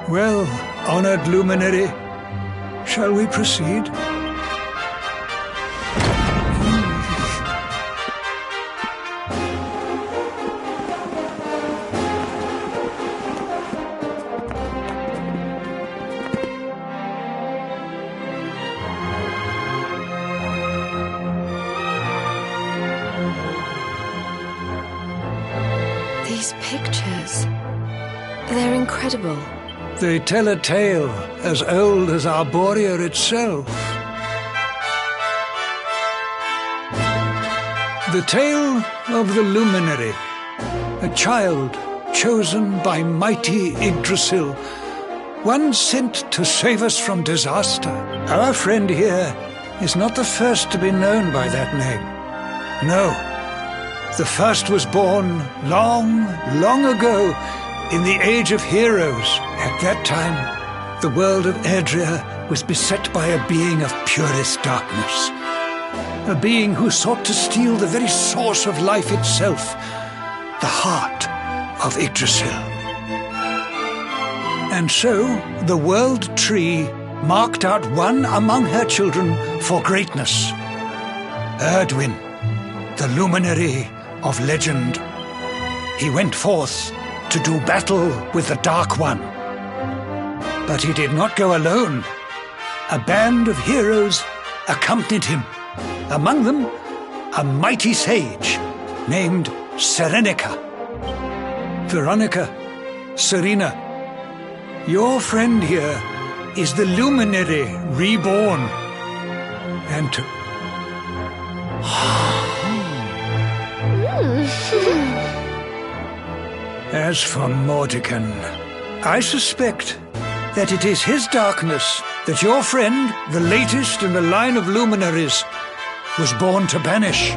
Well, honored luminary, shall we proceed? These pictures, they're incredible. They tell a tale as old as Arborea itself. The tale of the luminary, a child chosen by mighty Yggdrasil, one sent to save us from disaster. Our friend here is not the first to be known by that name. No, the first was born long, long ago in the Age of Heroes. At that time, the world of Erdrea was beset by a being of purest darkness. A being who sought to steal the very source of life itself, the heart of Yggdrasil. And so, the World Tree marked out one among her children for greatness. Erdwin, the luminary of legend. He went forth to do battle with the Dark One. But he did not go alone. A band of heroes accompanied him. Among them, a mighty sage named Serenica. Veronica, Serena, your friend here is the luminary reborn. And to... As for Mordekan, I suspect that it is his darkness that your friend, the latest in the line of luminaries, was born to banish.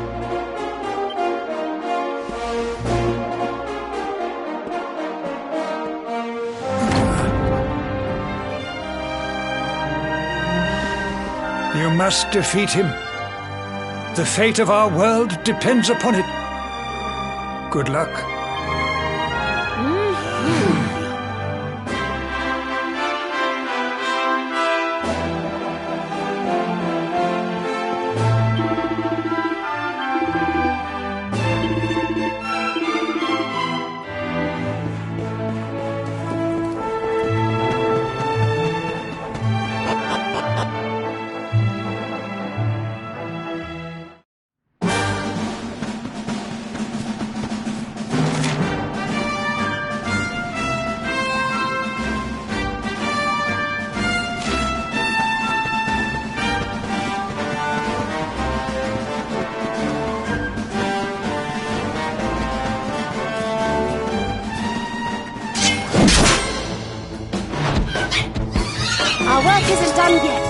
You must defeat him. The fate of our world depends upon it. Good luck. Our work isn't done yet.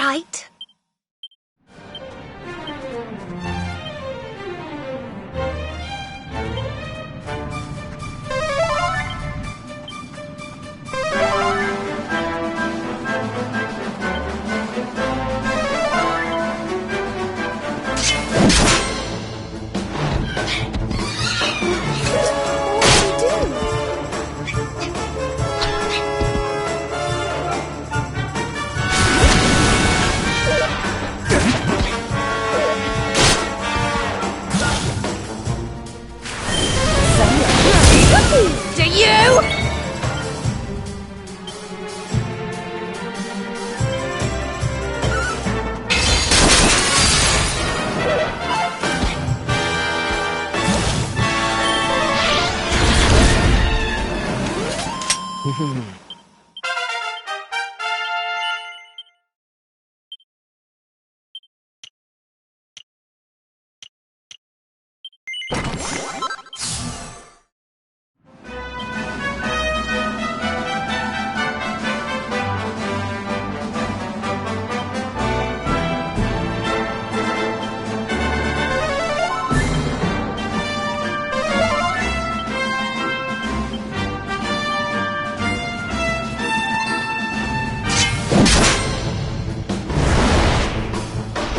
right. Do you?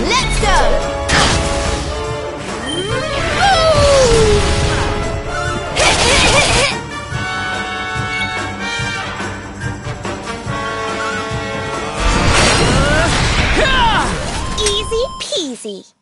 Let's go! Easy peasy.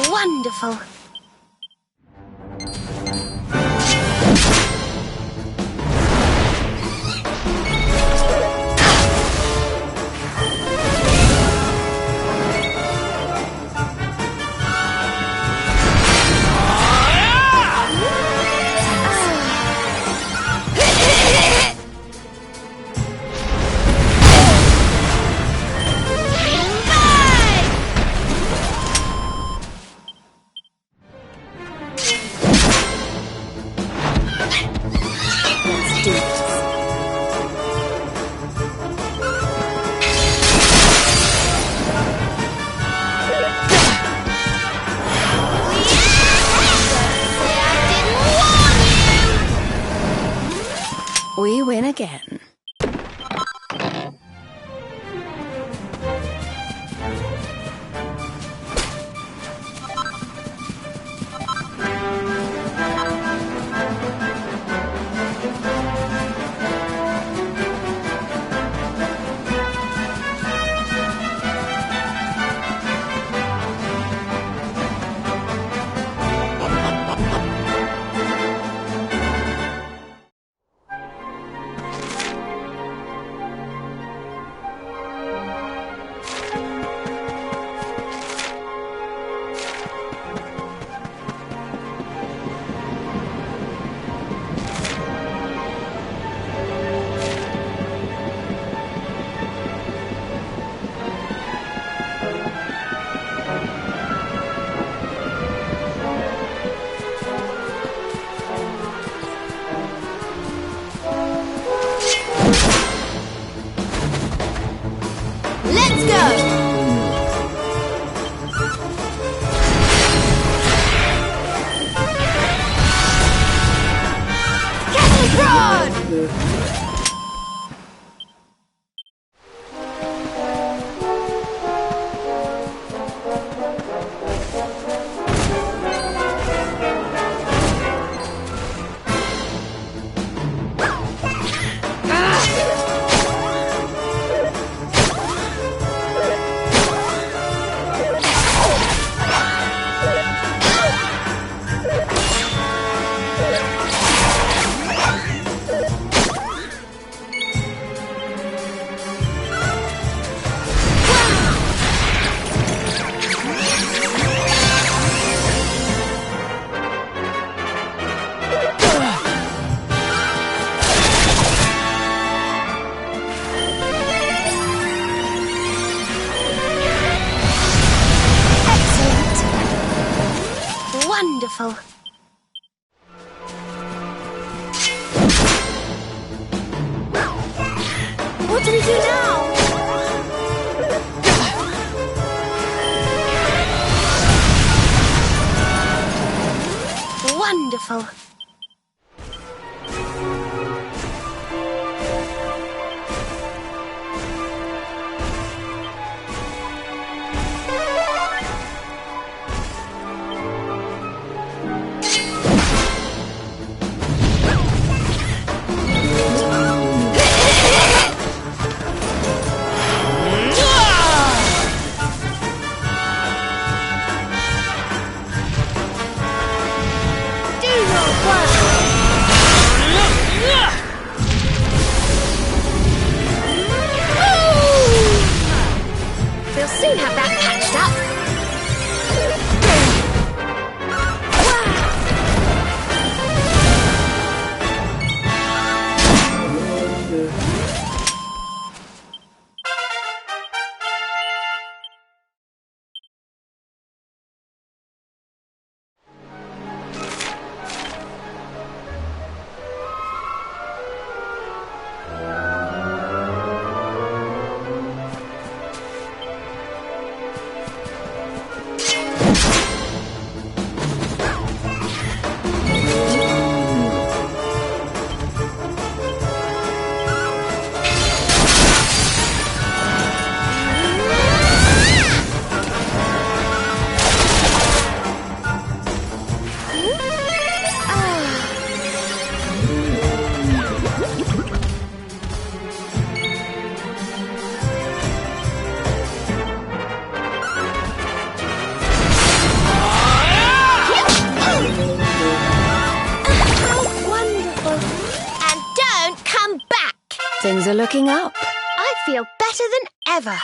Wonderful. We win again. Let's go! Cattle Prod! Wonderful. What do we do now? Wonderful. We'll soon have that patched up. Things are looking up. I feel better than ever.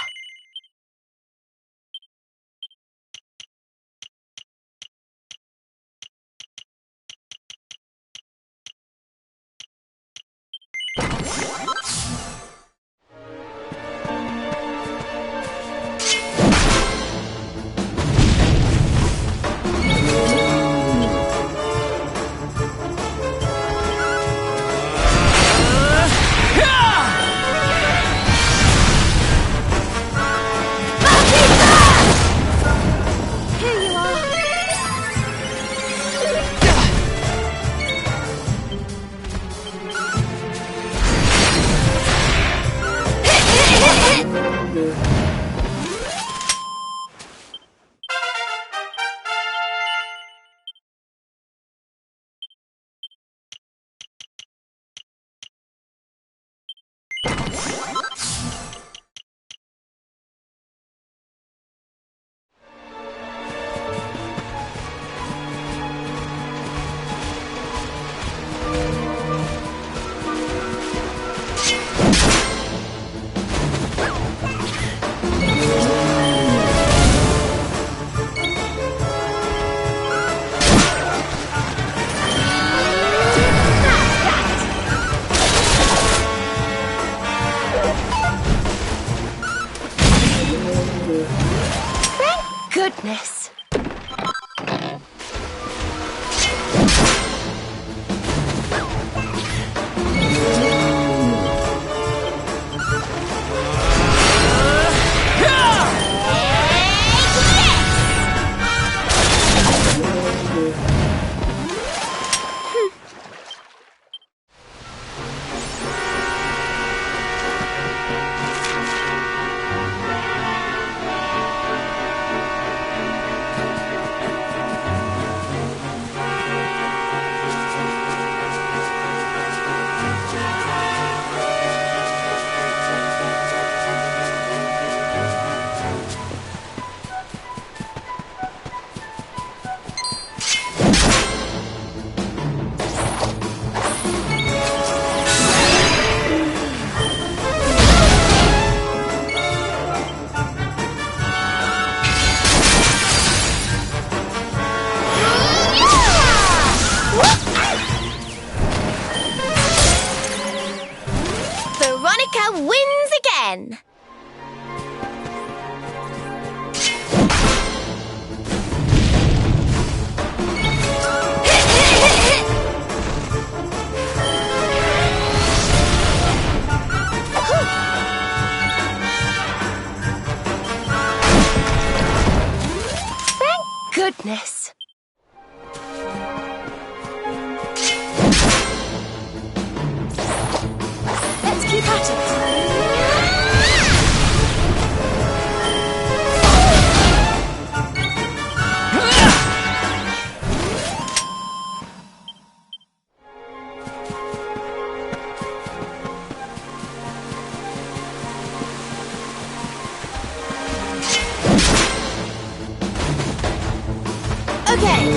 Okay.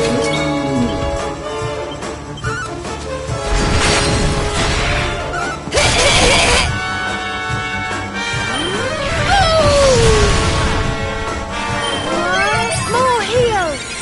More heals.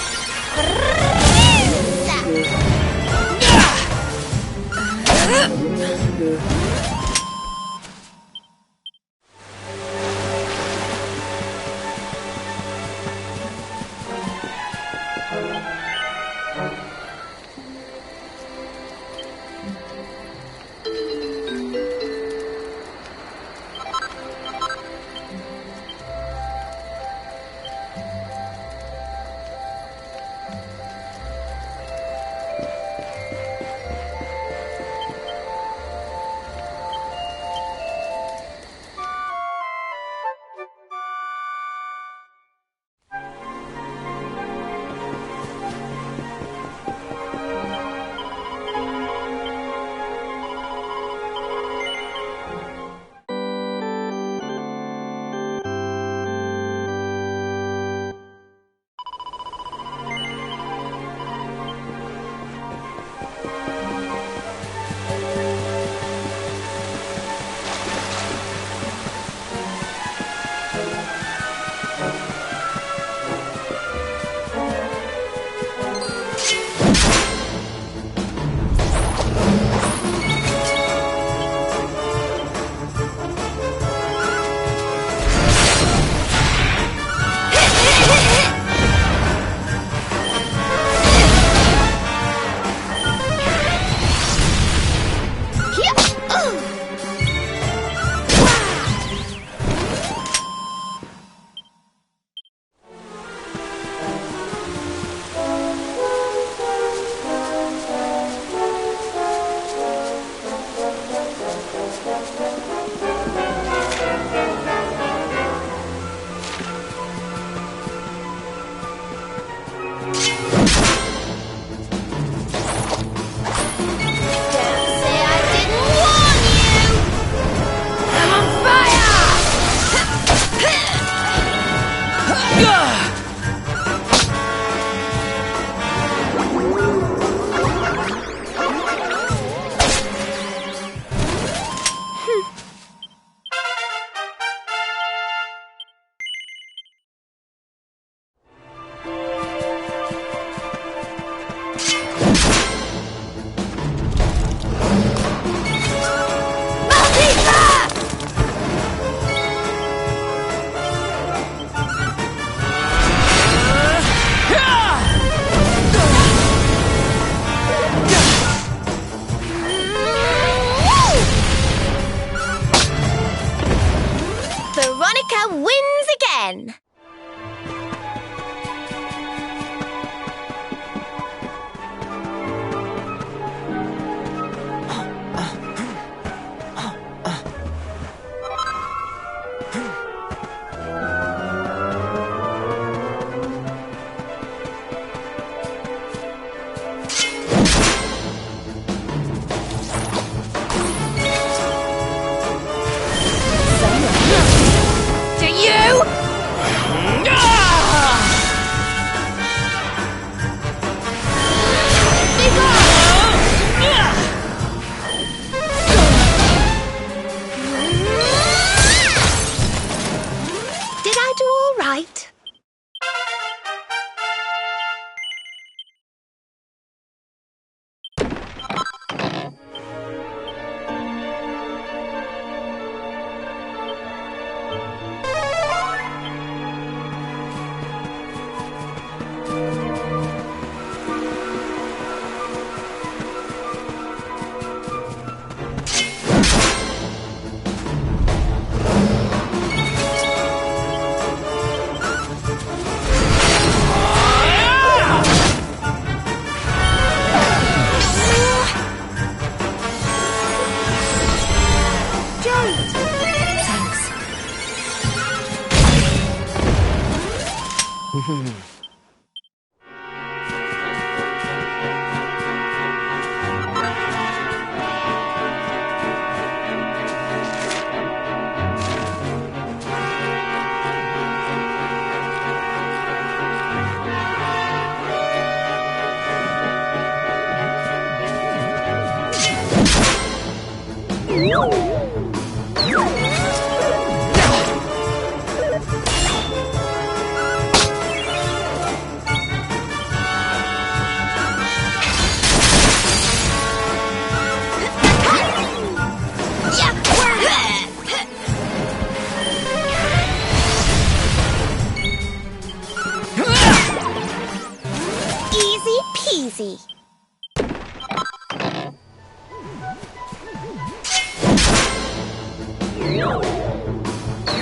Easy peasy.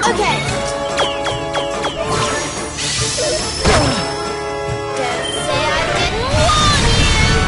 Okay. Don't say I didn't warn you.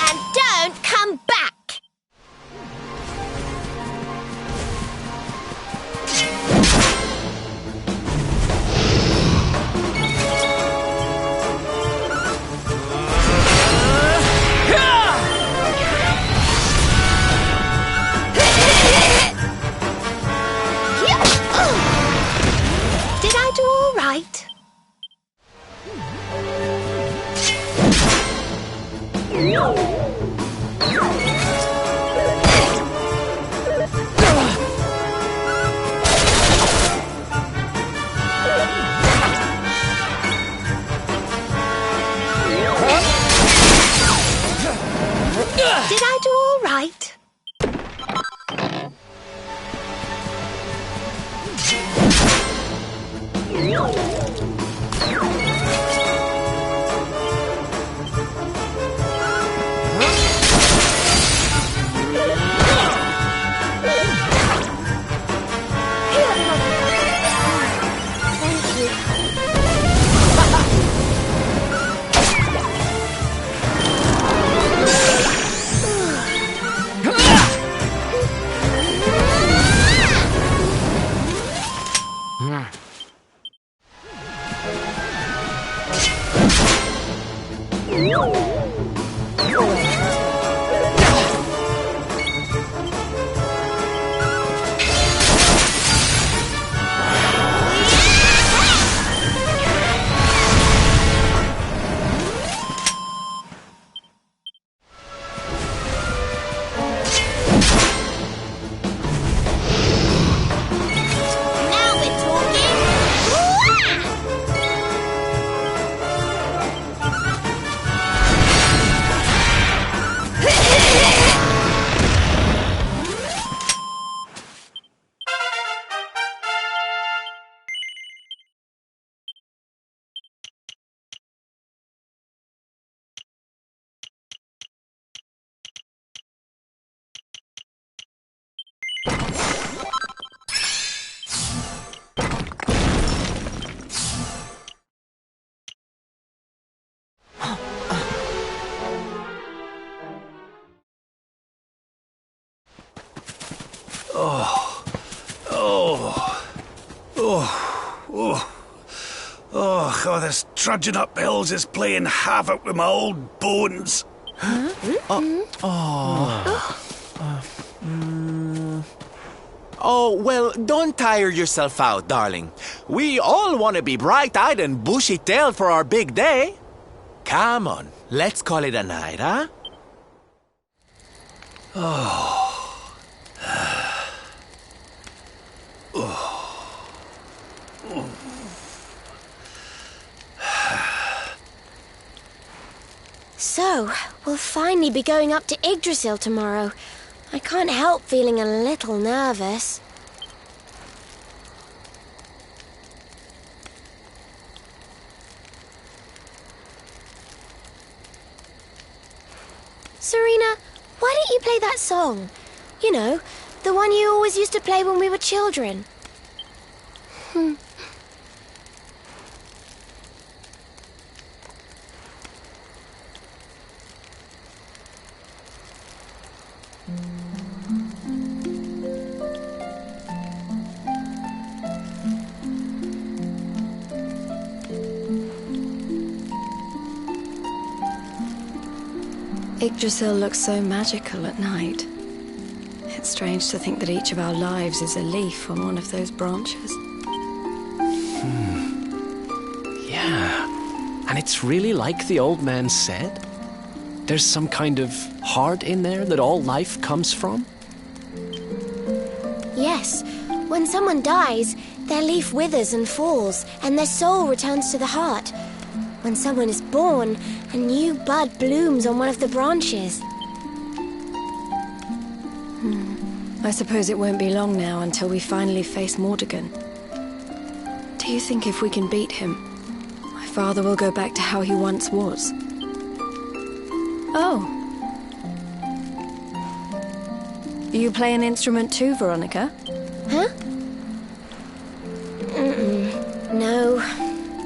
And don't come back. Did I do all right? Did I do all right? Thank you. Now we're talking. Oh, this trudging up hills is playing havoc with my old bones. Oh, well, don't tire yourself out, darling. We all want to be bright-eyed and bushy-tailed for our big day. Come on, let's call it a night, huh? So, we'll finally be going up to Yggdrasil tomorrow. I can't help feeling a little nervous. Serena, why don't you play that song? You know, the one you always used to play when we were children. Yggdrasil looks so magical at night. It's strange to think that each of our lives is a leaf on one of those branches. Yeah. And it's really like the old man said? There's some kind of heart in there that all life comes from? Yes, when someone dies, their leaf withers and falls, and their soul returns to the heart. When someone is born, a new bud blooms on one of the branches. I suppose it won't be long now until we finally face Mordegon. Do you think if we can beat him, my father will go back to how he once was? Oh. You play an instrument too, Veronica? Huh? No.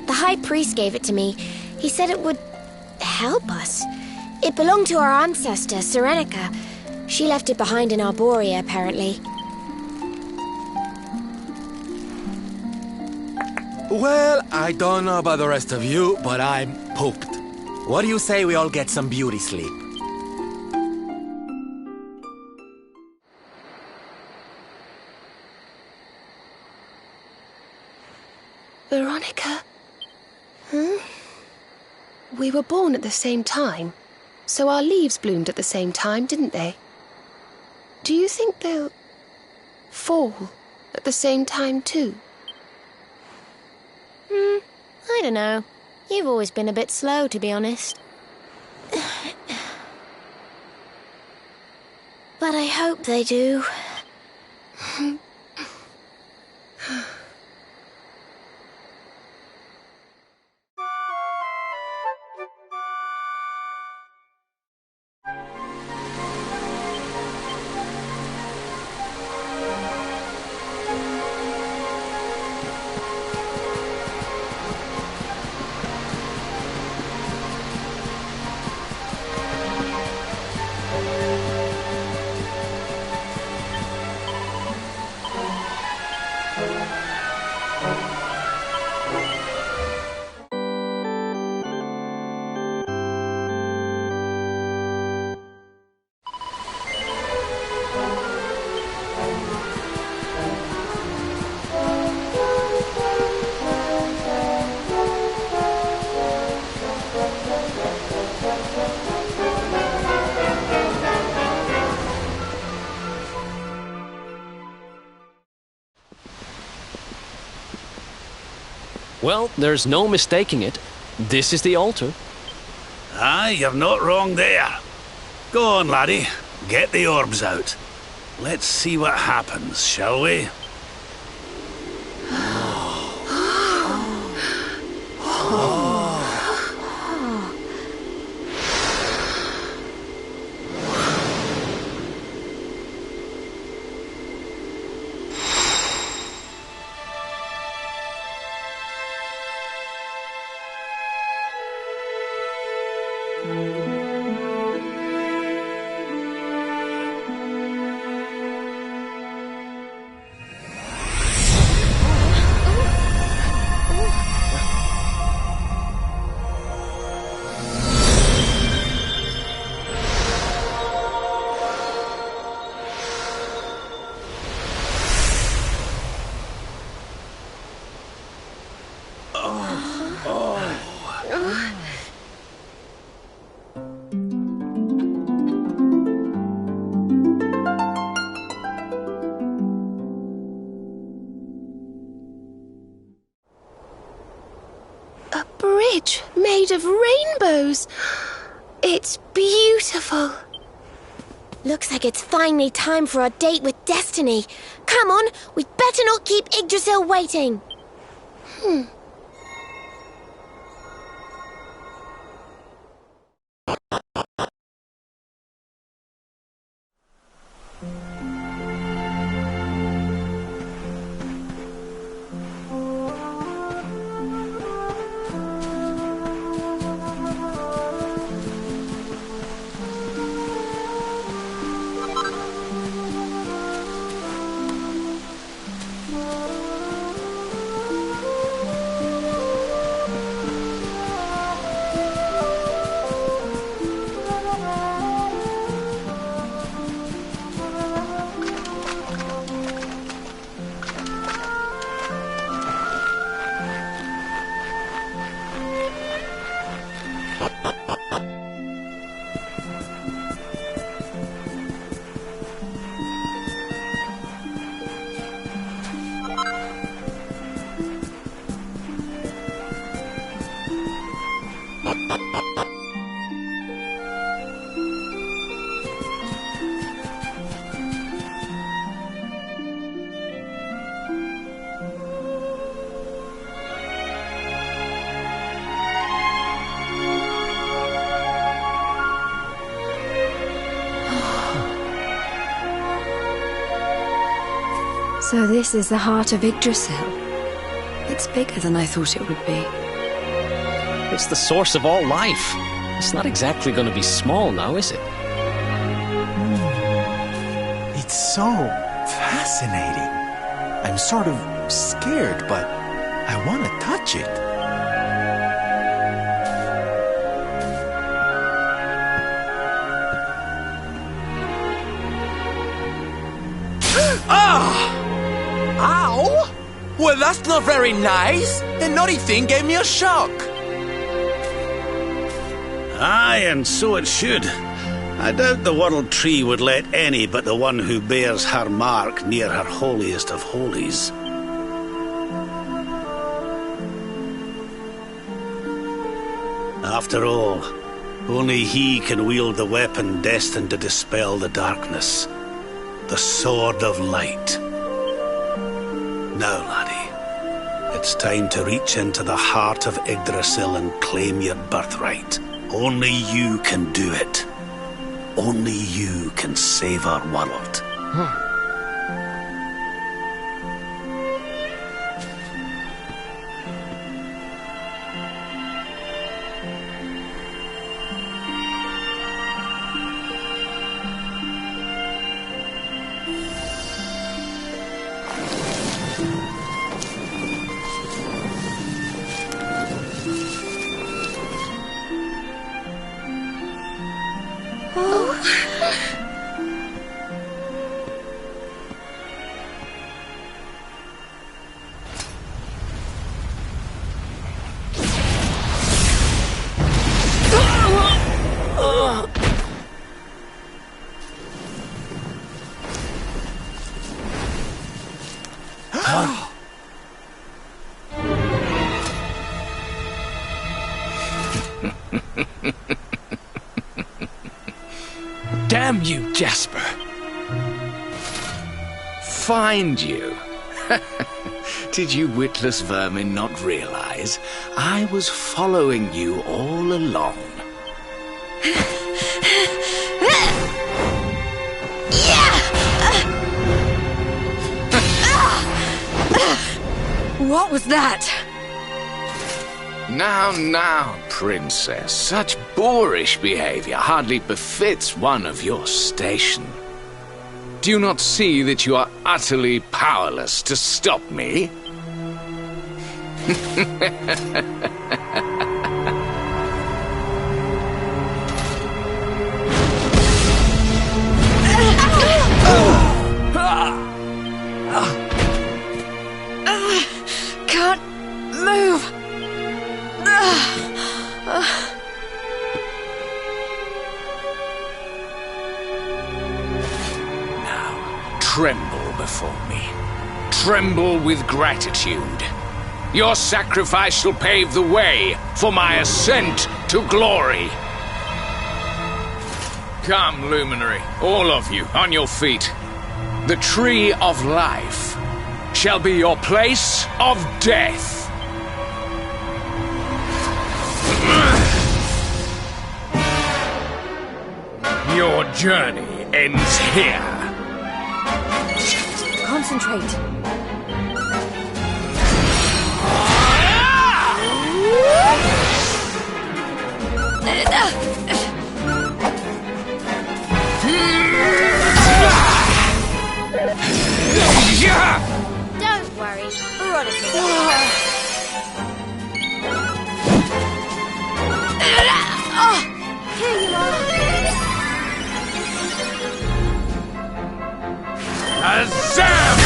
The High Priest gave it to me. He said it would help us. It belonged to our ancestor, Serenica. She left it behind in Arborea, apparently. Well, I don't know about the rest of you, but I'm pooped. What do you say we all get some beauty sleep? Veronica? We were born at the same time, so our leaves bloomed at the same time, didn't they? Do you think they'll fall at the same time too? I don't know. You've always been a bit slow, to be honest. But I hope they do. Well, there's no mistaking it. This is the altar. Aye, you're not wrong there. Go on, laddie. Get the orbs out. Let's see what happens, shall we? A bridge made of rainbows. It's beautiful. Looks like it's finally time for our date with Destiny. Come on, we'd better not keep Yggdrasil waiting. So this is the heart of Yggdrasil. It's bigger than I thought it would be. It's the source of all life. It's not exactly going to be small now, is it? It's so fascinating. I'm sort of scared, but I want to touch it. Ah! Ow! Well, that's not very nice. The naughty thing gave me a shock. Aye, and so it should. I doubt the World Tree would let any but the one who bears her mark near her holiest of holies. After all, only he can wield the weapon destined to dispel the darkness. The Sword of Light. Now, laddie, it's time to reach into the heart of Yggdrasil and claim your birthright. Only you can do it. Only you can save our world. Damn you, Jasper. Find you? Did you witless vermin not realize I was following you all along? What was that? Now, princess. Such boorish behavior hardly befits one of your station. Do you not see that you are utterly powerless to stop me? Can't move. Now, tremble before me. Tremble with gratitude. Your sacrifice shall pave the way for my ascent to glory. Come, Luminary, all of you, on your feet. The Tree of Life shall be your place of death. Your journey ends here. Concentrate. Don't worry, Veronica. Here you are. Azam!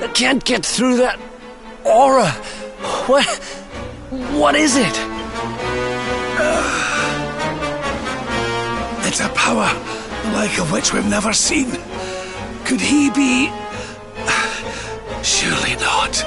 I can't get through that aura. What is it? It's a power, the like of which we've never seen. Could he be... Surely not.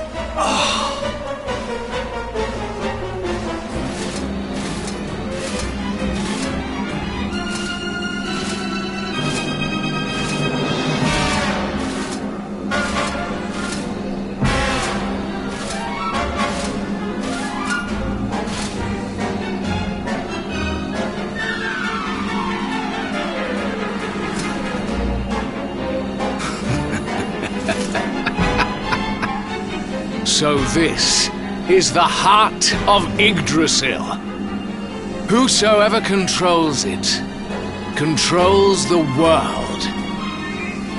So this is the heart of Yggdrasil. Whosoever controls it, controls the world.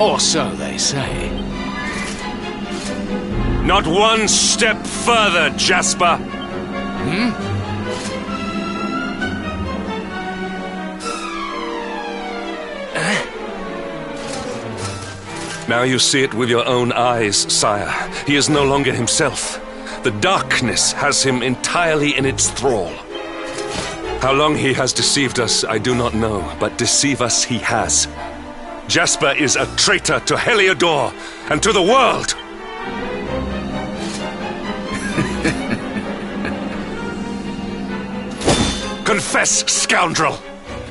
Or so they say. Not one step further, Jasper! Now you see it with your own eyes, sire. He is no longer himself. The darkness has him entirely in its thrall. How long he has deceived us, I do not know, but deceive us he has. Jasper is a traitor to Heliodor and to the world! Confess, scoundrel!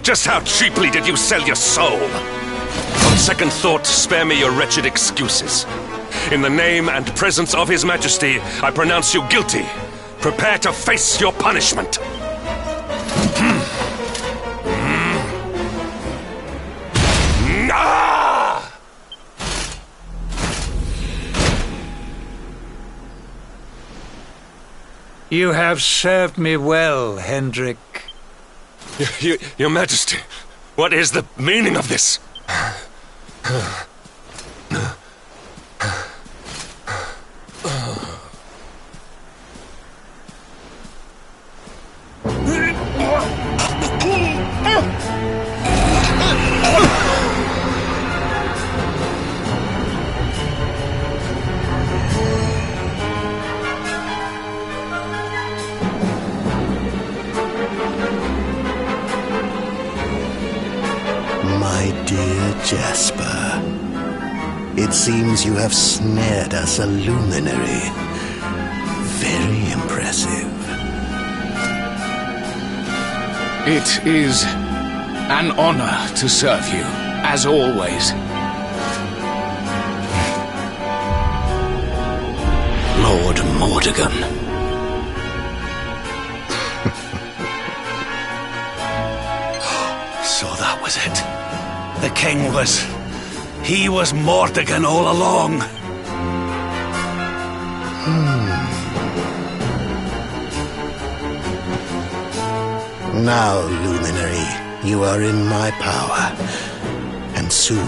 Just how cheaply did you sell your soul? On second thought, spare me your wretched excuses. In the name and presence of His Majesty, I pronounce you guilty. Prepare to face your punishment. You have served me well, Hendrik. Your Majesty, what is the meaning of this? My dear Jasper, it seems you have snared us a luminary. Very impressive. It is an honor to serve you, as always. Lord Mordegon. So that was it. The king was... He was Mordegon all along. Now, Luminary, you are in my power. And soon,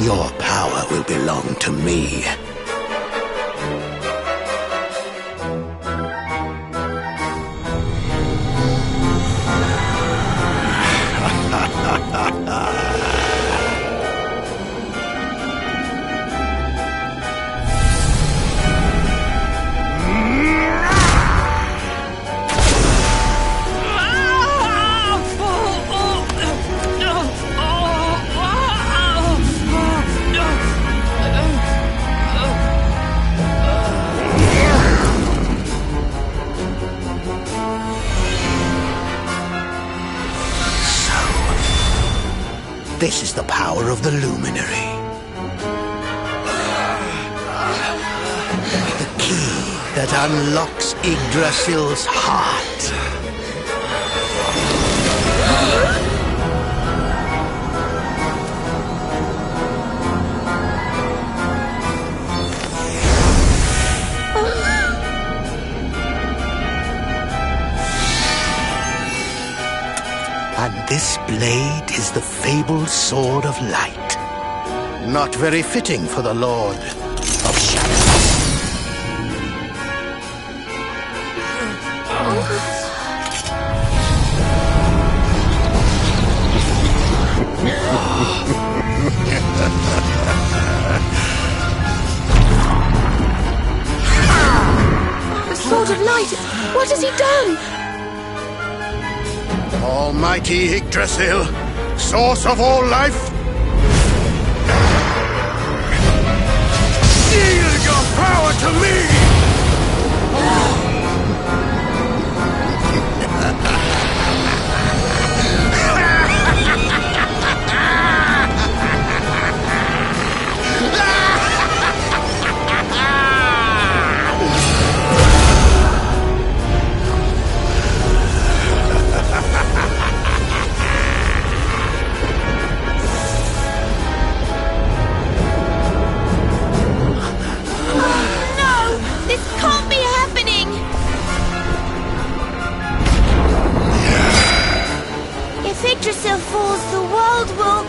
your power will belong to me. This is the power of the Luminary. The key that unlocks Yggdrasil's heart. And this blade is the fabled Sword of Light. Not very fitting for the Lord of Shadows. The Sword of Light! What has he done? Almighty Yggdrasil, source of all life, yield your power to me! Yggdrasil falls, the world will...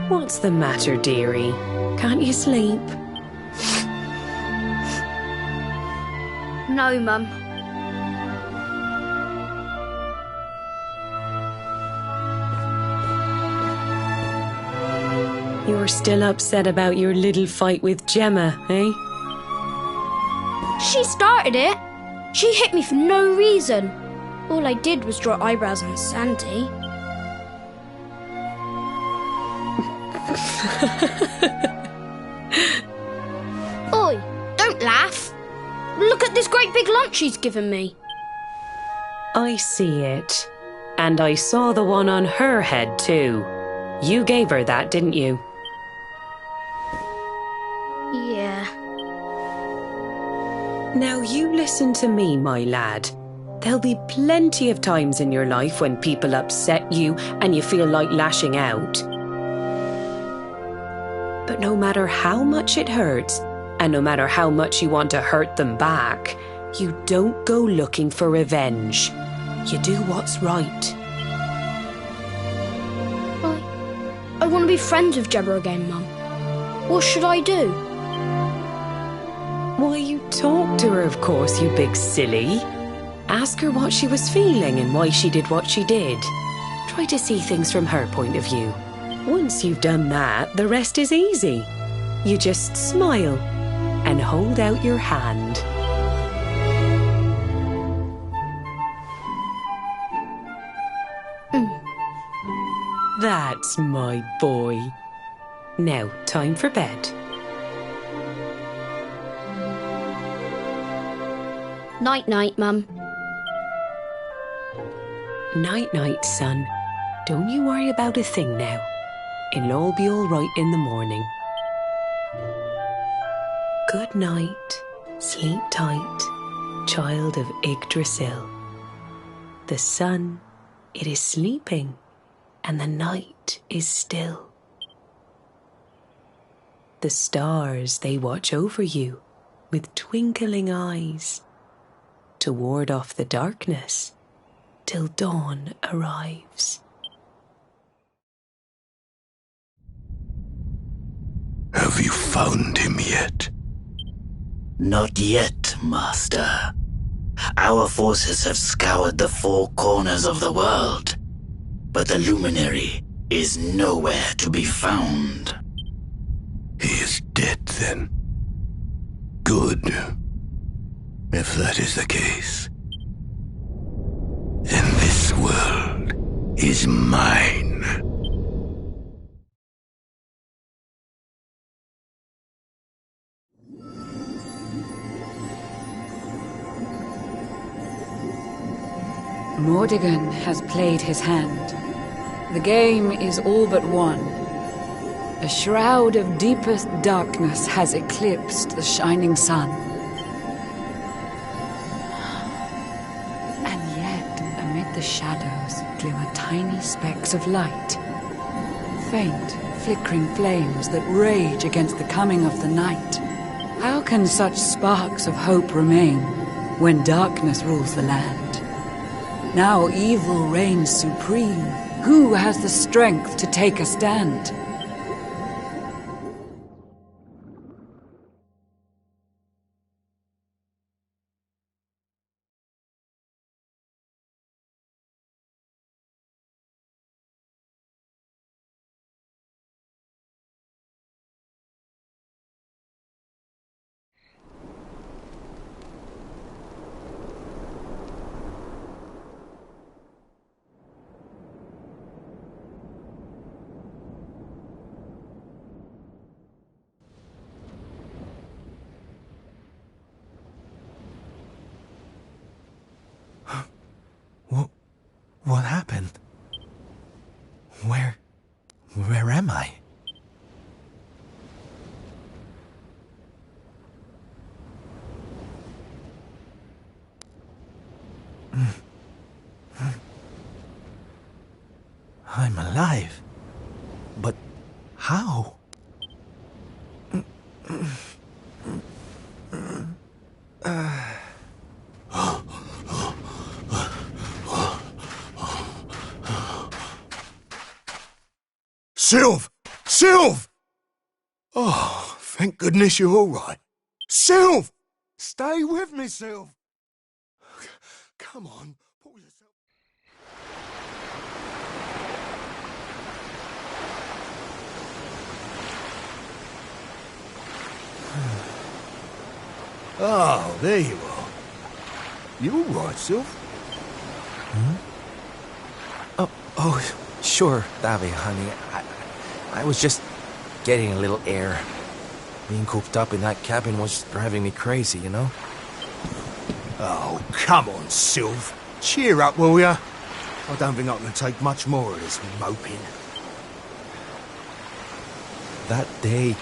What's the matter, dearie? Can't you sleep? No, Mum. You're still upset about your little fight with Gemma, eh? She started it. She hit me for no reason. All I did was draw eyebrows on Sandy. Oi, don't laugh. Look at this great big lunch she's given me. I see it. And I saw the one on her head too. You gave her that, didn't you? Yeah. Now you listen to me, my lad. There'll be plenty of times in your life when people upset you and you feel like lashing out. But no matter how much it hurts, and no matter how much you want to hurt them back, you don't go looking for revenge. You do what's right. I want to be friends with Gemma again, Mum. What should I do? Why, you talk to her, of course, you big silly. Ask her what she was feeling and why she did what she did. Try to see things from her point of view. Once you've done that, the rest is easy. You just smile and hold out your hand. That's my boy. Now, time for bed. Night-night, Mum. Night-night, son. Don't you worry about a thing now. It'll all be all right in the morning. Good night. Sleep tight, child of Yggdrasil. The sun, it is sleeping, and the night night is still. The stars, they watch over you with twinkling eyes to ward off the darkness till dawn arrives. Have you found him yet? Not yet, Master. Our forces have scoured the four corners of the world, but the Luminary is nowhere to be found. He is dead, then. Good. If that is the case, then this world is mine. Mordegon has played his hand. The game is all but won. A shroud of deepest darkness has eclipsed the shining sun. And yet, amid the shadows, glimmer tiny specks of light. Faint, flickering flames that rage against the coming of the night. How can such sparks of hope remain when darkness rules the land? Now evil reigns supreme. Who has the strength to take a stand? What happened? Where am I? I'm alive. But how? Sylve! Sylve! Oh, thank goodness you're all right. Sylve! Stay with me, Sylve! Come on, pull yourself... Oh, there you are. You all right, Sylve? Oh, sure, Davy, honey. I was just getting a little air. Being cooped up in that cabin was driving me crazy, you know? Oh, come on, Sylve. Cheer up, will ya? I don't think I can take much more of this moping. That day,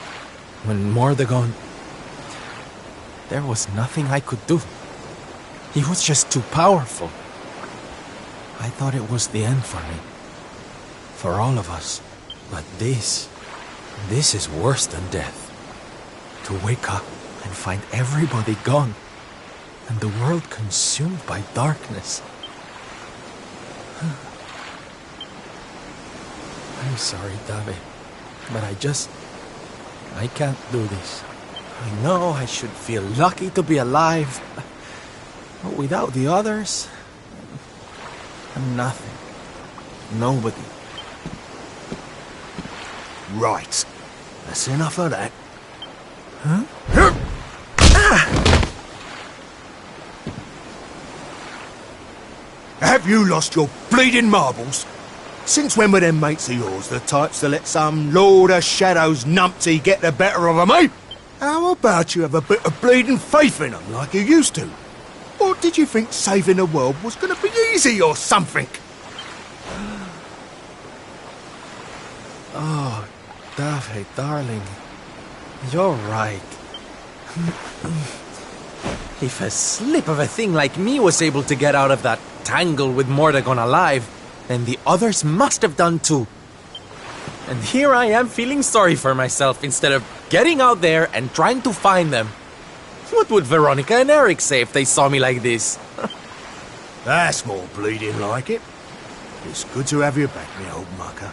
when Mordegon... There was nothing I could do. He was just too powerful. I thought it was the end for me. For all of us. But this is worse than death. To wake up and find everybody gone, and the world consumed by darkness. I'm sorry, Davy, but I can't do this. I know I should feel lucky to be alive, but without the others, I'm nothing. Nobody. Right. That's enough of that. Huh? Have you lost your bleeding marbles? Since when were them mates of yours the types to let some Lord of Shadows numpty get the better of 'em, eh? How about you have a bit of bleeding faith in 'em like you used to? Or did you think saving the world was going to be easy or something? Oh, Davy, darling, you're right. If a slip of a thing like me was able to get out of that tangle with Mordegon alive, then the others must have done too. And here I am feeling sorry for myself instead of getting out there and trying to find them. What would Veronica and Eric say if they saw me like this? That's more bleeding like it. It's good to have you back, me old mucker.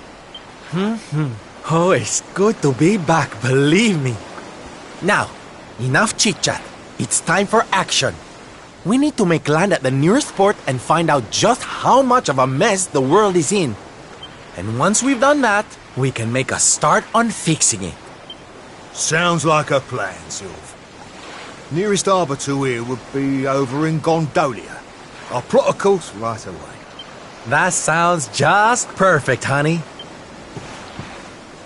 Oh, it's good to be back, believe me. Now, enough chit-chat. It's time for action. We need to make land at the nearest port and find out just how much of a mess the world is in. And once we've done that, we can make a start on fixing it. Sounds like a plan, Sylv. Nearest harbour to here would be over in Gondolia. I'll plot a course right away. That sounds just perfect, honey.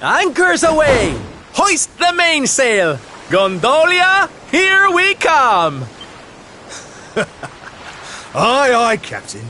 Anchors away! Hoist the mainsail! Gondolia, here we come! Aye, aye, Captain.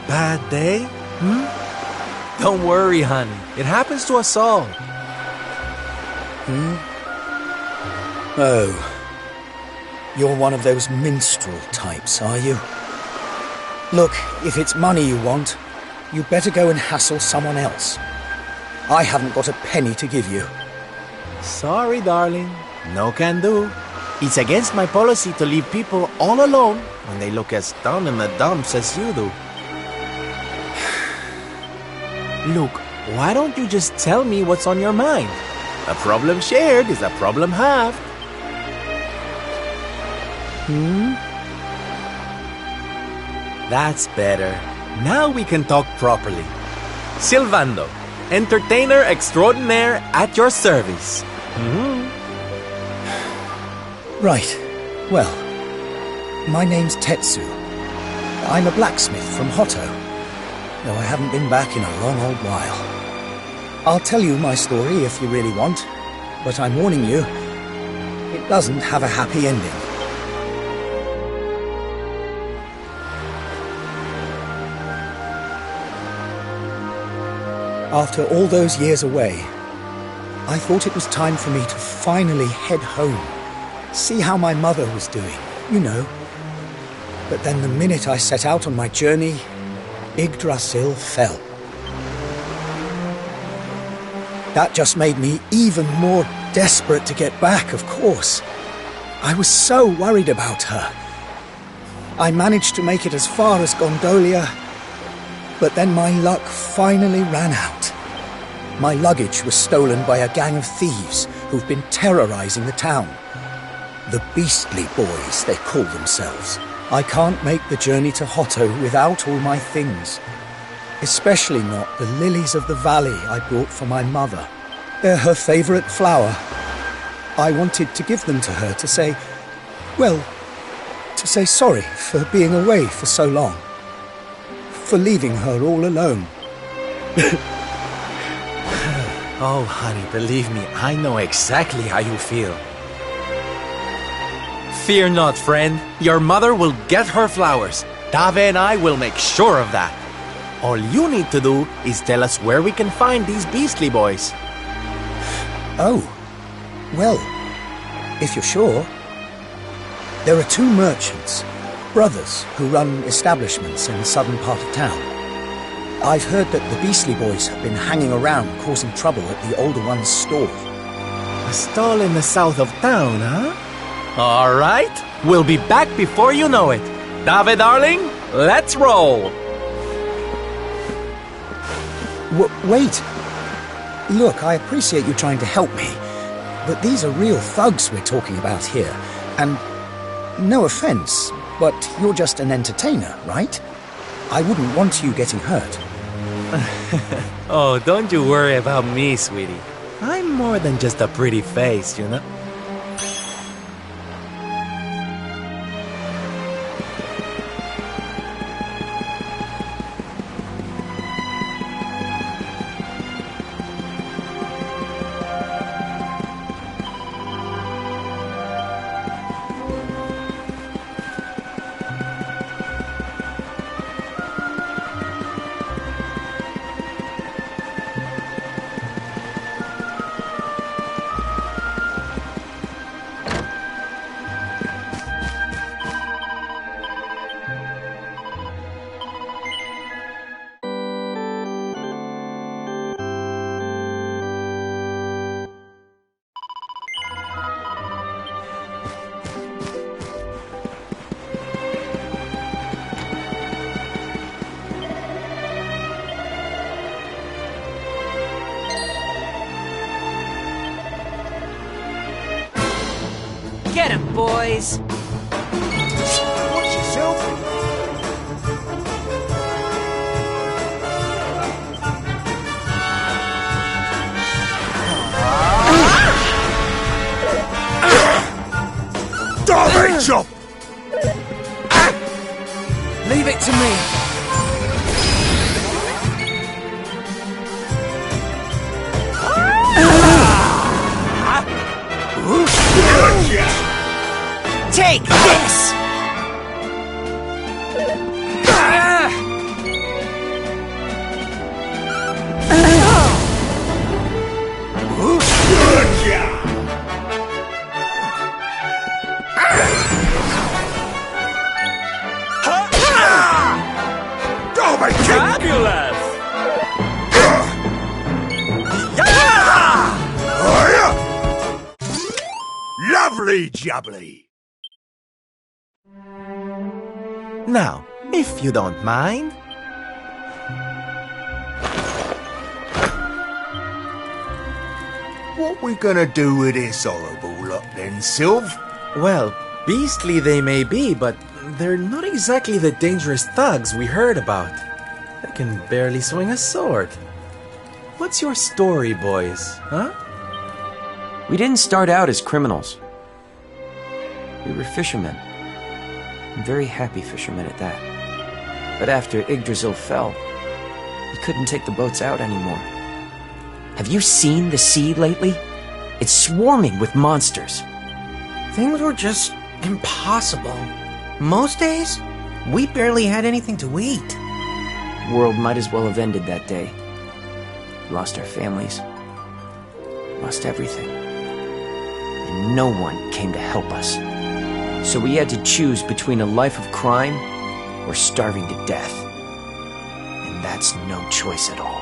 Bad day? Don't worry, honey. It happens to us all. Oh. You're one of those minstrel types, are you? Look, if it's money you want, you'd better go and hassle someone else. I haven't got a penny to give you. Sorry, darling. No can do. It's against my policy to leave people all alone when they look as down in the dumps as you do. Look, why don't you just tell me what's on your mind? A problem shared is a problem halved. That's better. Now we can talk properly. Sylvando, entertainer extraordinaire at your service. Right. Well, my name's Tetsu. I'm a blacksmith from Hotto, though I haven't been back in a long old while. I'll tell you my story if you really want, but I'm warning you, it doesn't have a happy ending. After all those years away, I thought it was time for me to finally head home, see how my mother was doing, you know. But then the minute I set out on my journey, Yggdrasil fell. That just made me even more desperate to get back, of course. I was so worried about her. I managed to make it as far as Gondolia, but then my luck finally ran out. My luggage was stolen by a gang of thieves who've been terrorizing the town. The Beastly Boys, they call themselves. I can't make the journey to Hotto without all my things. Especially not the lilies of the valley I brought for my mother. They're her favourite flower. I wanted to give them to her to say, well, to say sorry for being away for so long. For leaving her all alone. Oh, honey, believe me, I know exactly how you feel. Fear not, friend. Your mother will get her flowers. Dave and I will make sure of that. All you need to do is tell us where we can find these Beastly Boys. Oh, well, if you're sure. There are 2 merchants, brothers, who run establishments in the southern part of town. I've heard that the Beastly Boys have been hanging around causing trouble at the older one's stall. A stall in the south of town, huh? All right, we'll be back before you know it. Dave, darling, let's roll. Wait. Look, I appreciate you trying to help me, but these are real thugs we're talking about here, and no offense, but you're just an entertainer, right? I wouldn't want you getting hurt. Oh, don't you worry about me, sweetie. I'm more than just a pretty face, you know? Get him, boys! Watch yourself! Damn it, Chop! Leave it to me. Take this! Fabulous! Lovely jubbly! Now, if you don't mind. What we gonna do with this horrible lot then, Sylv? Well, beastly they may be, but they're not exactly the dangerous thugs we heard about. They can barely swing a sword. What's your story, boys, huh? We didn't start out as criminals. We were fishermen. Very happy fishermen at that. But after Yggdrasil fell, we couldn't take the boats out anymore. Have you seen the sea lately? It's swarming with monsters. Things were just impossible. Most days, we barely had anything to eat. The world might as well have ended that day. Lost our families. Lost everything. And no one came to help us. So we had to choose between a life of crime or starving to death. And that's no choice at all.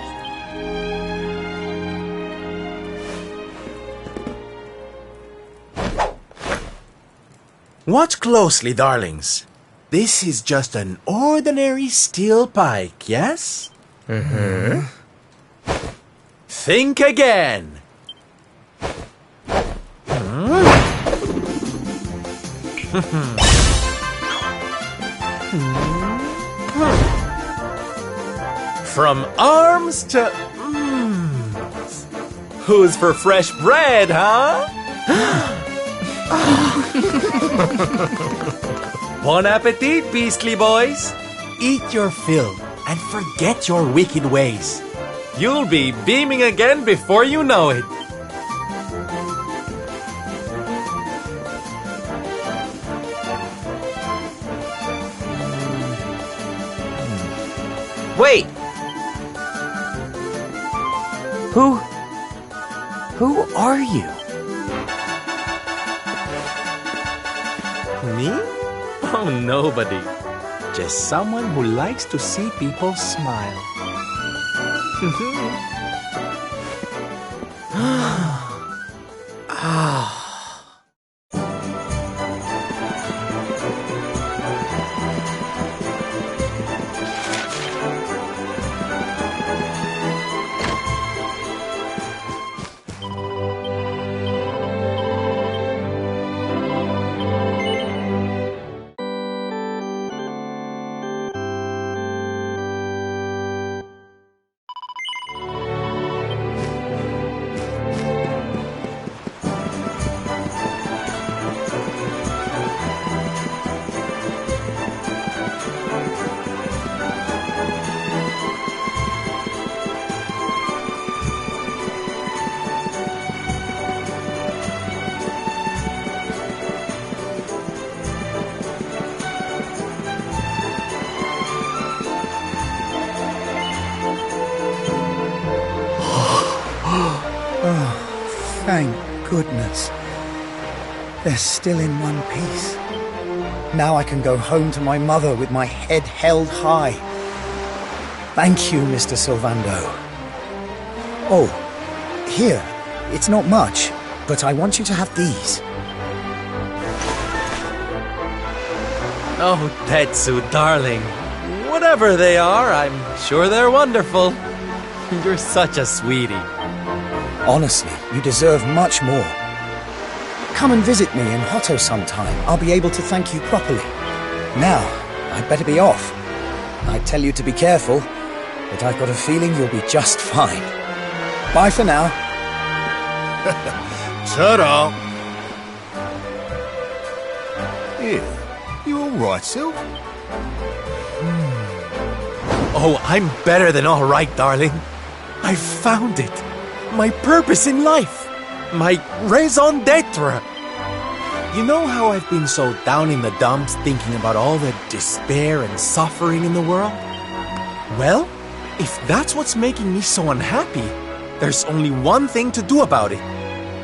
Watch closely, darlings. This is just an ordinary steel pike, yes? Mm-hmm. Think again. From arms to... Who's for fresh bread, huh? Bon appetit, beastly boys! Eat your fill and forget your wicked ways. You'll be beaming again before you know it. Wait! Who are you? Me? Oh, nobody. Just someone who likes to see people smile. Thank goodness. They're still in one piece. Now I can go home to my mother with my head held high. Thank you, Mr. Sylvando. Oh, here. It's not much, but I want you to have these. Oh, Tetsu, darling. Whatever they are, I'm sure they're wonderful. You're such a sweetie. Honestly, you deserve much more. Come and visit me in Hotto sometime. I'll be able to thank you properly. Now, I'd better be off. I'd tell you to be careful, but I've got a feeling you'll be just fine. Bye for now. Ta-da! Here, you all right, Sylv? Oh, I'm better than all right, darling. I found it. My purpose in life. My raison d'etre. You know how I've been so down in the dumps thinking about all the despair and suffering in the world? Well, if that's what's making me so unhappy, there's only one thing to do about it.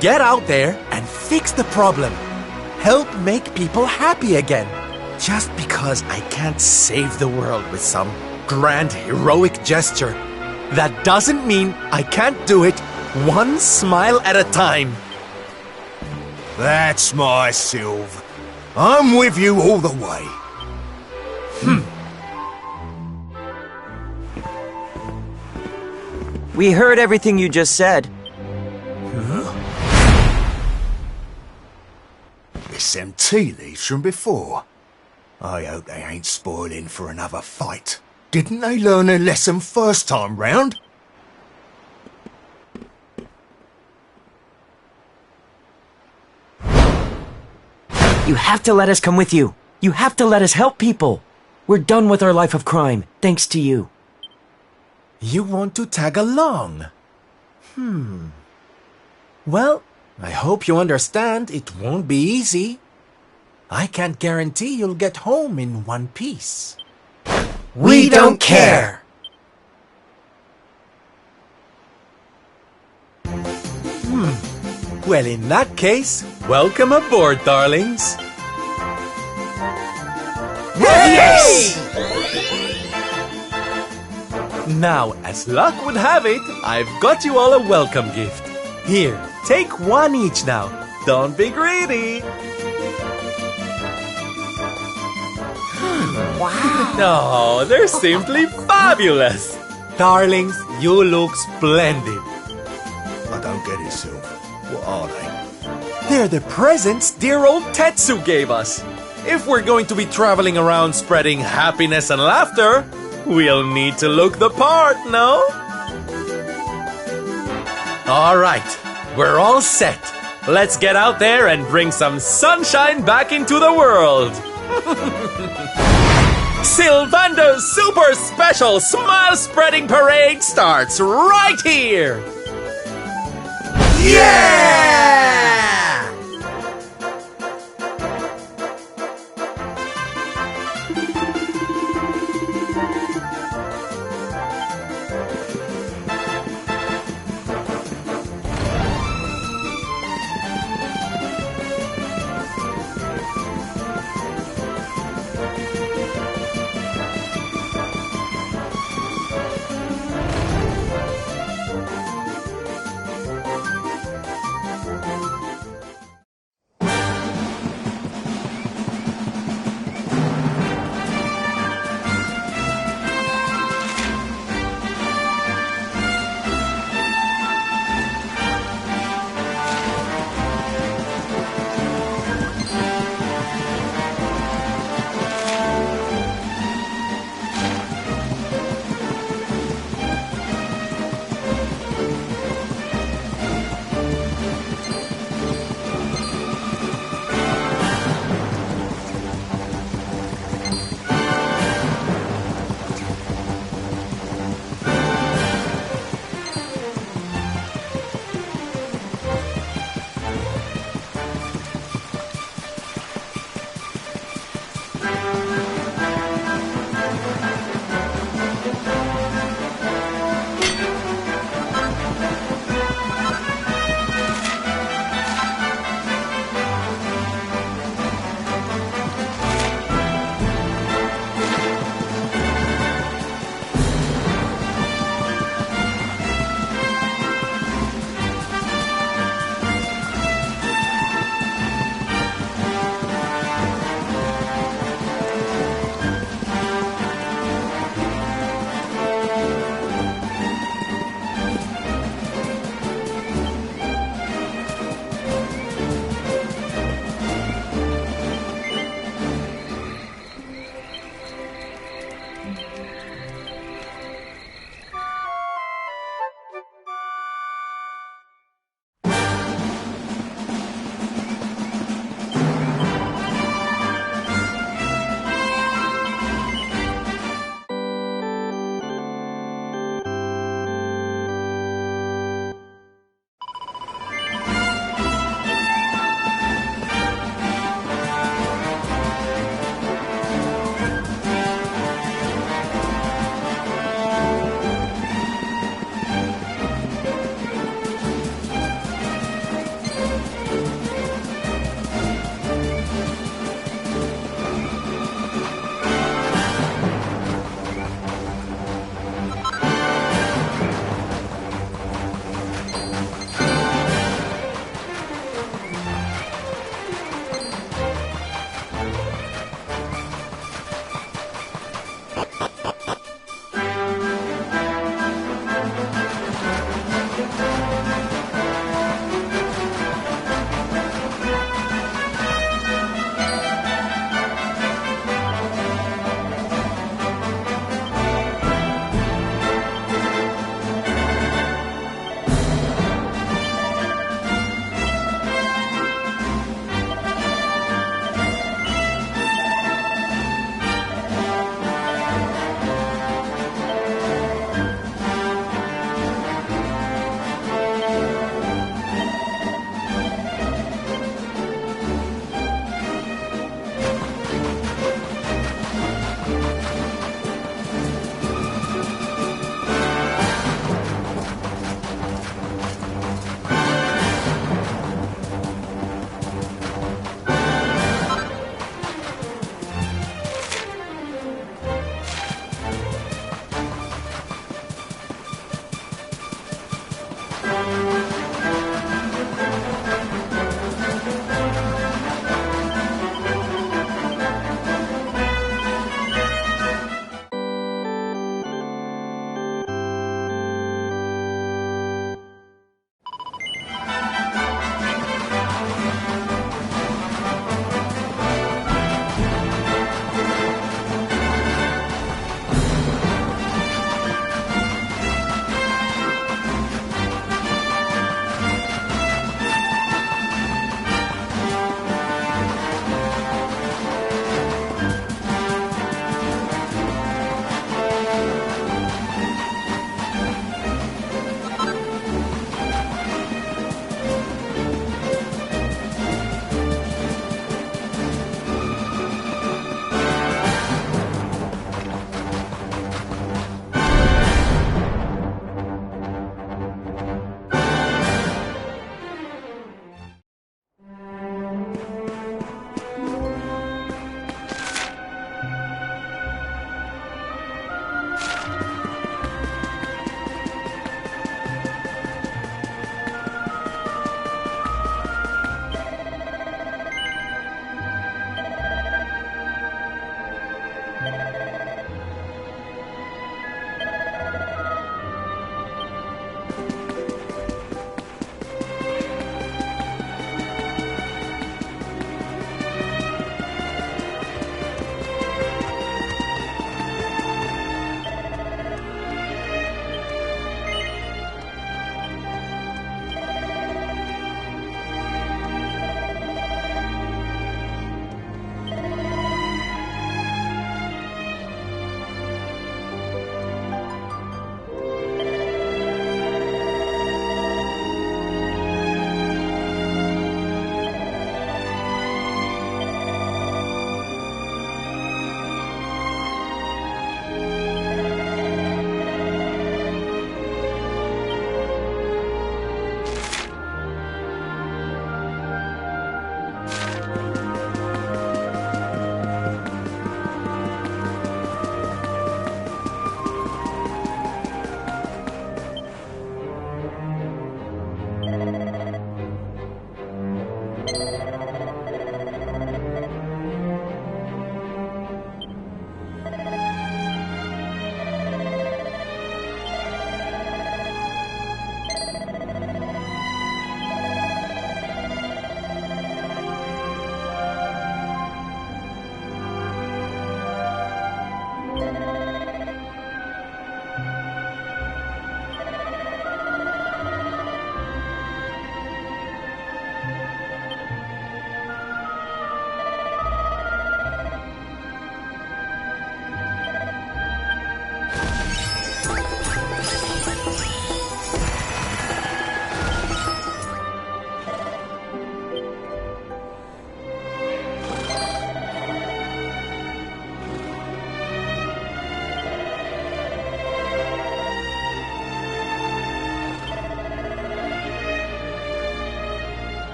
Get out there and fix the problem. Help make people happy again. Just because I can't save the world with some grand heroic gesture, that doesn't mean I can't do it one smile at a time. That's my Sylv. I'm with you all the way. We heard everything you just said. It's them tea leaves from before. I hope they ain't spoiling for another fight. Didn't they learn their lesson first time round? You have to let us come with you. You have to let us help people. We're done with our life of crime, thanks to you. You want to tag along? Well, I hope you understand it won't be easy. I can't guarantee you'll get home in one piece. We don't care! Well, in that case, welcome aboard, darlings. Yes! Now, as luck would have it, I've got you all a welcome gift. Here, take one each now. Don't be greedy. Wow. Oh, they're simply fabulous. Darlings, you look splendid. I don't get it, Sylv. What are they? They're the presents dear old Tetsu gave us. If we're going to be traveling around spreading happiness and laughter, we'll need to look the part, no? All right, we're all set. Let's get out there and bring some sunshine back into the world. Sylvander's super special smile spreading parade starts right here. Yeah!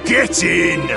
Get in!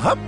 Hup.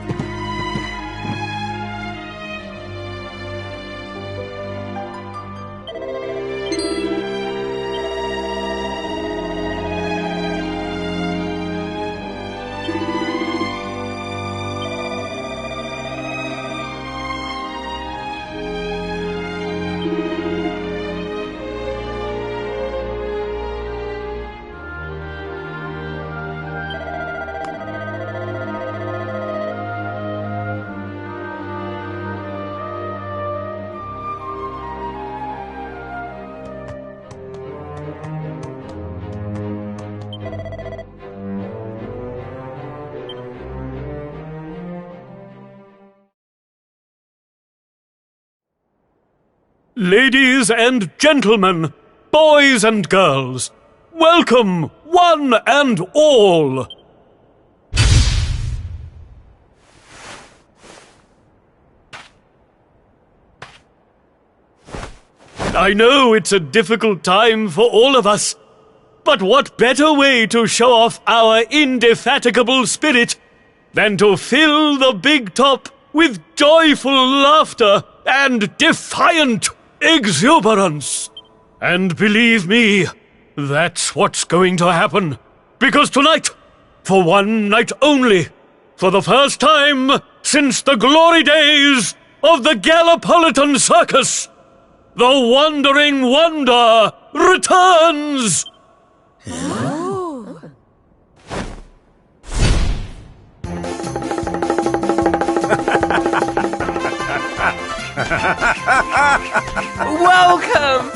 Ladies and gentlemen, boys and girls, welcome, one and all. I know it's a difficult time for all of us, but what better way to show off our indefatigable spirit than to fill the big top with joyful laughter and defiant exuberance. And believe me, that's what's going to happen. Because tonight, for one night only, for the first time since the glory days of the Gallipolitan Circus, the Wandering Wonder returns! Welcome!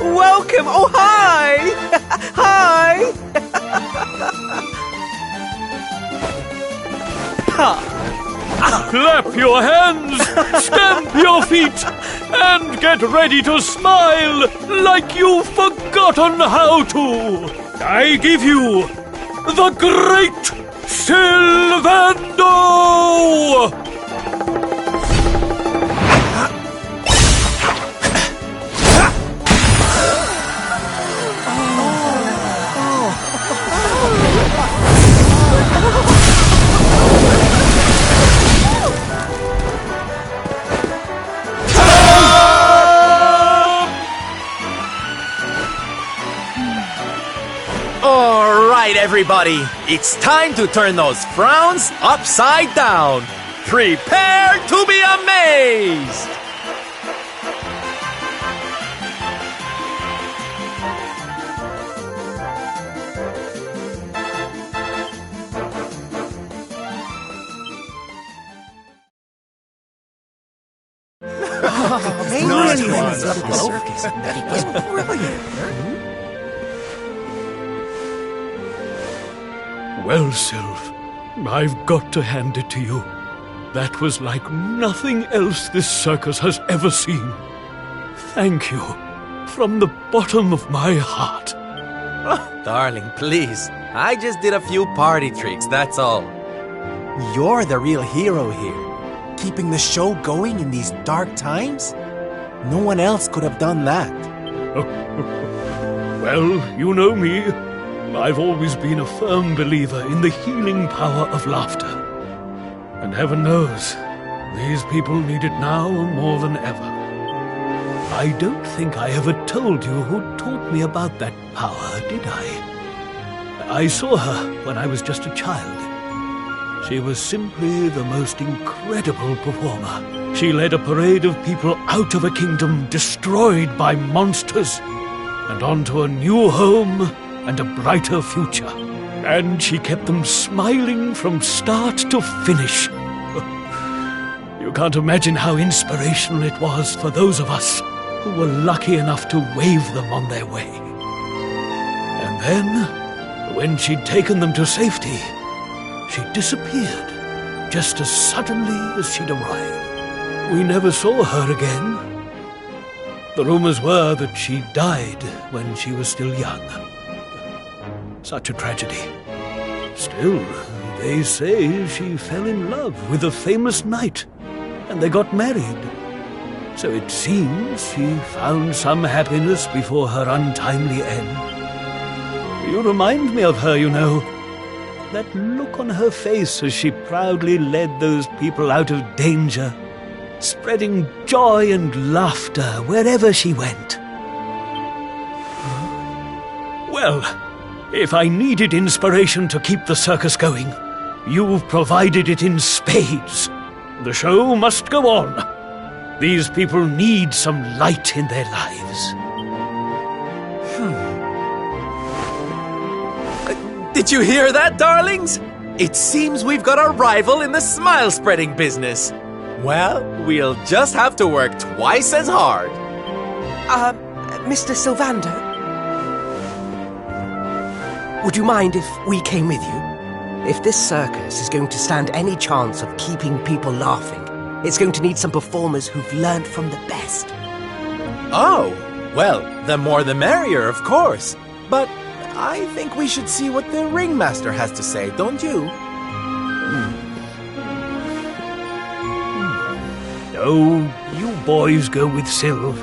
Welcome! Oh, hi! Hi! Clap your hands, stamp your feet, and get ready to smile like you've forgotten how to. I give you the Great Sylvando! Alright, everybody, it's time to turn those frowns upside down. Prepare to be amazed! Well, Sylv, I've got to hand it to you. That was like nothing else this circus has ever seen. Thank you, from the bottom of my heart. Oh, darling, please. I just did a few party tricks, that's all. You're the real hero here, keeping the show going in these dark times. No one else could have done that. Well, you know me. I've always been a firm believer in the healing power of laughter. And heaven knows, these people need it now more than ever. I don't think I ever told you who taught me about that power, did I? I saw her when I was just a child. She was simply the most incredible performer. She led a parade of people out of a kingdom destroyed by monsters and onto a new home and a brighter future. And she kept them smiling from start to finish. You can't imagine how inspirational it was for those of us who were lucky enough to wave them on their way. And then, when she'd taken them to safety, she disappeared just as suddenly as she'd arrived. We never saw her again. The rumors were that she died when she was still young. Such a tragedy. Still, they say she fell in love with a famous knight, and they got married. So it seems she found some happiness before her untimely end. You remind me of her, you know. That look on her face as she proudly led those people out of danger, spreading joy and laughter wherever she went. Well, if I needed inspiration to keep the circus going, you've provided it in spades. The show must go on. These people need some light in their lives. Did you hear that, darlings? It seems we've got a rival in the smile-spreading business. Well, we'll just have to work twice as hard. Mr. Sylvander? Would you mind if we came with you? If this circus is going to stand any chance of keeping people laughing, it's going to need some performers who've learned from the best. Oh, well, the more the merrier, of course. But I think we should see what the ringmaster has to say, don't you? Oh, you boys go with Sylv.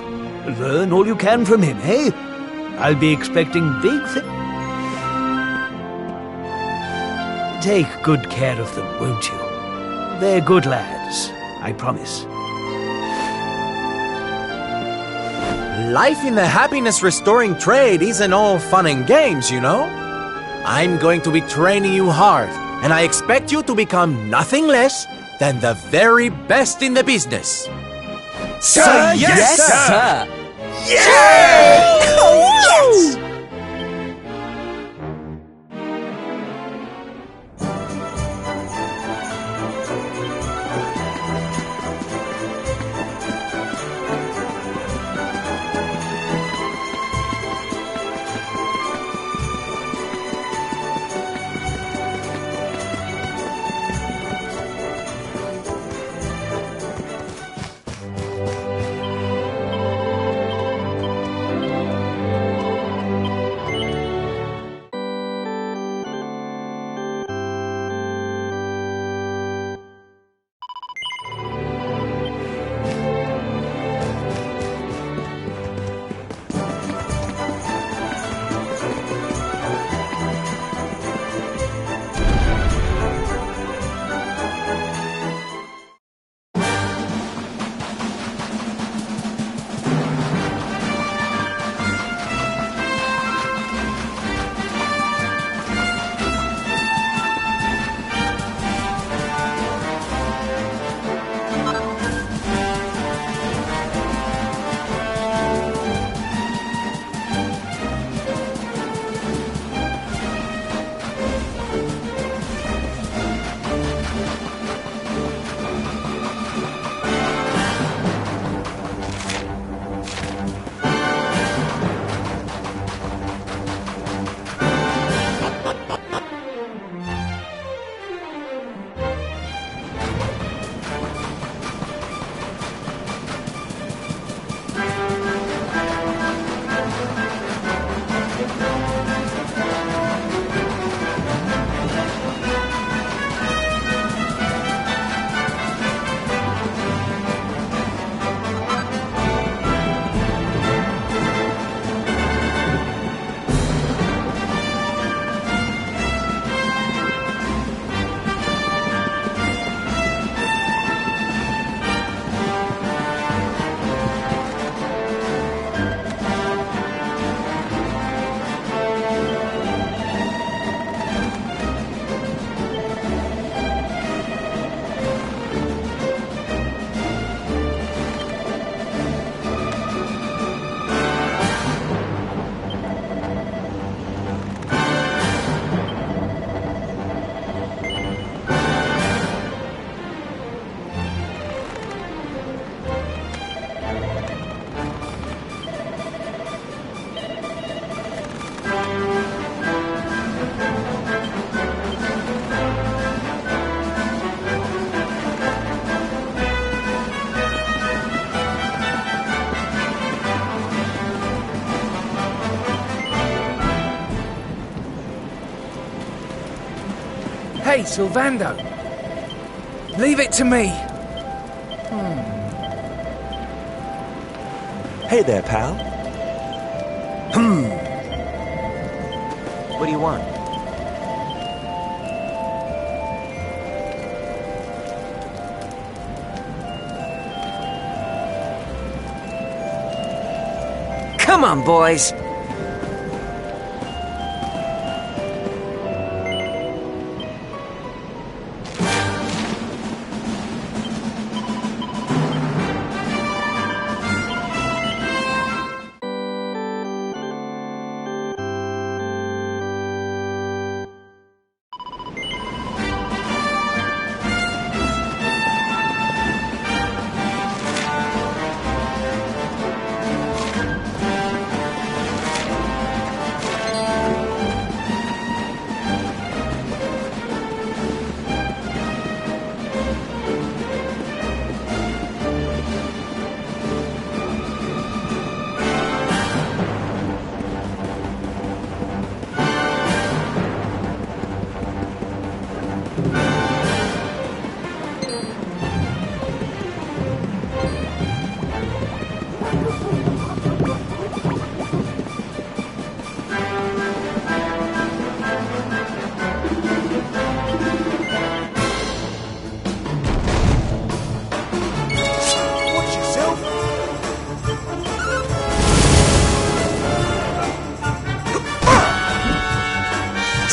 Learn all you can from him, eh? I'll be expecting big things. Take good care of them, won't you? They're good lads, I promise. Life in the happiness-restoring trade isn't all fun and games, you know? I'm going to be training you hard, and I expect you to become nothing less than the very best in the business. Sir, yes, sir! Yeah! Oh, yes! Hey, Sylvando. Leave it to me. Hey there, pal. What do you want? Come on, boys.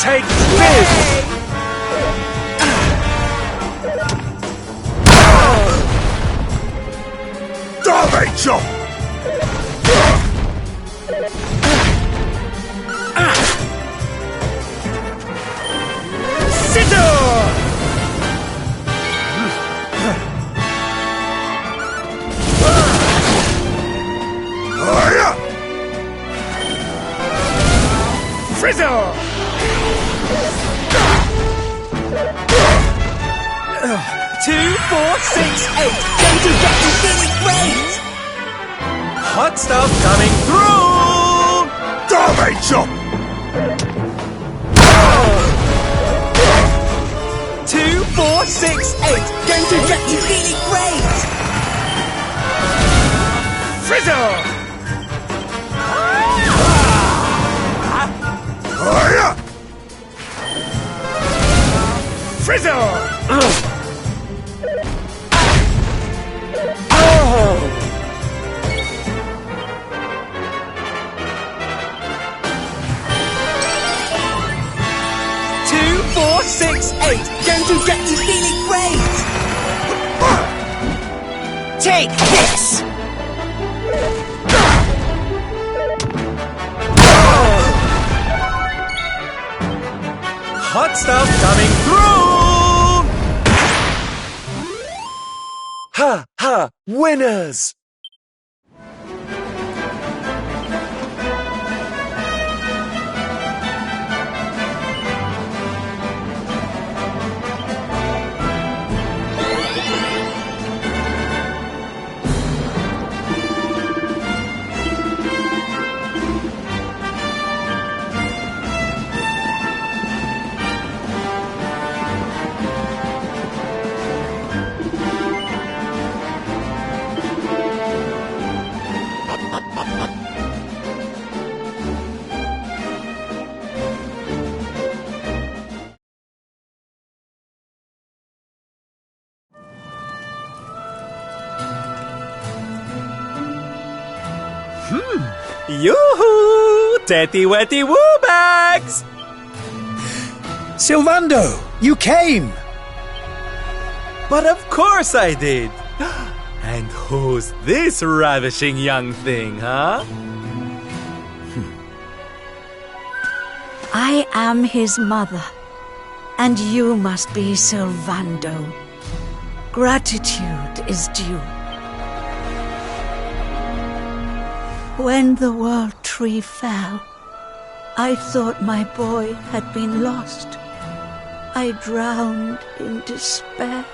Take this! Damage! Frizzle! 2, 4, 6, 8. Going to get you feeling great! Hot stuff coming through! Damage! 2, 4, 6, 8. Going to get you feeling great! Frizzle! Frizzle! 2, 4, 6, 8. Going to get you feeling great! Take this! Hot stuff coming through! Ha ha! Winners! Yoo-hoo! Tetty wetty woo bags! Sylvando, you came! But of course I did! And who's this ravishing young thing, huh? I am his mother, and you must be Sylvando. Gratitude is due. When the World Tree fell, I thought my boy had been lost. I drowned in despair.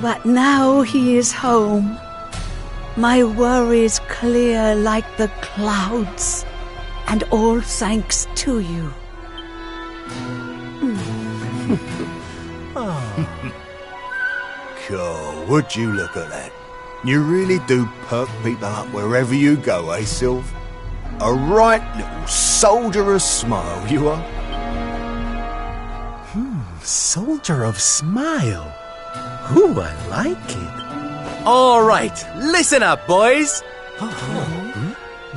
But now he is home. My worries clear like the clouds, and all thanks to you. God, would you look at that? You really do perk people up wherever you go, eh, Sylv? A right little soldier of smile, you are. Soldier of smile. Ooh, I like it. All right, listen up, boys.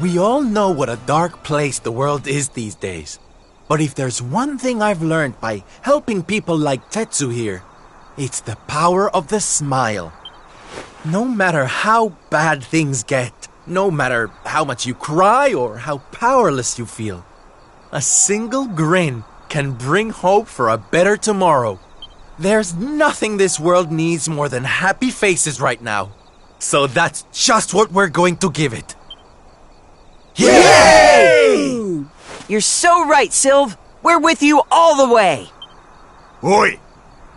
We all know what a dark place the world is these days. But if there's one thing I've learned by helping people like Tetsu here, it's the power of the smile. No matter how bad things get, no matter how much you cry or how powerless you feel, a single grin can bring hope for a better tomorrow. There's nothing this world needs more than happy faces right now. So that's just what we're going to give it. Yay! You're so right, Sylv. We're with you all the way. Oi!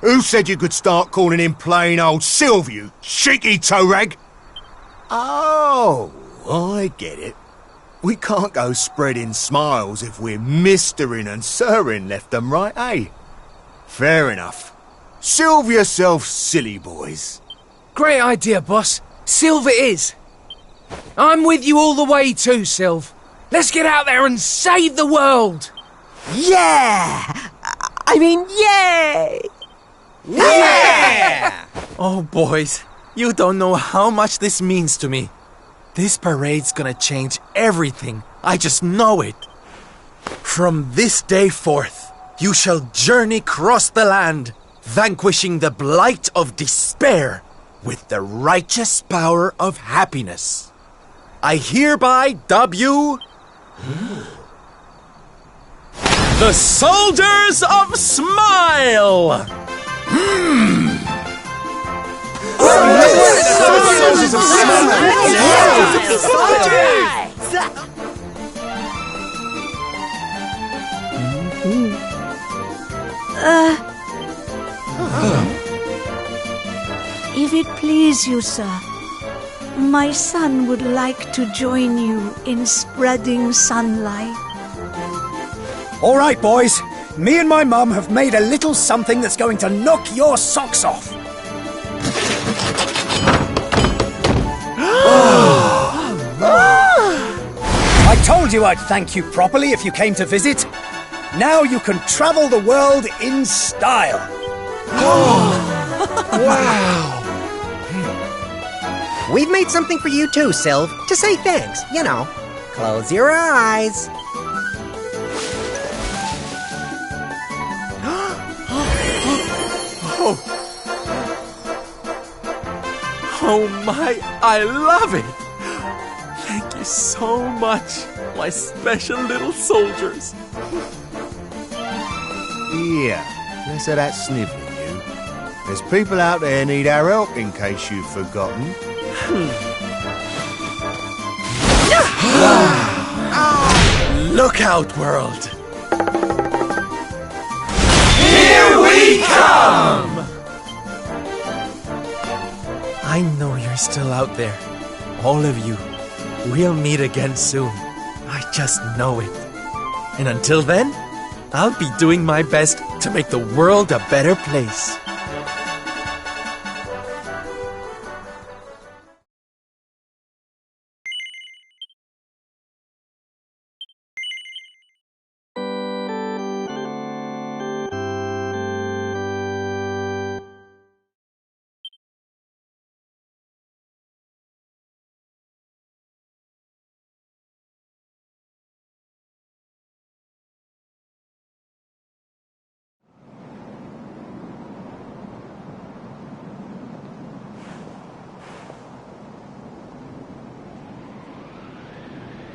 Who said you could start calling him plain old Sylv, you cheeky toe rag? Oh, I get it. We can't go spreading smiles if we're mistering and sirring left and right, eh? Fair enough. Sylv yourself, silly boys. Great idea, boss. Sylv it is. I'm with you all the way too, Sylv. Let's get out there and save the world. Yeah! I mean, yay! Yeah! Oh, boys, you don't know how much this means to me. This parade's gonna change everything. I just know it. From this day forth, you shall journey across the land, vanquishing the blight of despair with the righteous power of happiness. I hereby dub you the Soldiers of Smile! Soldiers of If it please you, sir, my son would like to join you in spreading sunlight. All right, boys. Me and my mum have made a little something that's going to knock your socks off. I told you I'd thank you properly if you came to visit. Now you can travel the world in style. Wow! We've made something for you too, Sylv, to say thanks, you know. Close your eyes. Oh my, I love it! Thank you so much, my special little soldiers. Yeah, less of that snivelling, you. There's people out there need our help, in case you've forgotten. Look out, world! Here we come! I know you're still out there. All of you. We'll meet again soon. I just know it. And until then, I'll be doing my best to make the world a better place.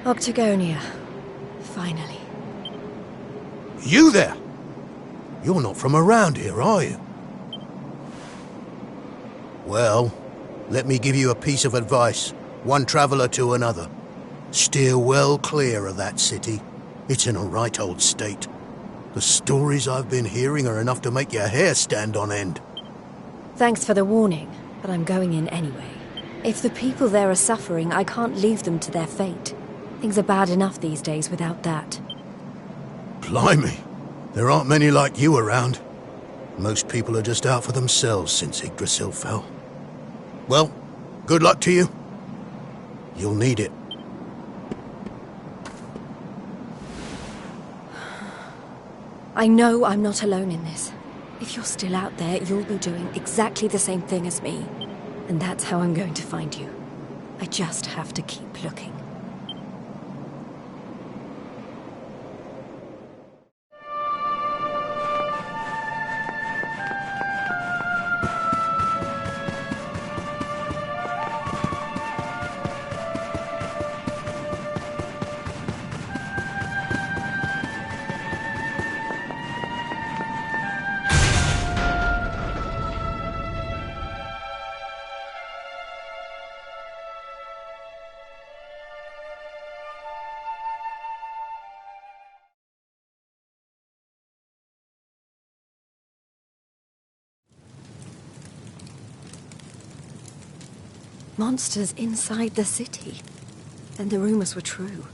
Octagonia. Finally. You there? You're not from around here, are you? Well, let me give you a piece of advice, one traveller to another. Steer well clear of that city. It's in a right old state. The stories I've been hearing are enough to make your hair stand on end. Thanks for the warning, but I'm going in anyway. If the people there are suffering, I can't leave them to their fate. Things are bad enough these days without that. Blimey, there aren't many like you around. Most people are just out for themselves since Yggdrasil fell. Well, good luck to you. You'll need it. I know I'm not alone in this. If you're still out there, you'll be doing exactly the same thing as me. And that's how I'm going to find you. I just have to keep looking. Monsters inside the city. Then the rumors were true.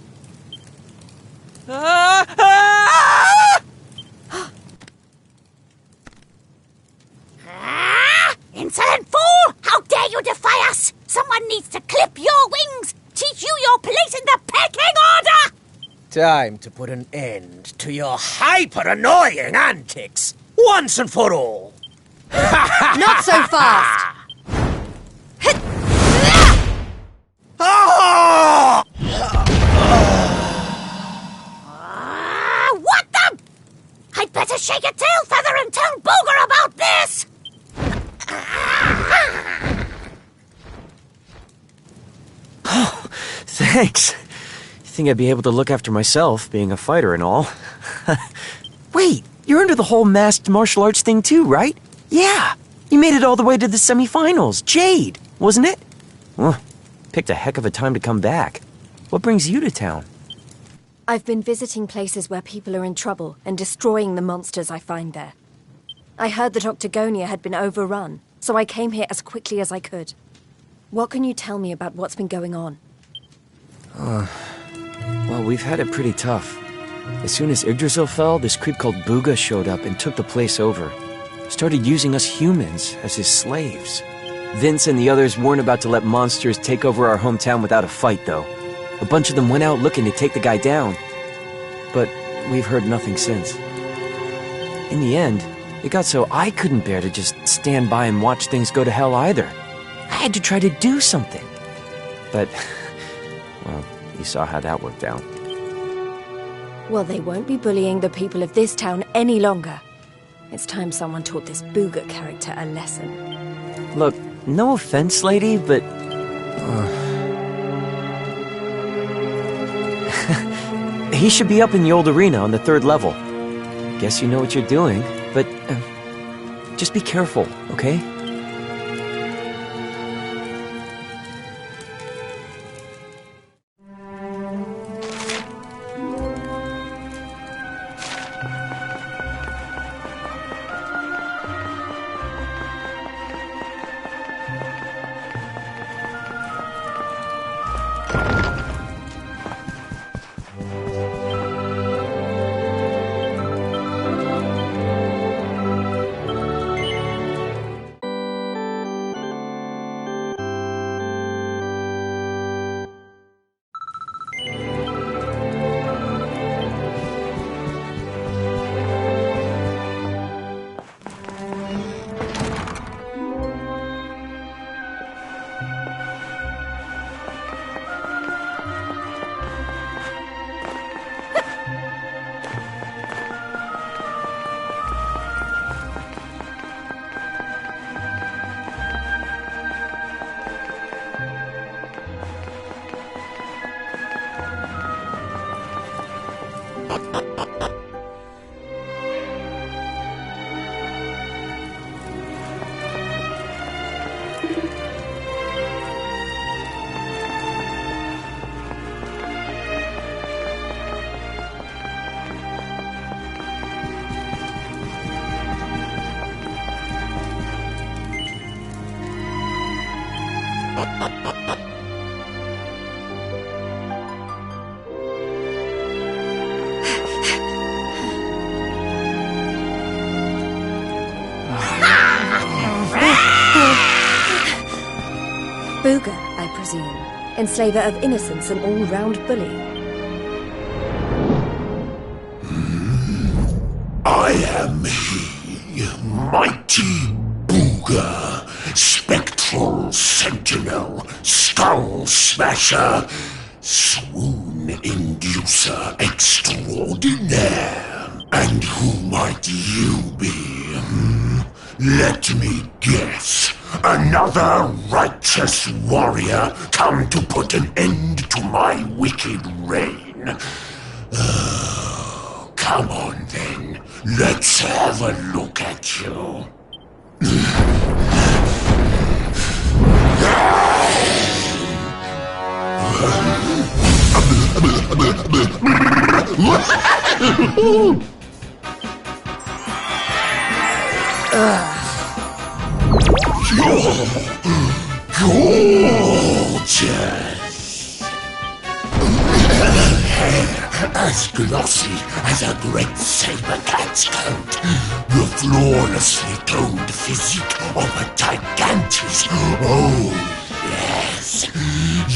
Insolent fool! How dare you defy us! Someone needs to clip your wings! Teach you your place in the pecking order! Time to put an end to your hyper-annoying antics, once and for all. Not so fast! What the? I'd better shake a tail feather and tell Booger about this! Oh, thanks. You think I'd be able to look after myself, being a fighter and all. Wait, you're into the whole masked martial arts thing too, right? Yeah, you made it all the way to the semifinals. Jade, wasn't it? Well, picked a heck of a time to come back. What brings you to town? I've been visiting places where people are in trouble and destroying the monsters I find there. I heard that Octagonia had been overrun, so I came here as quickly as I could. What can you tell me about what's been going on? Well, we've had it pretty tough. As soon as Yggdrasil fell, this creep called Booga showed up and took the place over. Started using us humans as his slaves. Vince and the others weren't about to let monsters take over our hometown without a fight, though. A bunch of them went out looking to take the guy down. But we've heard nothing since. In the end, it got so I couldn't bear to just stand by and watch things go to hell either. I had to try to do something. But, well, you saw how that worked out. Well, they won't be bullying the people of this town any longer. It's time someone taught this Booga character a lesson. Look, no offense, lady, but... he should be up in the old arena on the 3rd level. Guess you know what you're doing, but... just be careful, okay? presume. Enslaver of innocence and all-round bully. I am he, mighty Booga, spectral sentinel, skull smasher, swoon inducer extraordinaire. And who might you be? Let me guess. Another righteous warrior come to put an end to my wicked reign. Come on then, let's have a look at you. You're gorgeous. Hair as glossy as a great saber cat's coat. The flawlessly toned physique of a gigantus. Oh, yes.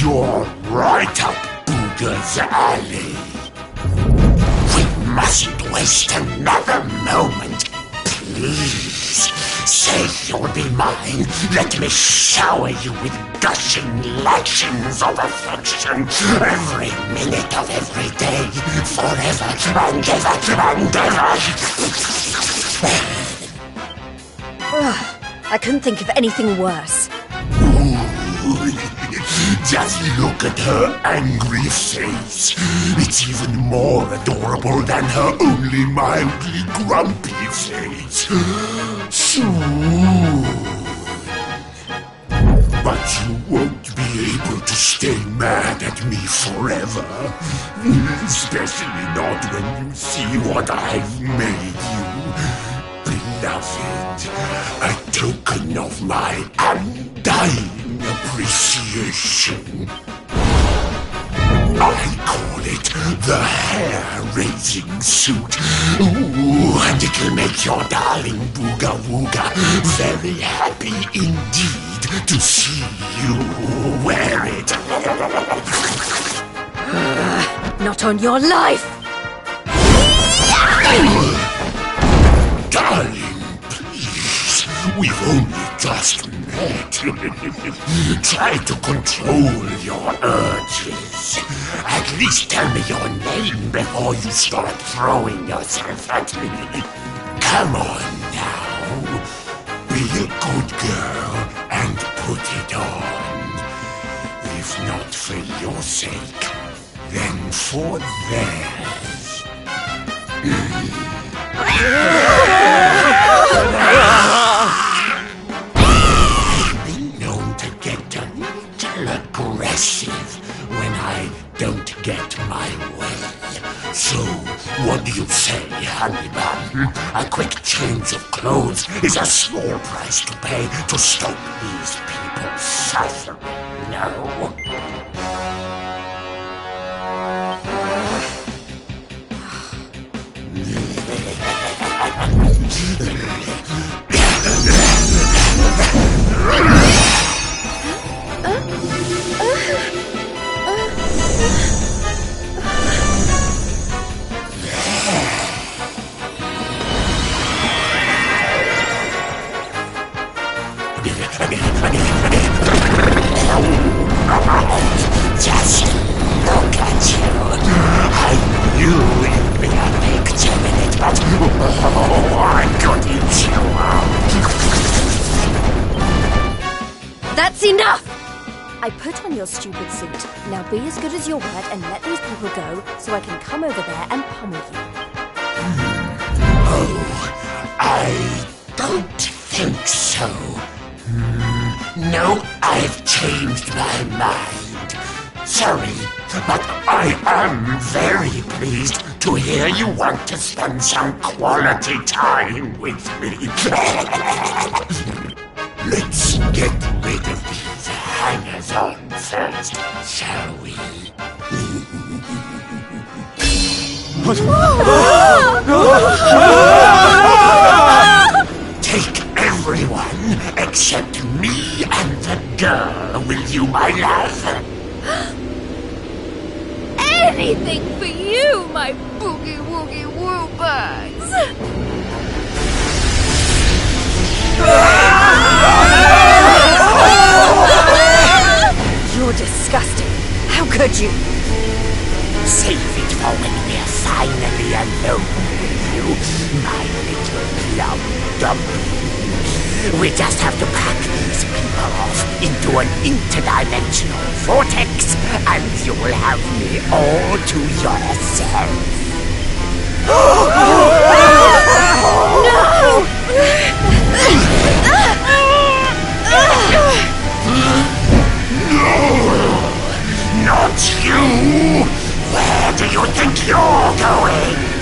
You're right up Booga's alley. We mustn't waste another moment. Please, say you'll be mine. Let me shower you with gushing lashings of affection. Every minute of every day, forever and ever and ever. I couldn't think of anything worse. Just look at her angry face. It's even more adorable than her only mildly grumpy face. But you won't be able to stay mad at me forever. Especially not when you see what I've made you. Beloved, a token of my undying appreciation. I call it the hair-raising suit. Ooh, and it'll make your darling Booga Wooga very happy indeed to see you wear it. Not on your life! Darling, please, we've only just met. Try to control your urges. At least tell me your name before you start throwing yourself at me. Come on now. Be a good girl and put it on. If not for your sake, then for theirs. I've been known to get a little aggressive when I don't get my way. So, what do you say, honey bun? A quick change of clothes is a small price to pay to stop these people suffering, no? Just look at you. I knew it'd be a big 10-minute, but oh, I could eat you out. That's enough! I put on your stupid suit. Now be as good as your word and let these people go so I can come over there and pummel you. Oh, I don't think so. No, I've changed my mind. Sorry, but I am very pleased to hear you want to spend some quality time with me. Let's get rid of these hangers-on first, shall we? Take everyone accept me and the girl, will you, my love? Anything for you, my boogie-woogie woo-birds! You're disgusting. How could you? Save it for when we're finally alone with you, my little plum dumpling. We just have to pack these people off into an interdimensional vortex, and you will have me all to yourself. No! Not you! Where do you think you're going?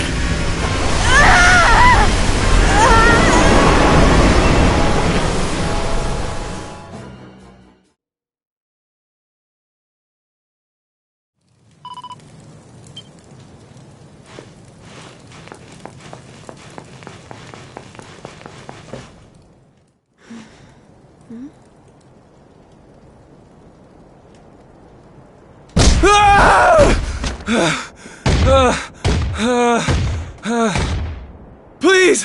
Please!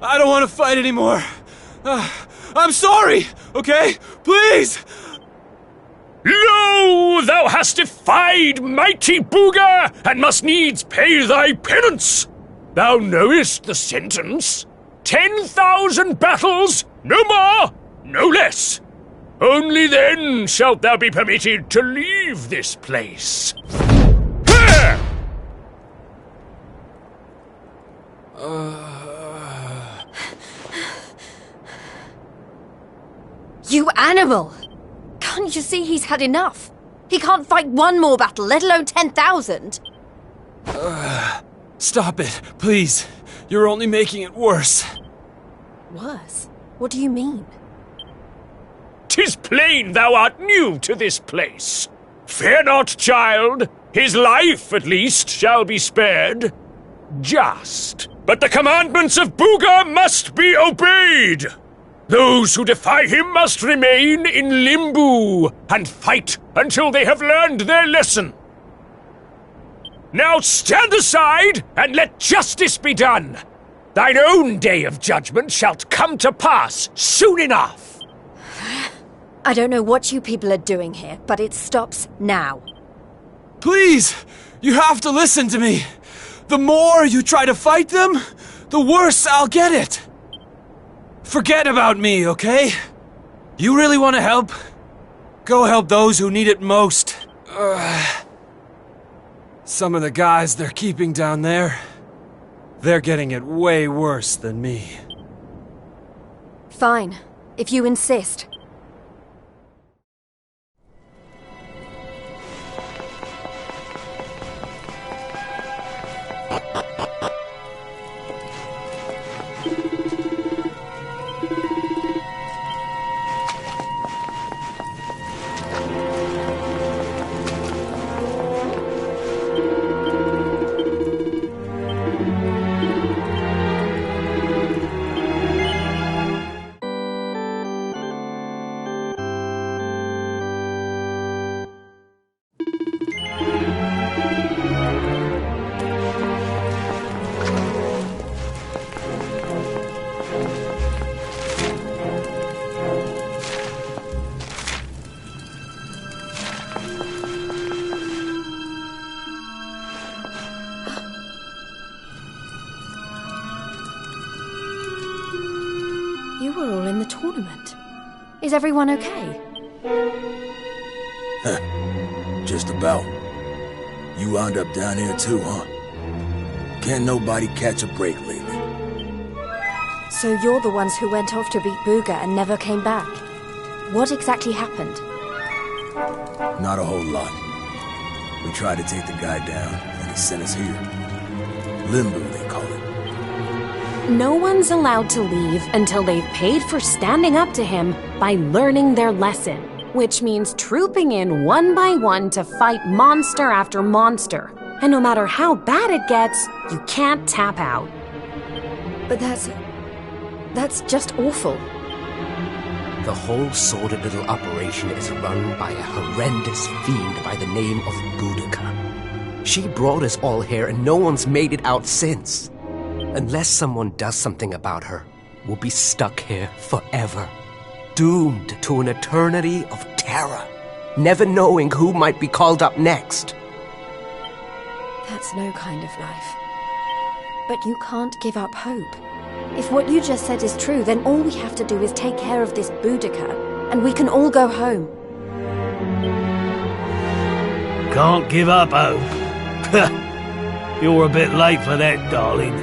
I don't want to fight anymore. I'm sorry, okay? Please! Lo, thou hast defied mighty Booga, and must needs pay thy penance. Thou knowest the sentence. 10,000 battles, no more, no less. Only then shalt thou be permitted to leave this place. Here! You animal! Can't you see he's had enough? He can't fight one more battle, let alone 10,000. Stop it, please. You're only making it worse. Worse? What do you mean? 'Tis plain thou art new to this place. Fear not, child. His life, at least, shall be spared. Just. But the commandments of Booga must be obeyed. Those who defy him must remain in Limbo and fight until they have learned their lesson. Now stand aside and let justice be done. Thine own day of judgment shalt come to pass soon enough. I don't know what you people are doing here, but it stops now. Please! You have to listen to me. The more you try to fight them, the worse I'll get it. Forget about me, okay? You really want to help? Go help those who need it most. Some of the guys they're keeping down there, they're getting it way worse than me. Fine, if you insist. You were all in the tournament. Is everyone okay? Just about. You wound up down here too, huh? Can't nobody catch a break lately. So you're the ones who went off to beat Booga and never came back. What exactly happened? Not a whole lot. We tried to take the guy down, and he sent us here. Limbo, they call it. No one's allowed to leave until they've paid for standing up to him by learning their lesson, which means trooping in one by one to fight monster after monster. And no matter how bad it gets, you can't tap out. But that's just awful. The whole sordid little operation is run by a horrendous fiend by the name of Boudica. She brought us all here and no one's made it out since. Unless someone does something about her, we'll be stuck here forever. Doomed to an eternity of terror, never knowing who might be called up next. That's no kind of life. But you can't give up hope. If what you just said is true, then all we have to do is take care of this Boudica, and we can all go home. Can't give up hope? You're a bit late for that, darling.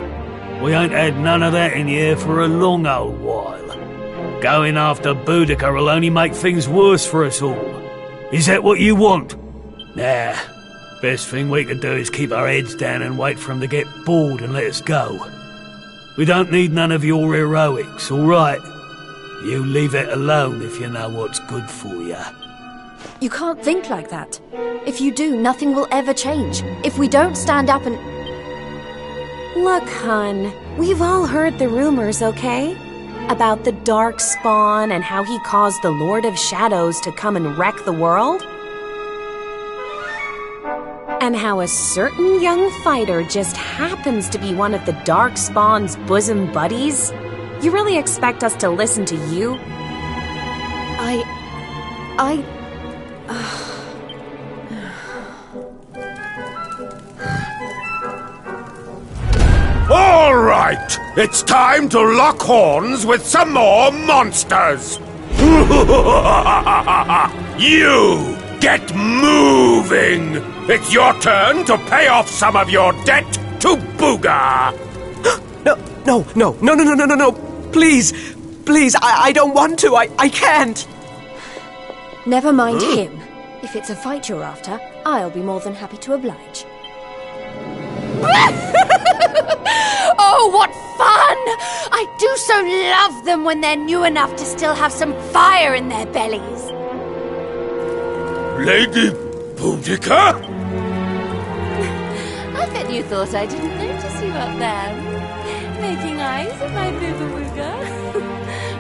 We ain't had none of that in here for a long old while. Going after Boudica will only make things worse for us all. Is that what you want? Nah. Best thing we can do is keep our heads down and wait for him to get bored and let us go. We don't need none of your heroics, all right? You leave it alone if you know what's good for you. You can't think like that. If you do, nothing will ever change. If we don't stand up and... Look, hun, we've all heard the rumors, okay? About the Dark Spawn and how he caused the Lord of Shadows to come and wreck the world? And how a certain young fighter just happens to be one of the Dark Spawn's bosom buddies? You really expect us to listen to you? All right, it's time to lock horns with some more monsters. You get moving. It's your turn to pay off some of your debt to Booga. No. Please, I don't want to. I can't. Never mind him. If it's a fight you're after, I'll be more than happy to oblige. Oh, what fun! I do so love them when they're new enough to still have some fire in their bellies. Lady Boudica? I bet you thought I didn't notice you up there. Making eyes at my booga-wooga.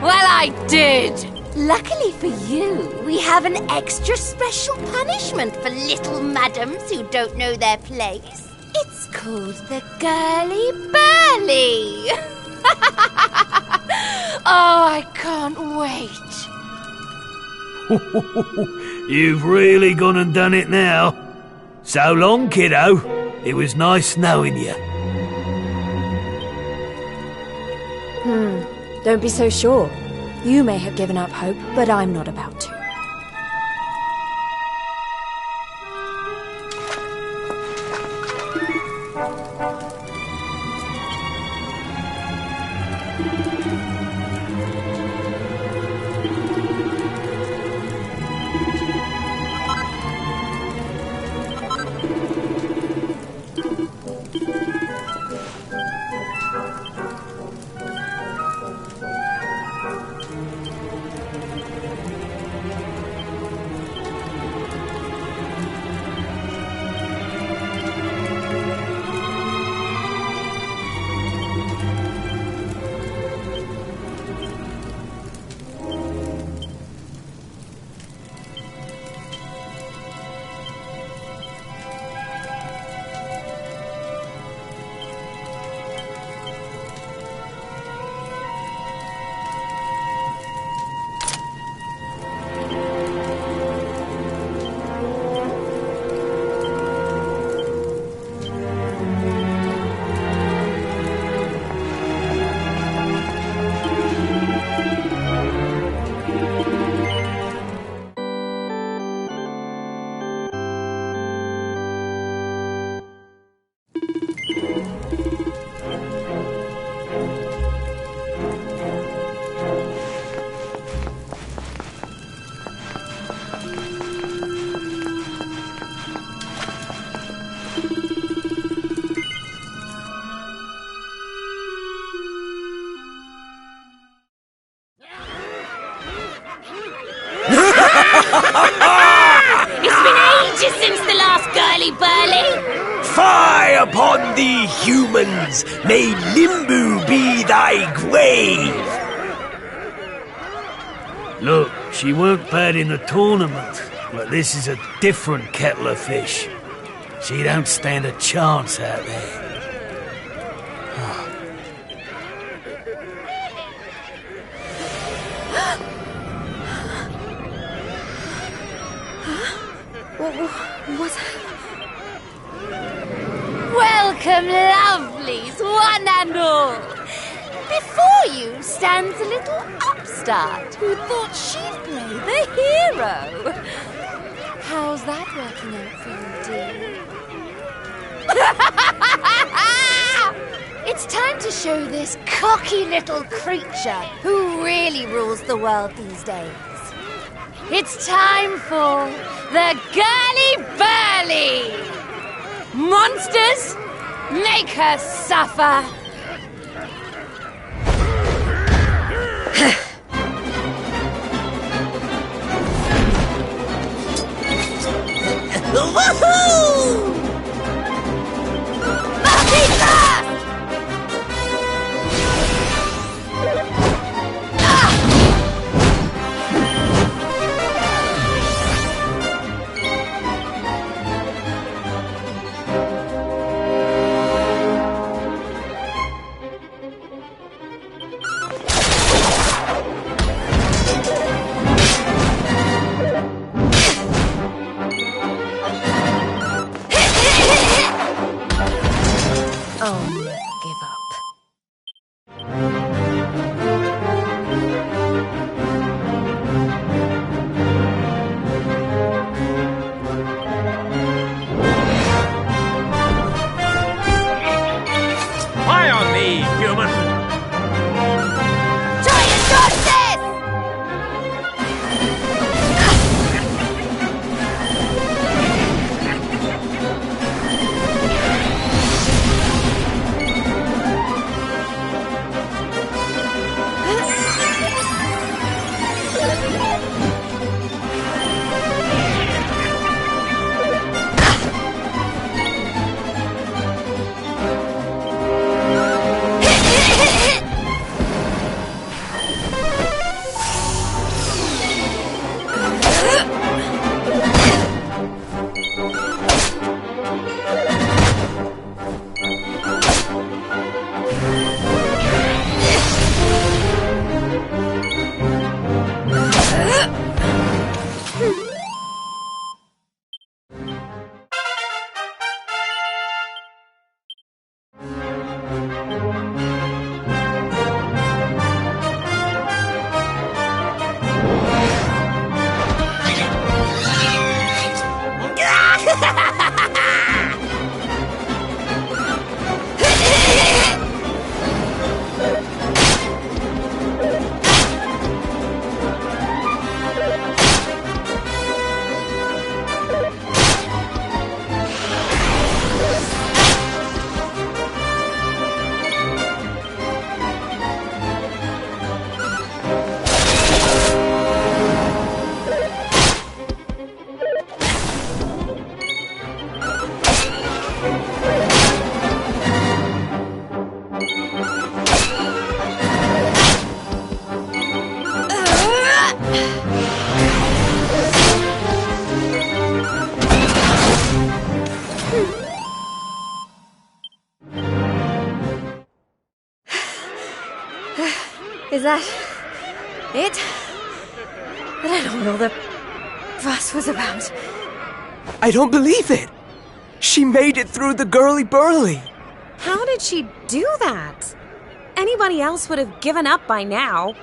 Well, I did! Luckily for you, we have an extra special punishment for little madams who don't know their place. It's called the Girly Burly. Oh, I can't wait. You've really gone and done it now. So long, kiddo. It was nice knowing you. Don't be so sure. You may have given up hope, but I'm not about to. It's been ages since the last Girly Burly. Fie upon thee, humans! May Limbu be thy grave! Look, she weren't bad in the tournament, but this is a different kettle of fish. She don't stand a chance out there. What? Welcome, lovelies, one and all. Before you stands a little upstart who thought she'd play the hero. How's that working out for you, dear? It's time to show this cocky little creature who really rules the world these days. It's time for the Girly-Burly! Monsters, make her suffer! Woohoo! Monkey thrust! Is that it? I don't know what all the fuss was about. I don't believe it! She made it through the Girly-Burly! How did she do that? Anybody else would have given up by now.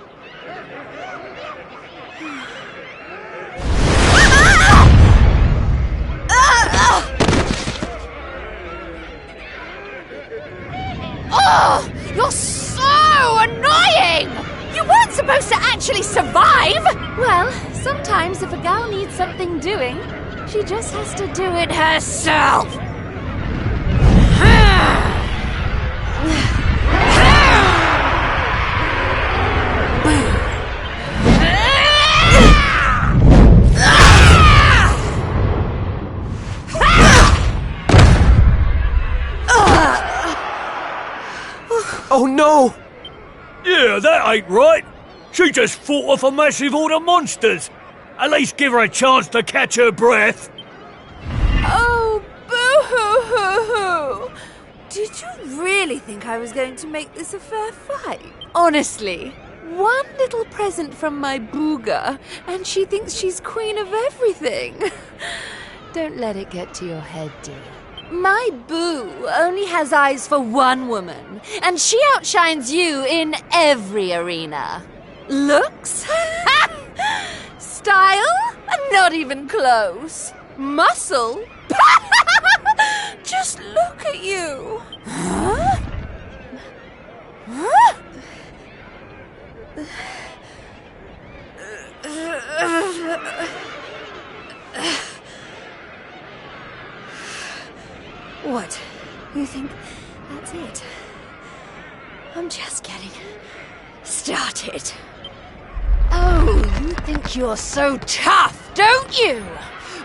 Oh, you're so annoying! You weren't supposed to actually survive! Well, sometimes if a gal needs something doing, she just has to do it herself. Oh no! Yeah, that ain't right. She just fought off a massive horde of monsters. At least give her a chance to catch her breath. Oh, boo-hoo-hoo-hoo! Did you really think I was going to make this a fair fight? Honestly, one little present from my booger, and she thinks she's queen of everything. Don't let it get to your head, dear. My boo only has eyes for one woman, and she outshines you in every arena. Looks? Style? Not even close. Muscle? Just look at you. Huh? Huh? What? You think that's it? I'm just getting started. Oh, you think you're so tough, don't you?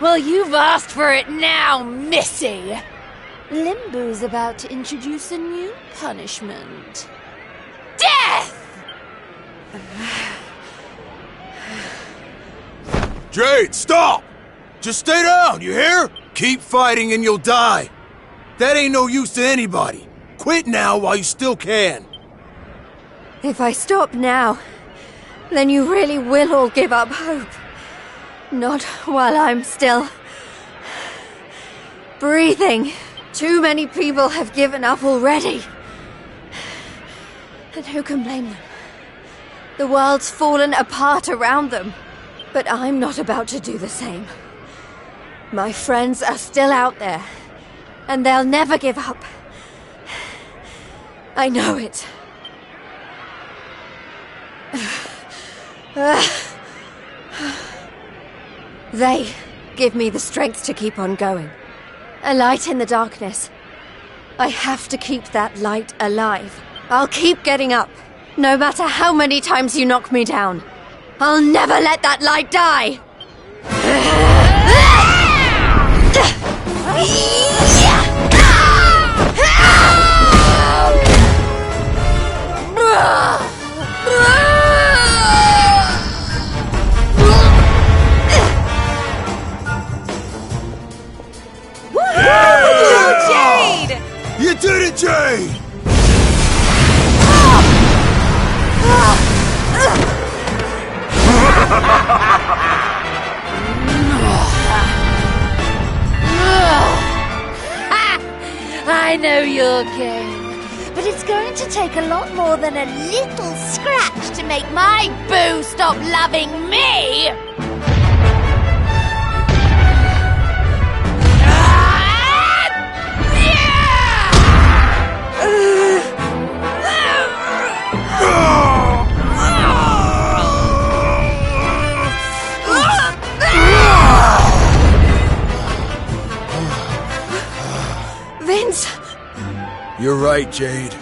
Well, you've asked for it now, Missy. Limbo's about to introduce a new punishment. Death! Jade, stop! Just stay down, you hear? Keep fighting and you'll die. That ain't no use to anybody. Quit now while you still can. If I stop now, then you really will all give up hope. Not while I'm still breathing. Too many people have given up already. And who can blame them? The world's fallen apart around them. But I'm not about to do the same. My friends are still out there, and they'll never give up. I know it. They give me the strength to keep on going. A light in the darkness. I have to keep that light alive. I'll keep getting up, no matter how many times you knock me down. I'll never let that light die! Jade! You did it, Jade! I know your game, but it's going to take a lot more than a little scratch to make my boo stop loving me! Vince! You're right, Jade.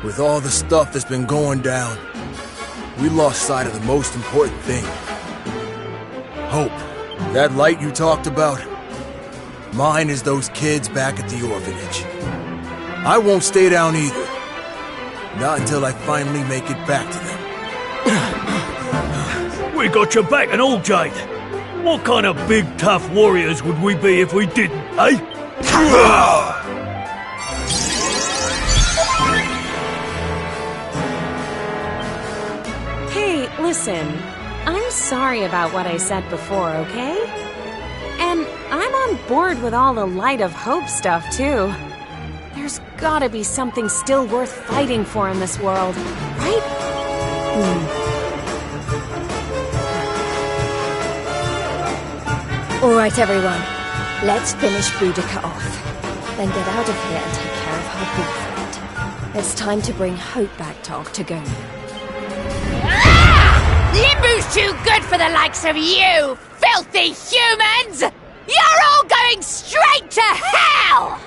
With all the stuff that's been going down, we lost sight of the most important thing. Hope. That light you talked about, mine is those kids back at the orphanage. I won't stay down either. Not until I finally make it back to them. We got your back and all, Jade. What kind of big, tough warriors would we be if we didn't, eh? Hey, listen. I'm sorry about what I said before, okay? And I'm on board with all the Light of Hope stuff, too. There's gotta be something still worth fighting for in this world, right? All right, everyone. Let's finish Boudica off. Then get out of here and take care of her boyfriend. It's time to bring Hope back to Octagonia. Limbo's too good for the likes of you, filthy humans! You're all going straight to hell!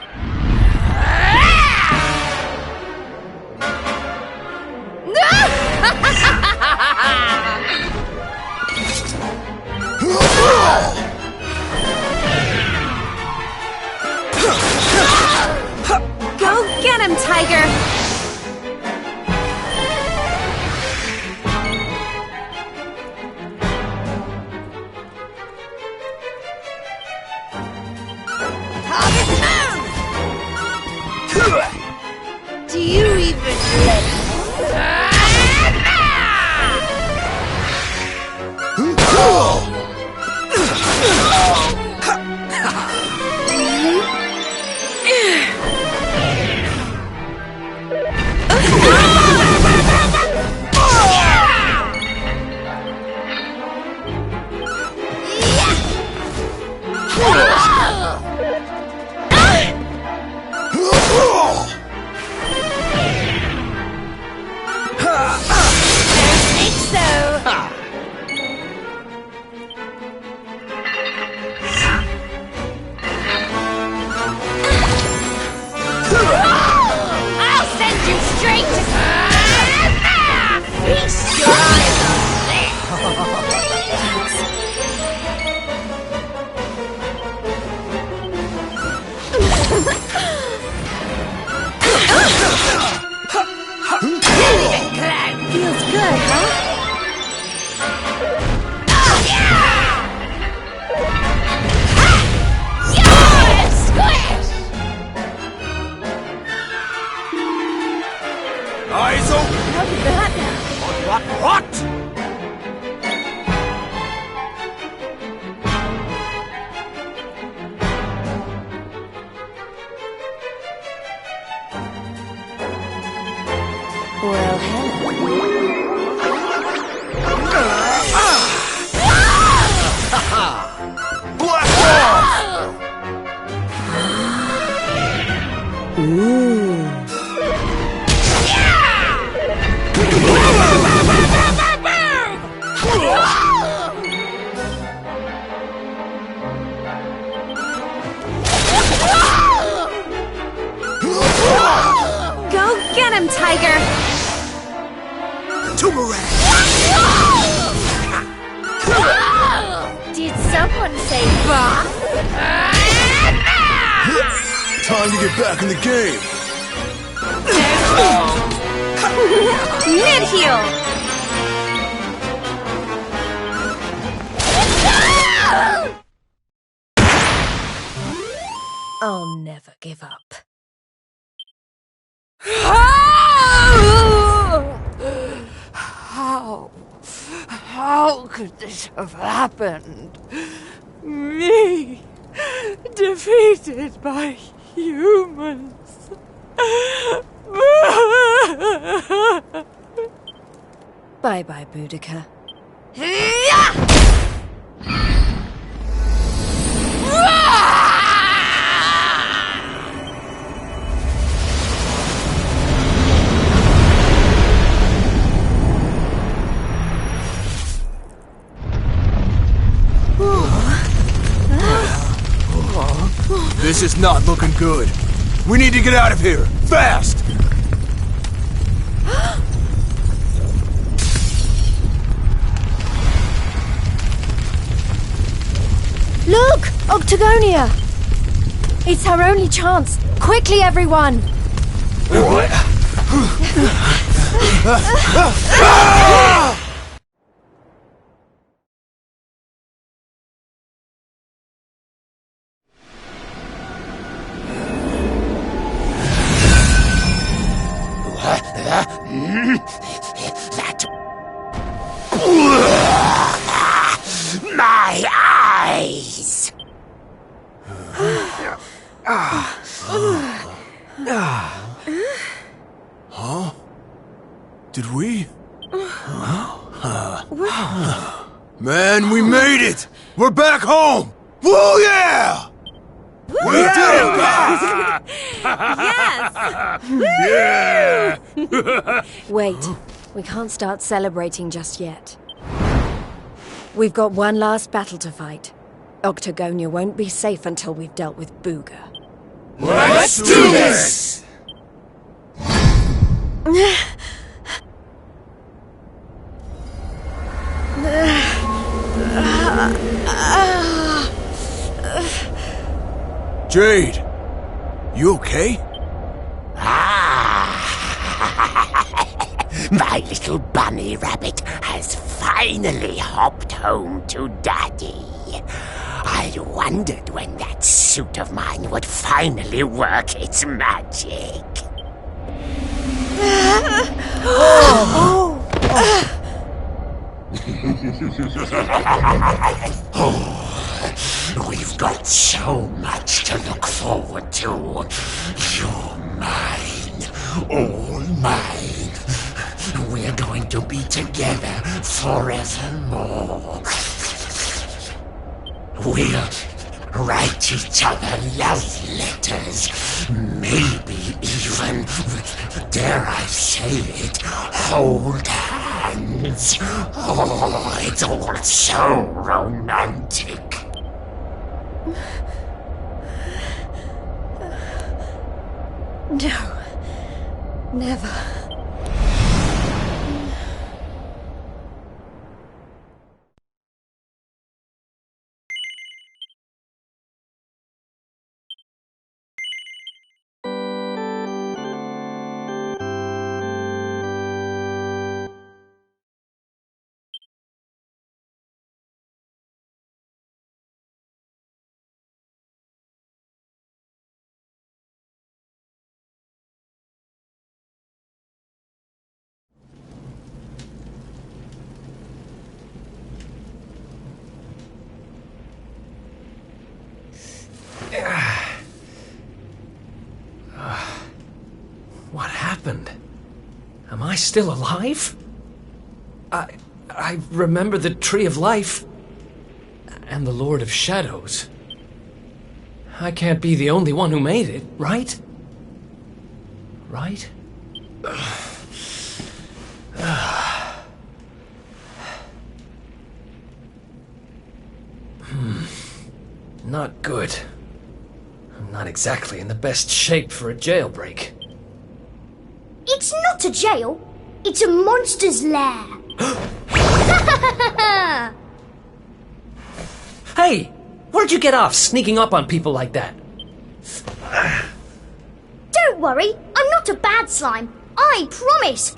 Go get him, Tiger! Do you even let I'll send you straight to feast your eyes on Feels good, huh? Eyes open! How did that What? Well, Go get him, Tiger! Did someone say bah? Time to get back in the game. Mid-heel! I'll never give up. How could this have happened? Me, defeated by humans. Bye-bye, Boudica. This is not looking good. We need to get out of here, fast! Look! Octagonia! It's our only chance. Quickly, everyone! What? My eyes! Huh? Did we? Man, we made it! We're back home! Woo yeah! We did it, guys! Yes! Yeah! Wait, we can't start celebrating just yet. We've got one last battle to fight. Octagonia won't be safe until we've dealt with Booga. Let's do this! Jade, you okay? My little bunny rabbit has finally hopped home to Daddy. I wondered when that suit of mine would finally work its magic. We've got so much to look forward to. You're mine, all mine. We're going to be together forevermore. We'll write each other love letters. Maybe even, dare I say it, hold hands. Oh, it's all so romantic. No. Never. What happened? Am I still alive? I remember the Tree of Life and the Lord of Shadows. I can't be the only one who made it, right? Right? Not good. I'm not exactly in the best shape for a jailbreak. It's not a jail. It's a monster's lair. Hey! Where'd you get off sneaking up on people like that? Don't worry, I'm not a bad slime. I promise.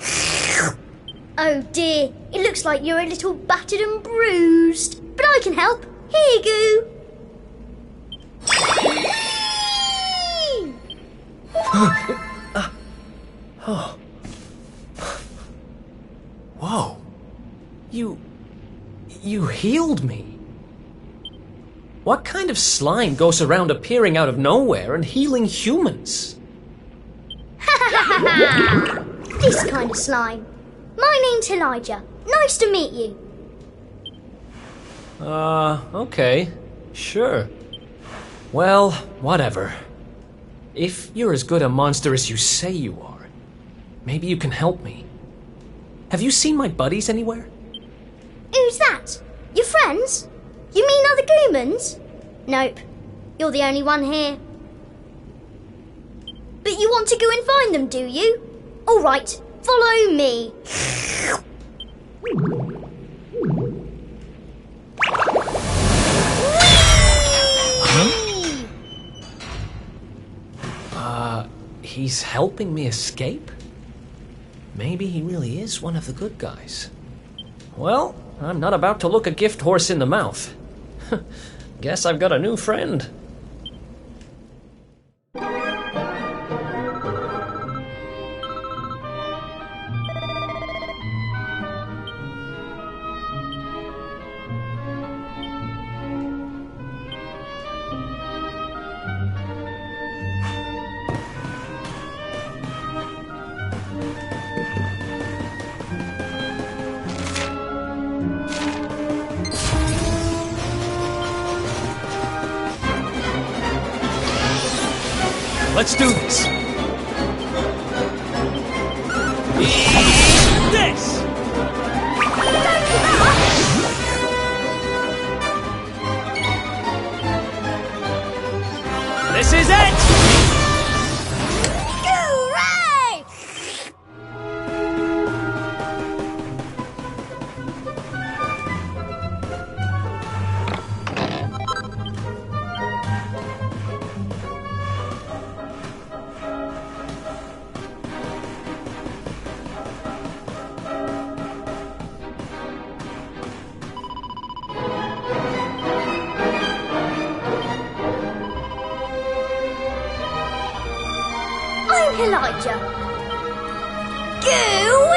Oh dear, it looks like you're a little battered and bruised. But I can help. Here you go. Oh. Whoa. You healed me. What kind of slime goes around appearing out of nowhere and healing humans? This kind of slime. My name's Elijah. Nice to meet you. Okay. Sure. Well, whatever. If you're as good a monster as you say you are, maybe you can help me. Have you seen my buddies anywhere? Who's that? Your friends? You mean other Goomans? Nope. You're the only one here. But you want to go and find them, do you? All right, follow me. He's helping me escape? Maybe he really is one of the good guys. Well, I'm not about to look a gift horse in the mouth. Guess I've got a new friend. Let's do this. This! This is it! Hooray! Elijah. Gooey!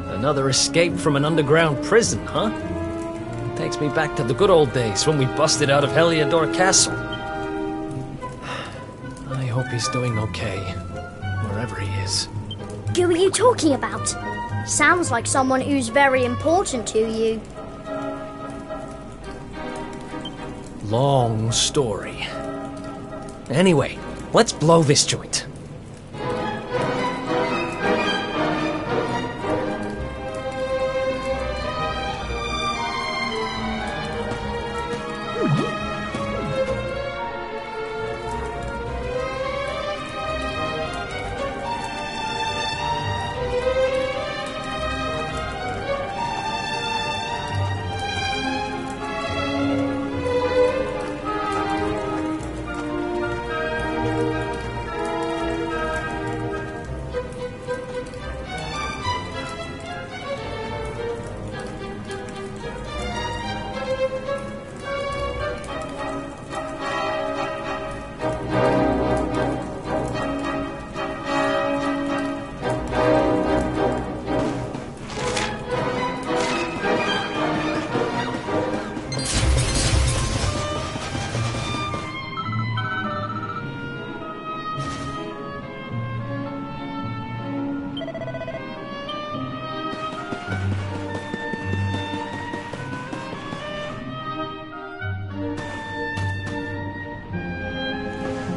Another escape from an underground prison, huh? Takes me back to the good old days when we busted out of Heliodor Castle. I hope he's doing okay, wherever he is. Who are you talking about? Sounds like someone who's very important to you. Long story. Anyway, let's blow this joint.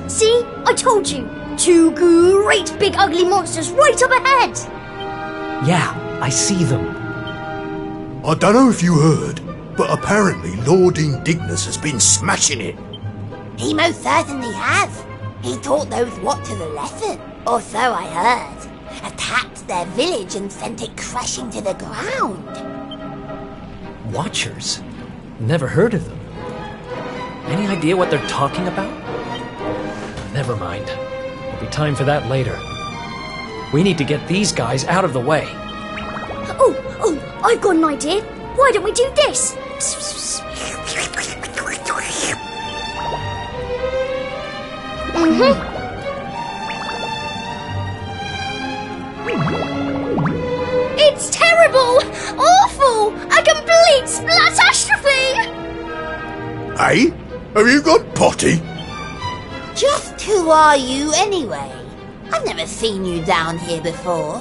See? I told you! Two great big ugly monsters right up ahead! Yeah, I see them. I don't know if you heard, but apparently Lord Indignus has been smashing it. He most certainly has. He taught those what to the lesson, or so I heard. Attacked their village and sent it crashing to the ground. Watchers? Never heard of them. Any idea what they're talking about? Never mind. There'll be time for that later. We need to get these guys out of the way. Oh, I've got an idea. Why don't we do this? It's terrible! Awful! A complete splatastrophe! Hey? Have you got potty? Just who are you anyway? I've never seen you down here before.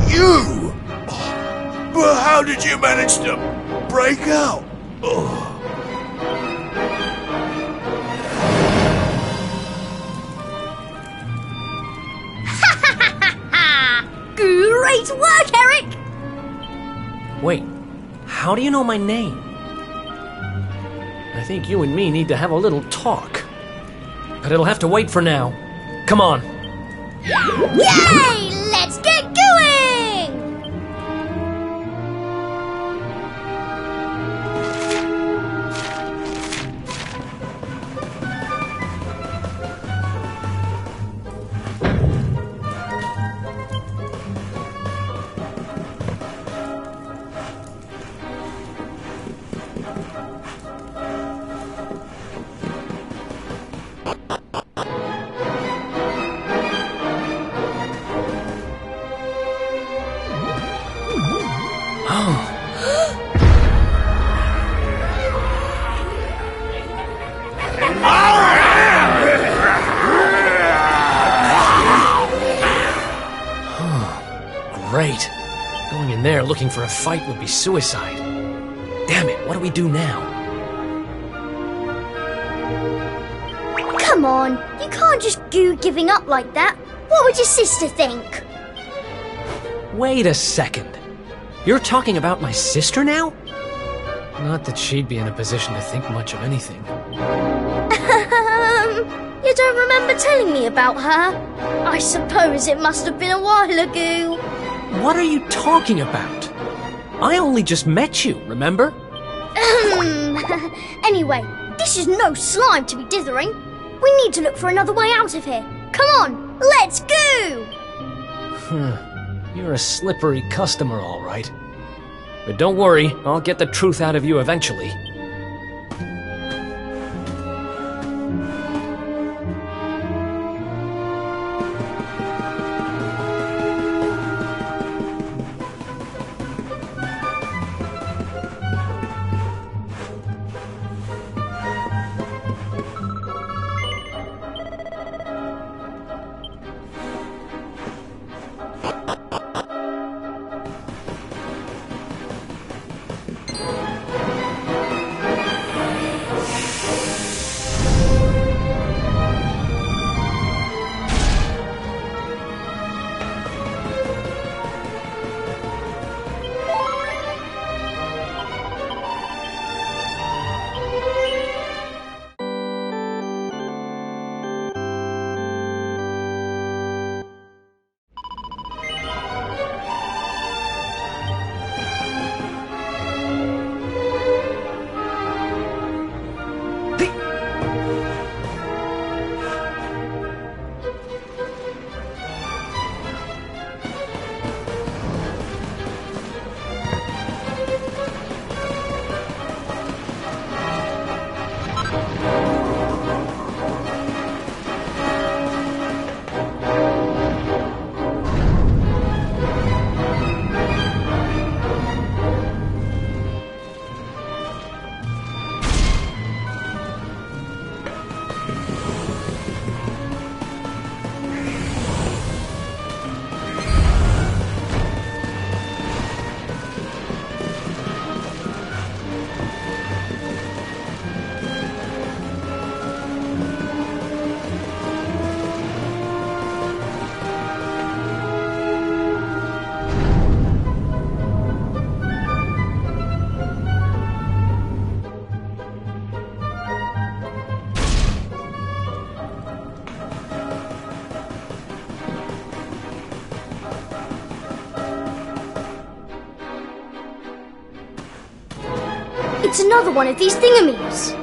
You! But how did you manage to break out? Great work, Eric! Wait, how do you know my name? I think you and me need to have a little talk. But it'll have to wait for now. Come on. Yay! Let's get going! great. Going in there looking for a fight would be suicide. Damn it, what do we do now? Come on, you can't just go giving up like that. What would your sister think? Wait a second. You're talking about my sister now? Not that she'd be in a position to think much of anything. You don't remember telling me about her? I suppose it must have been a while ago. What are you talking about? I only just met you, remember? Anyway, this is no slime to be dithering. We need to look for another way out of here. Come on, let's go! You're a slippery customer, all right. But don't worry, I'll get the truth out of you eventually. It's another one of these thingamies.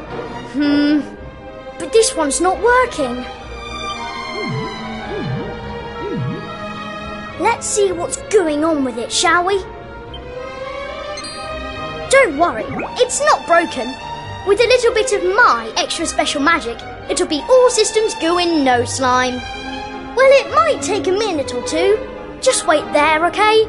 But this one's not working. Let's see what's going on with it, shall we? Don't worry, it's not broken. With a little bit of my extra special magic, it'll be all systems go in no slime. Well, it might take a minute or two. Just wait there, okay?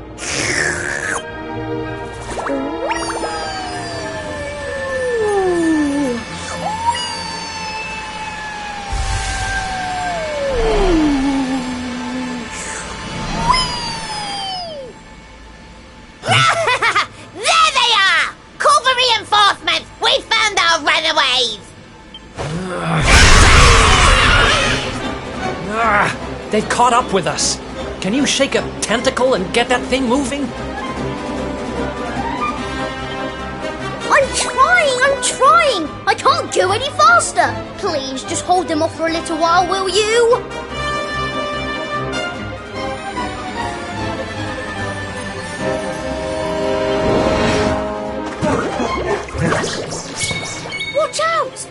They've caught up with us. Can you shake a tentacle and get that thing moving? I'm trying! I can't go any faster! Please, just hold them off for a little while, will you? Watch out!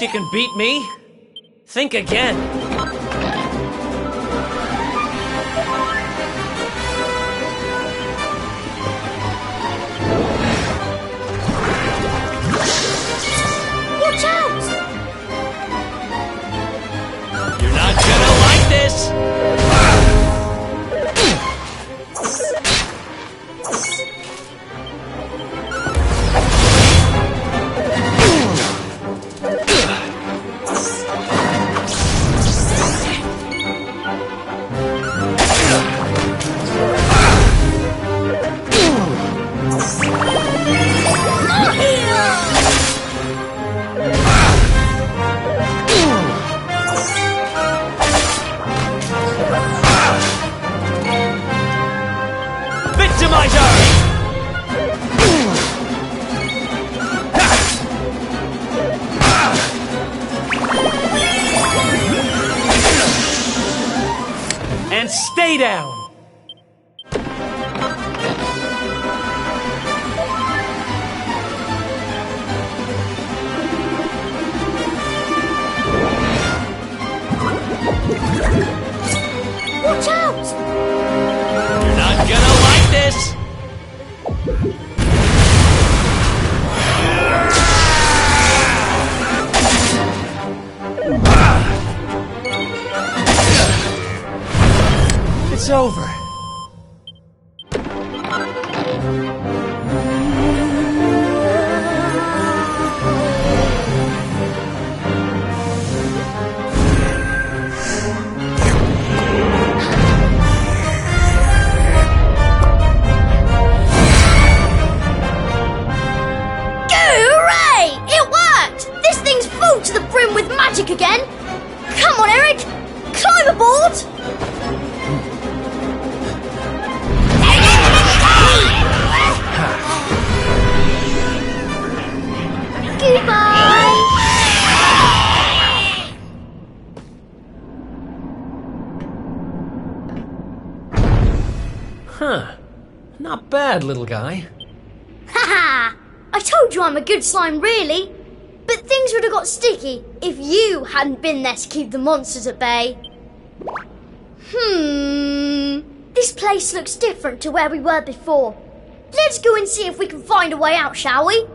you can beat me? Think again. Watch out! You're not gonna like this! And stay down! Watch out! You're not gonna like this! It's over. Hooray! It worked! This thing's full to the brim with magic again. Come on, Eric. Climb aboard! Goodbye! Huh. Not bad, little guy. Haha! I told you I'm a good slime, really. But things would have got sticky if you hadn't been there to keep the monsters at bay. This place looks different to where we were before. Let's go and see if we can find a way out, shall we?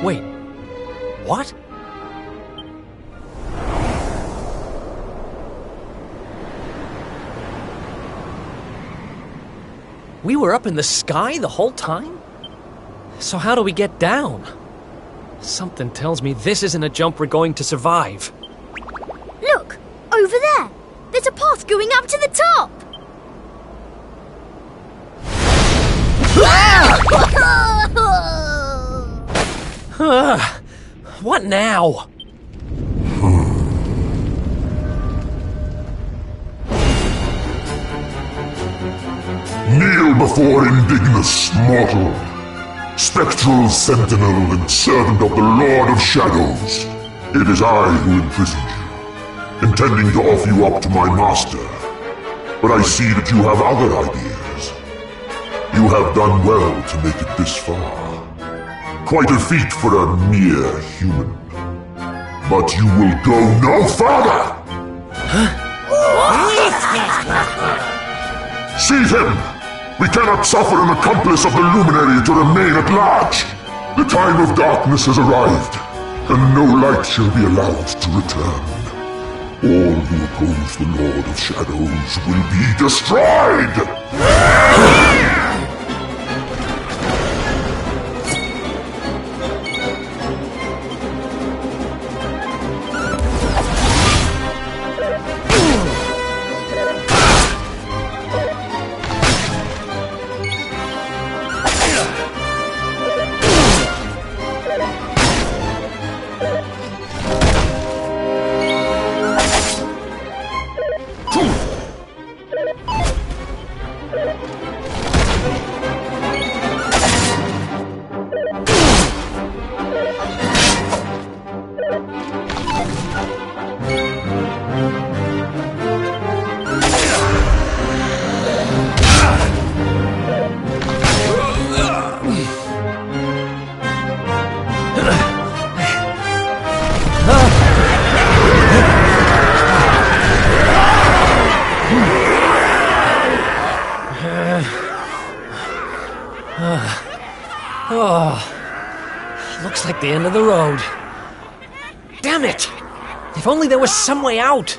Wait, what? We were up in the sky the whole time? So how do we get down? Something tells me this isn't a jump we're going to survive. Look, over there. There's a path going up to the top. What now? Kneel before Indignus, mortal, spectral sentinel and servant of the Lord of Shadows. It is I who imprisoned you, intending to offer you up to my master. But I see that you have other ideas. You have done well to make it this far. Quite a feat for a mere human. But you will go no further! Seize him! We cannot suffer an accomplice of the Luminary to remain at large! The time of darkness has arrived, and no light shall be allowed to return. All who oppose the Lord of Shadows will be destroyed! Looks like the end of the road. Damn it! If only there was some way out.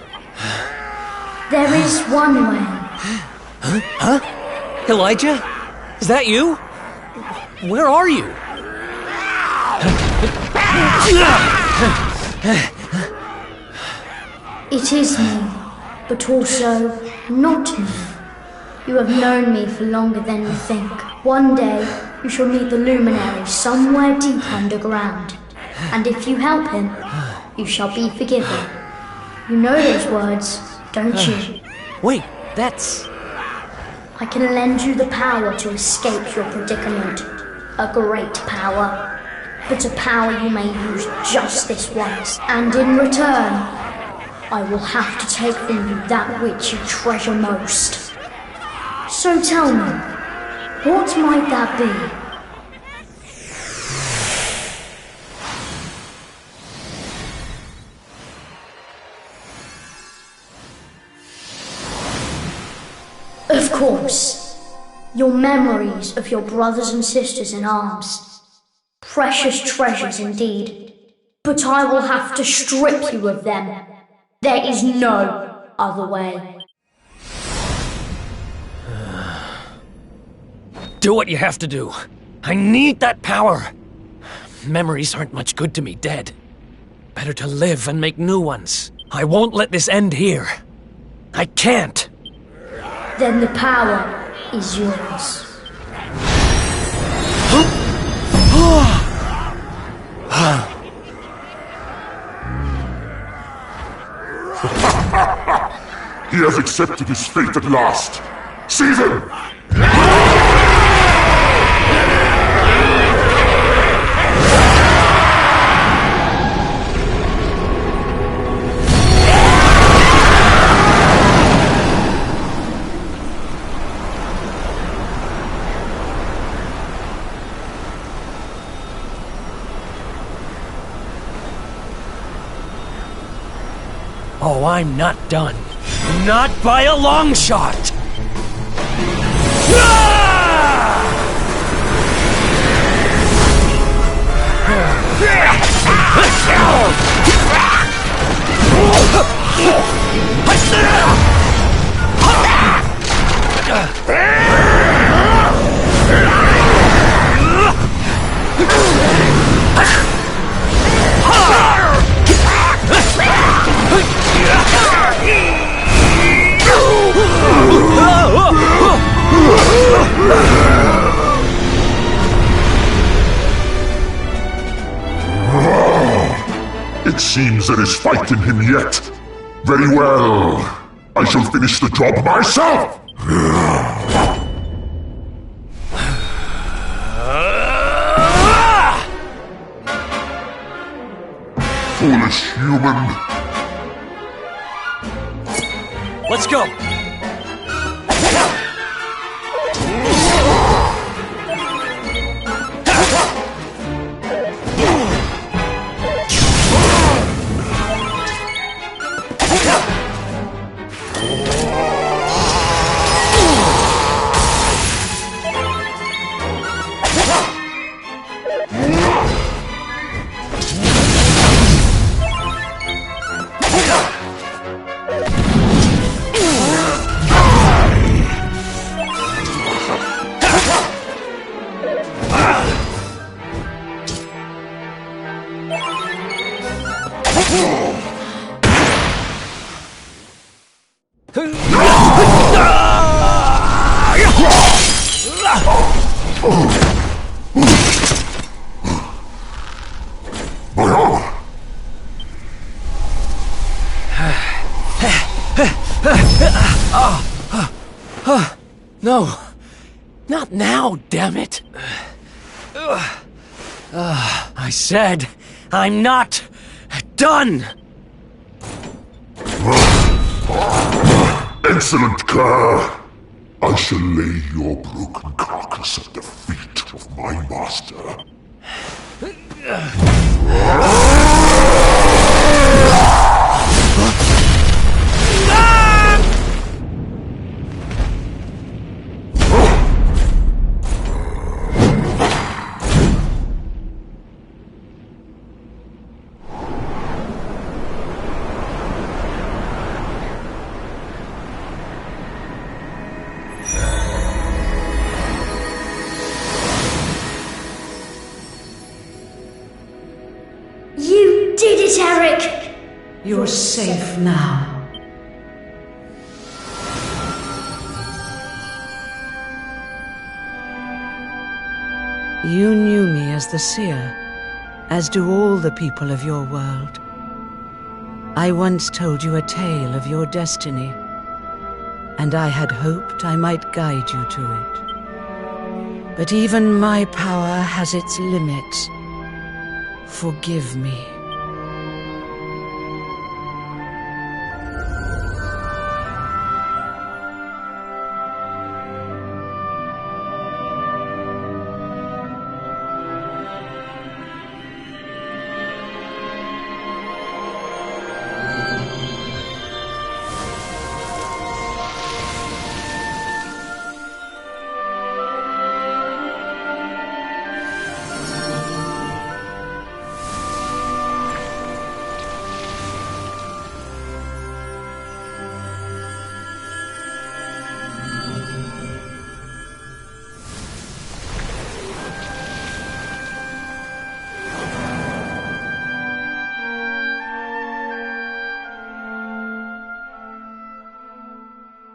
There is one way. Huh? Elijah? Is that you? Where are you? It is me, but also not me. You have known me for longer than you think. One day, you shall meet the Luminary somewhere deep underground. And if you help him, you shall be forgiven. You know those words, don't you? Wait, that's... I can lend you the power to escape your predicament. A great power. But a power you may use just this once. And in return, I will have to take from you that which you treasure most. So tell me, what might that be? Of course, your memories of your brothers and sisters in arms. Precious treasures indeed. But I will have to strip you of them. There is no other way. Do what you have to do. I need that power. Memories aren't much good to me dead. Better to live and make new ones. I won't let this end here. I can't. Then the power is yours. He has accepted his fate at last. Seize him! Oh, I'm not done. Not by a long shot! It seems there is fight in him yet. Very well. I shall finish the job myself! Foolish human. Let's go! No, not now, damn it. I said, I'm not done. Excellent care. I shall lay your broken carcass at the feet of my master. You did it, Eric! You're safe now. You knew me as the seer, as do all the people of your world. I once told you a tale of your destiny, and I had hoped I might guide you to it. But even my power has its limits. Forgive me.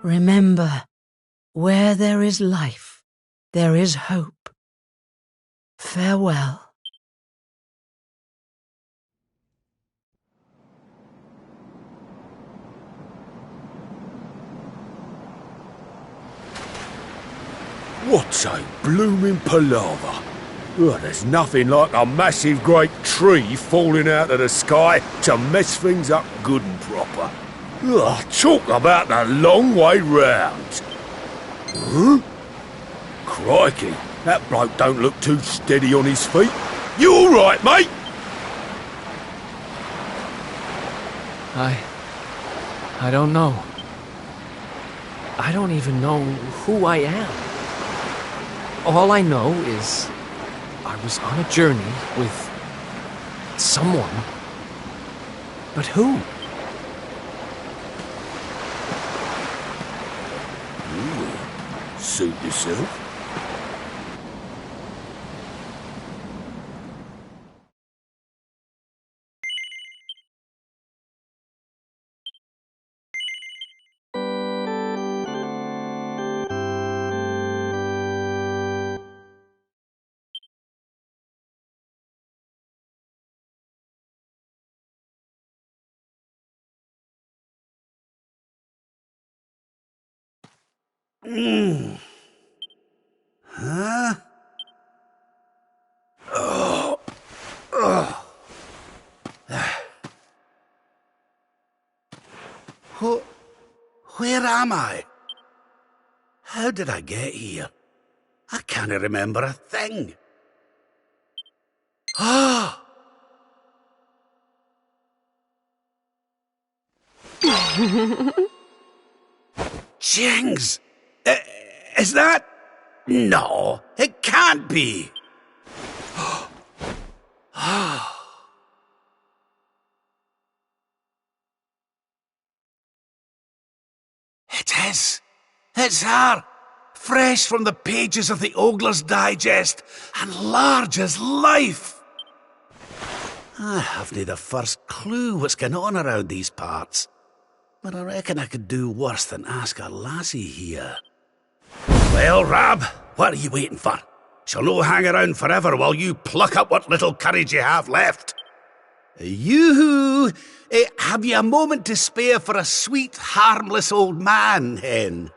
Remember, where there is life, there is hope. Farewell. What a blooming palaver. Oh, there's nothing like a massive great tree falling out of the sky to mess things up good and proper. Oh, talk about the long way round. Huh? Crikey, that bloke don't look too steady on his feet. You all right, mate? I don't know. I don't even know who I am. All I know is I was on a journey with someone. But who? Suit yourself. Huh? Oh. Oh. Where am I? How did I get here? I can't remember a thing. Ah! Jings! Is that... No, it can't be. It is. It's her. Fresh from the pages of the Ogler's Digest, and large as life. I haven't the first clue what's going on around these parts. But I reckon I could do worse than ask a lassie here. Well, Rab, what are you waiting for? She'll no hang around forever while you pluck up what little courage you have left. Yoo-hoo! Have you a moment to spare for a sweet, harmless old man, hen?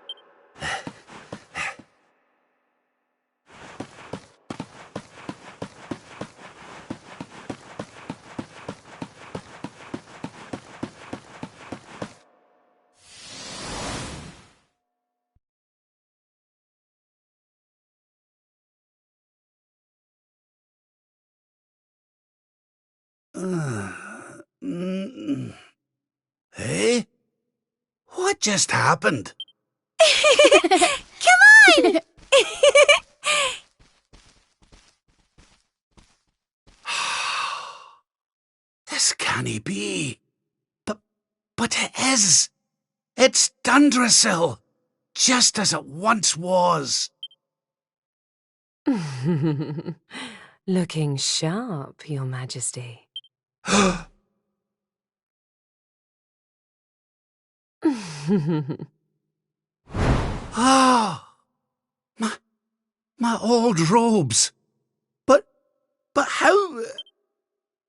Hey? What just happened? Come on! This can't be. But it is. It's Dundrasil, just as it once was. Looking sharp, Your Majesty. Ah, my old robes. But how?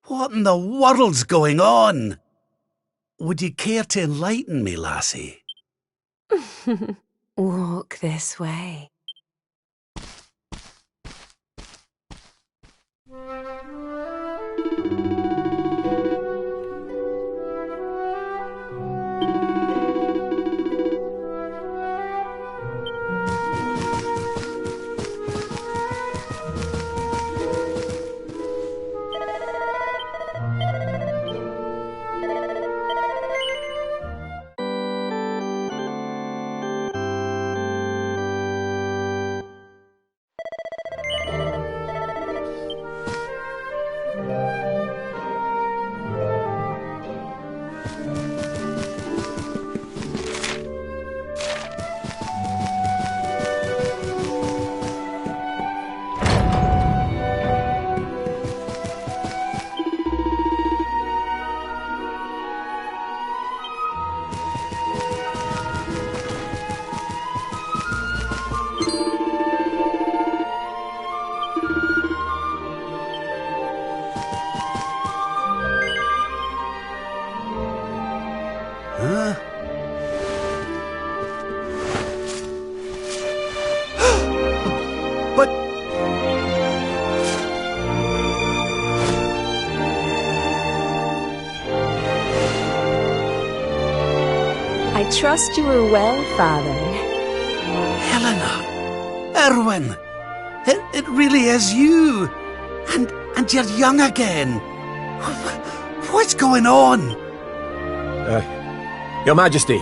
What in the world's going on? Would you care to enlighten me, lassie? Walk this way. I trust you are well, Father. Helena! Erwin! It really is you! And you're young again! What's going on? Your Majesty,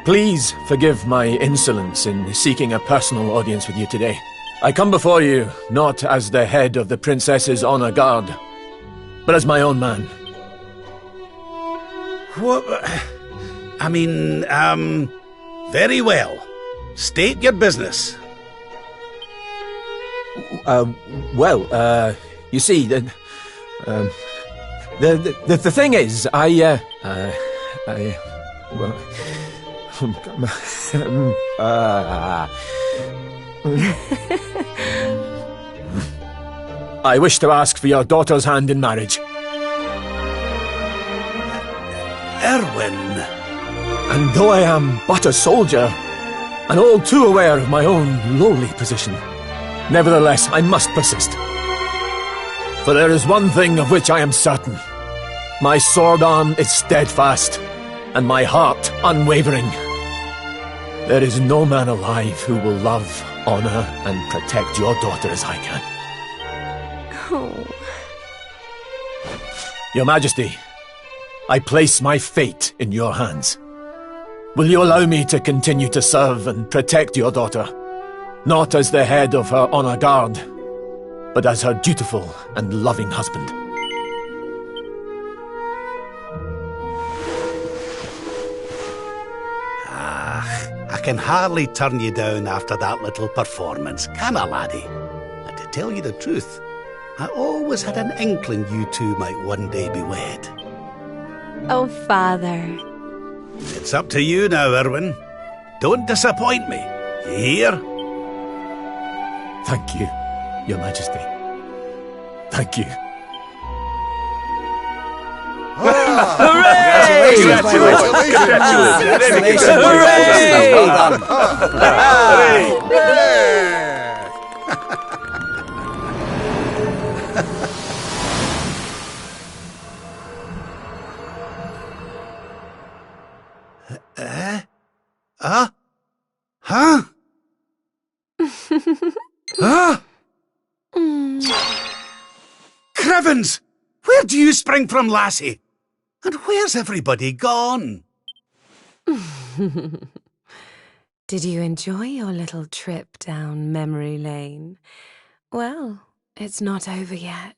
please forgive my insolence in seeking a personal audience with you today. I come before you not as the head of the Princess's Honor Guard, but as my own man. What? I mean, very well. State your business. You see, the thing is, I wish to ask for your daughter's hand in marriage. Erwin. And though I am but a soldier, and all too aware of my own lowly position, nevertheless I must persist. For there is one thing of which I am certain. My sword arm is steadfast, and my heart unwavering. There is no man alive who will love, honor, and protect your daughter as I can. Oh. Your Majesty, I place my fate in your hands. Will you allow me to continue to serve and protect your daughter, not as the head of her honor guard, but as her dutiful and loving husband? I can hardly turn you down after that little performance, can I, laddie? And to tell you the truth, I always had an inkling you two might one day be wed. Oh, Father. It's up to you now, Erwin. Don't disappoint me. You hear? Thank you, Your Majesty. Thank you. Hooray! Congratulations! Hooray! Well done. Huh? Huh? Crivens! Where do you spring from, lassie? And where's everybody gone? Did you enjoy your little trip down memory lane? Well, it's not over yet.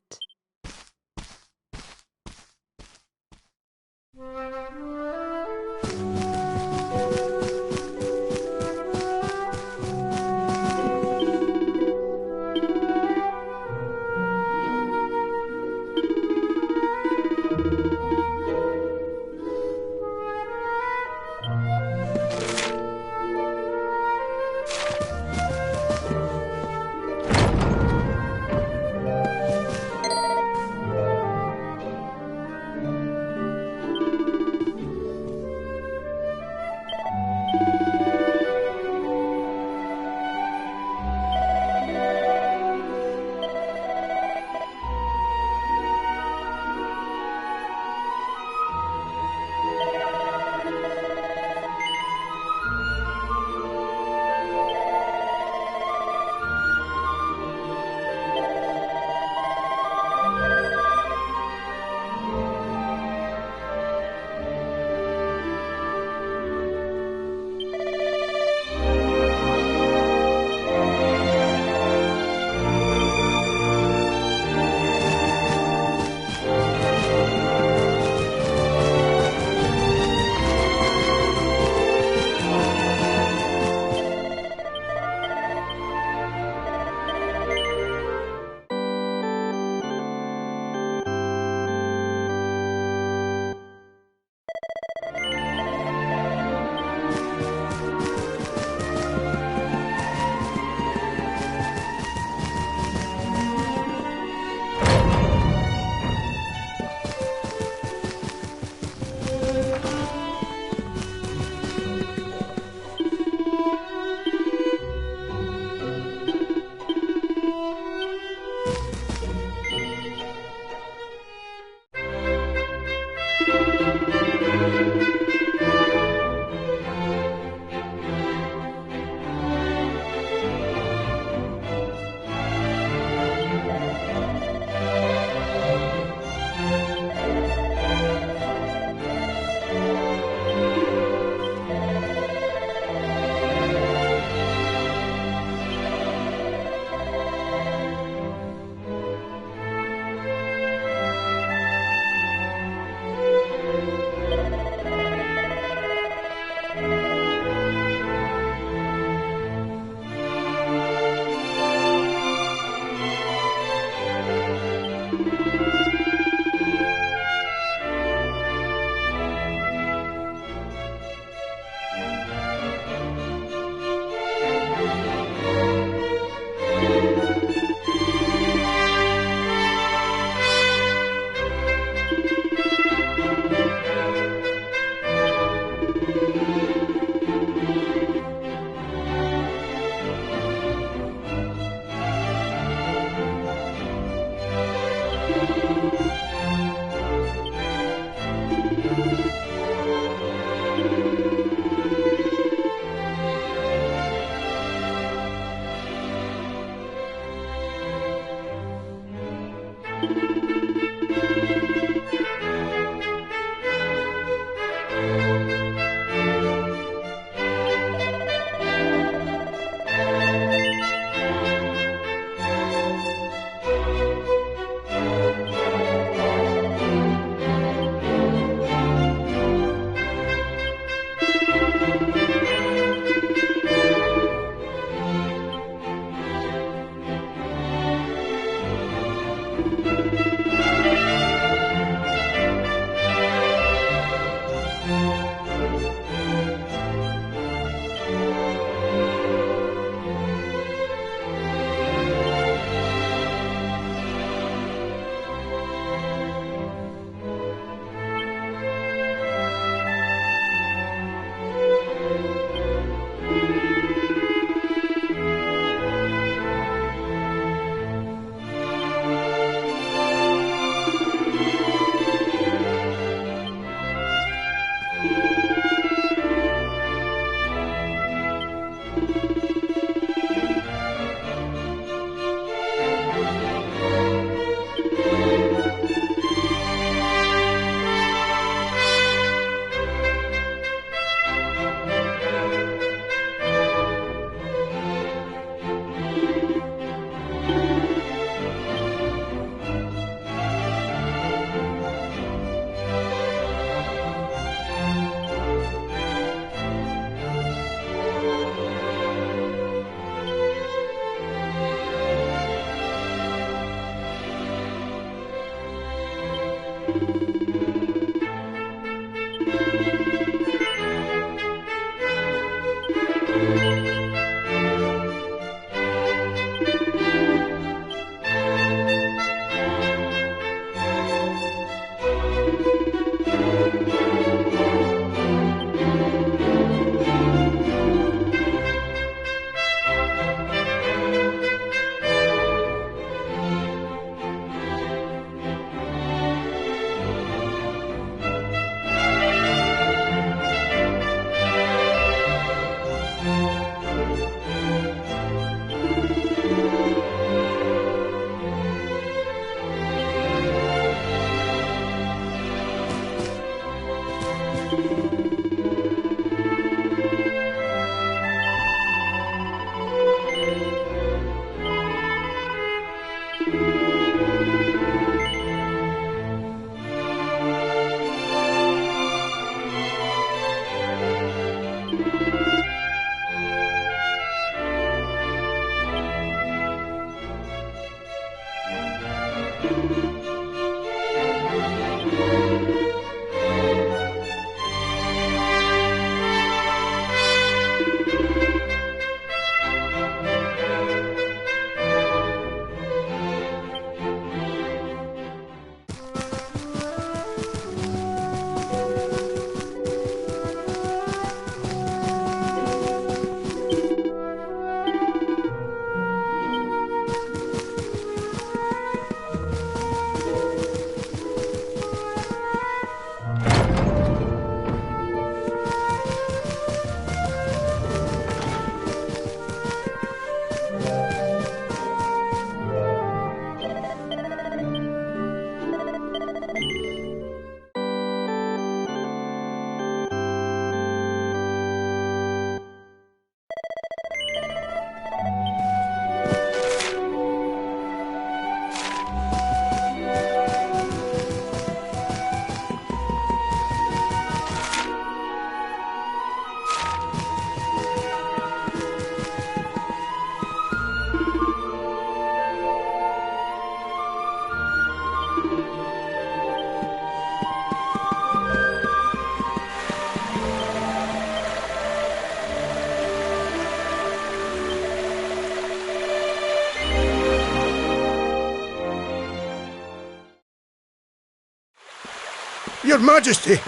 Your Majesty,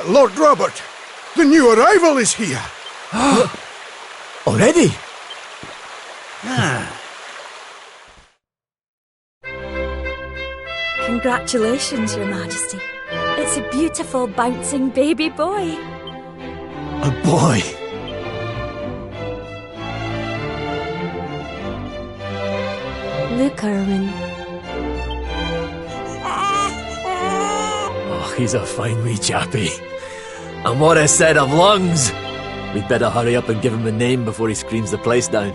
Lord Robert, the new arrival is here. Already? Congratulations, Your Majesty. It's a beautiful, bouncing baby boy. A boy? Look, Erwin. Oh, he's a fine wee chappie. And what a set of lungs! We'd better hurry up and give him a name before he screams the place down.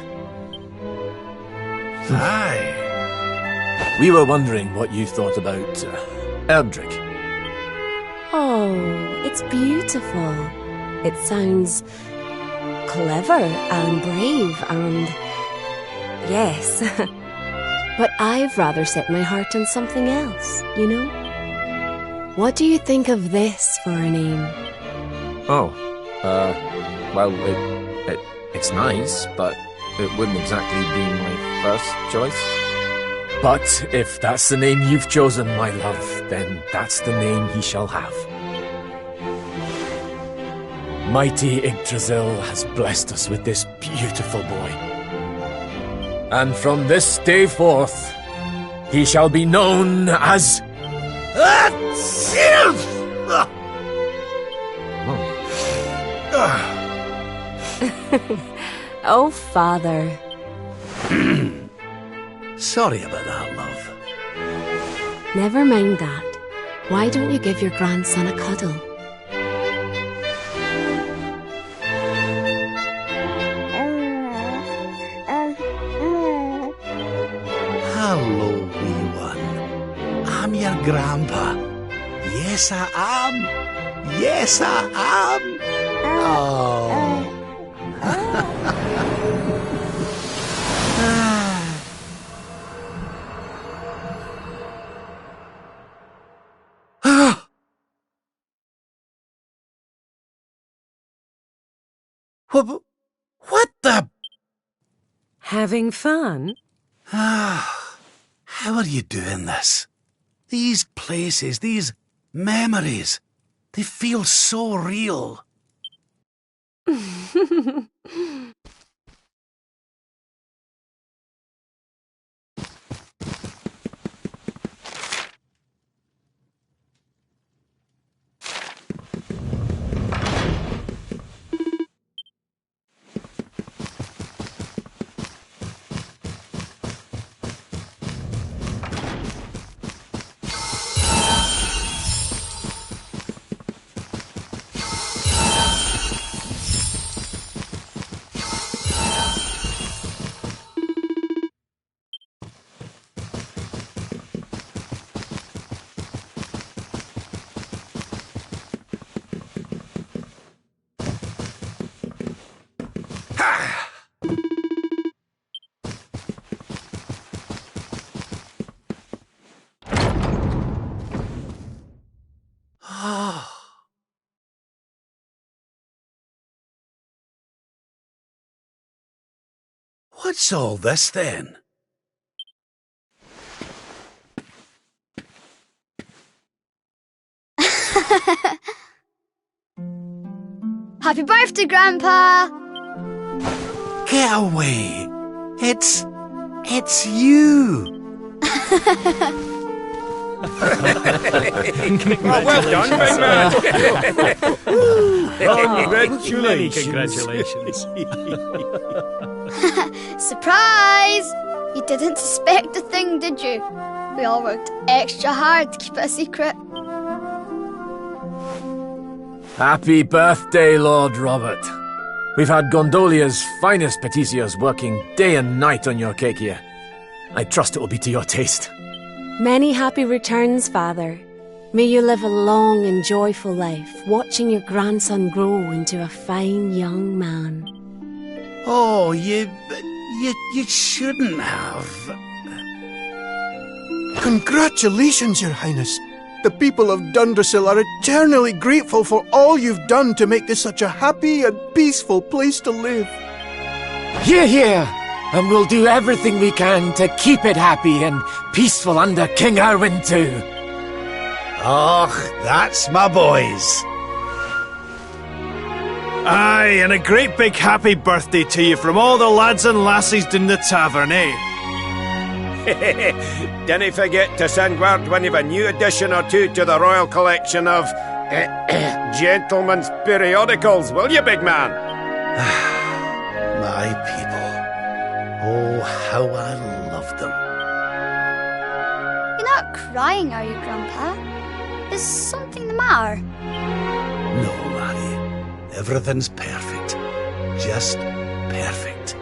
Aye. We were wondering what you thought about Erdrick. Oh, it's beautiful. It sounds clever and brave and... yes. But I've rather set my heart on something else, you know? What do you think of this for a name? Oh, well, it's nice, but it wouldn't exactly be my first choice. But if that's the name you've chosen, my love, then that's the name he shall have. Mighty Yggdrasil has blessed us with this beautiful boy. And from this day forth, he shall be known as... Oh, Father. Sorry about that, love. Never mind that. Why don't you give your grandson a cuddle? Hello, wee one. I'm your grandpa. Yes, I am. Yes, I am. Oh. What the... Having fun? How are you doing this? These places, these memories, they feel so real. What's all this then? Happy birthday, Grandpa! Get away! It's you! Oh, well done, big man! Congratulations. Surprise! You didn't suspect a thing, did you? We all worked extra hard to keep it a secret. Happy birthday, Lord Robert. We've had Gondolia's finest patissiers working day and night on your cake here. I trust it will be to your taste. Many happy returns, Father. May you live a long and joyful life, watching your grandson grow into a fine young man. Oh, you shouldn't have. Congratulations, Your Highness. The people of Dundrasil are eternally grateful for all you've done to make this such a happy and peaceful place to live. Hear, hear! And we'll do everything we can to keep it happy and peaceful under King Erwin too. Oh, that's my boys. Aye, and a great big happy birthday to you from all the lads and lassies in the tavern, eh? Don't forget to send word when you've a new edition or two to the Royal Collection of Gentlemen's Periodicals, will you, big man? My people. Oh, how I love them. You're not crying, are you, Grandpa? Is something the matter? No, Larry. Everything's perfect. Just perfect.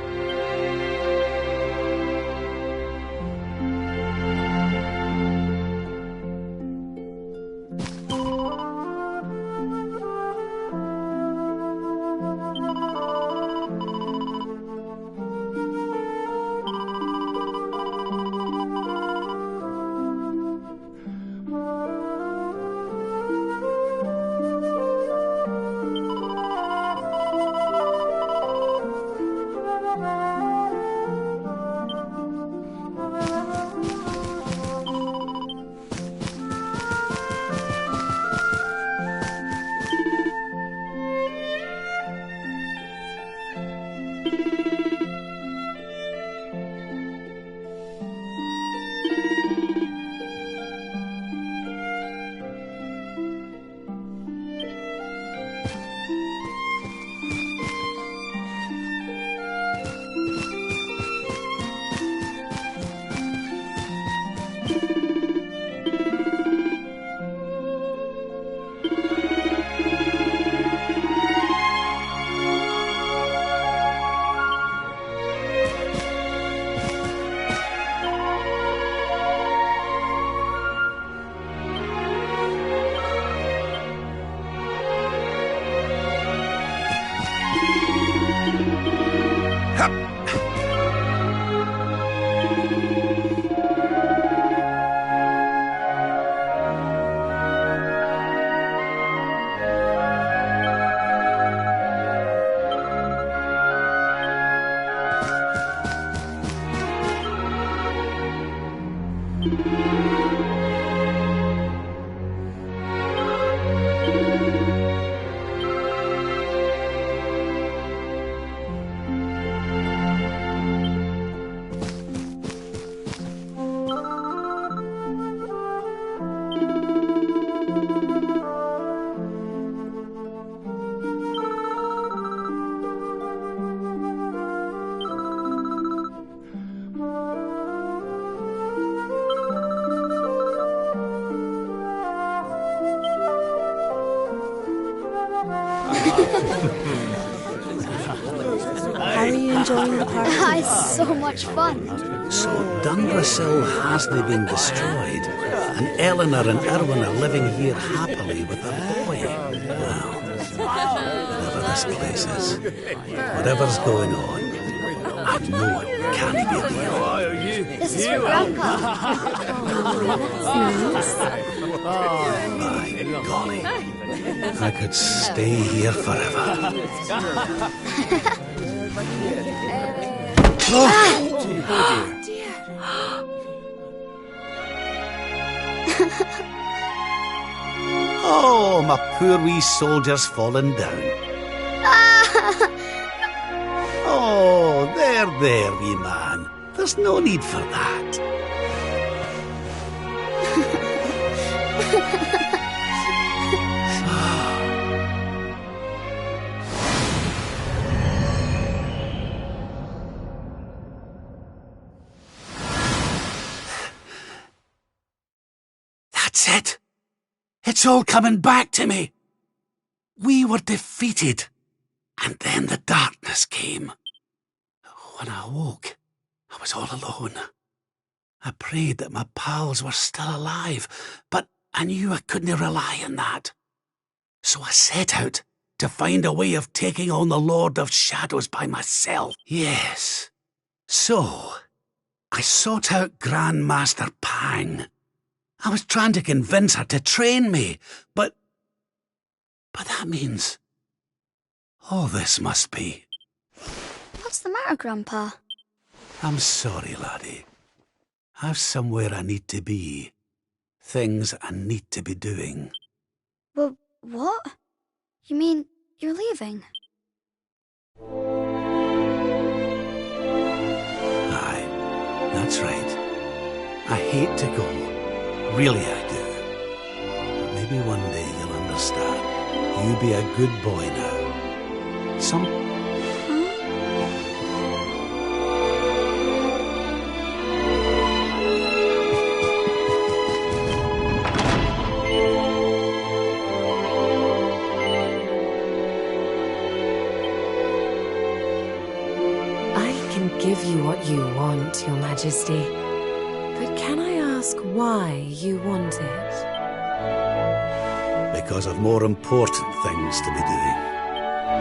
How are you enjoying the party? It's so much fun. So Dunbrasil hasn't been destroyed, and Eleanor and Erwin are living here happily with their boy. Well, whatever this place is, whatever's going on, I know it can't be real. This is for Grandpa. My golly, I could stay here forever. Oh, dear. Oh, my poor wee soldier's fallen down. Oh, there, wee man. There's no need for that. That's it. It's all coming back to me. We were defeated, and then the darkness came. When I awoke, I was all alone. I prayed that my pals were still alive, but I knew I couldn't rely on that. So I set out to find a way of taking on the Lord of Shadows by myself. Yes. So, I sought out Grandmaster Pang. I was trying to convince her to train me, but that means all this must be. What's the matter, Grandpa? I'm sorry, laddie. I've somewhere I need to be. Things I need to be doing. Well, what? You mean you're leaving? Aye, that's right. I hate to go. Really, I do. But maybe one day you'll understand. You be a good boy now. Give you what you want, Your Majesty. But can I ask why you want it? Because of more important things to be doing.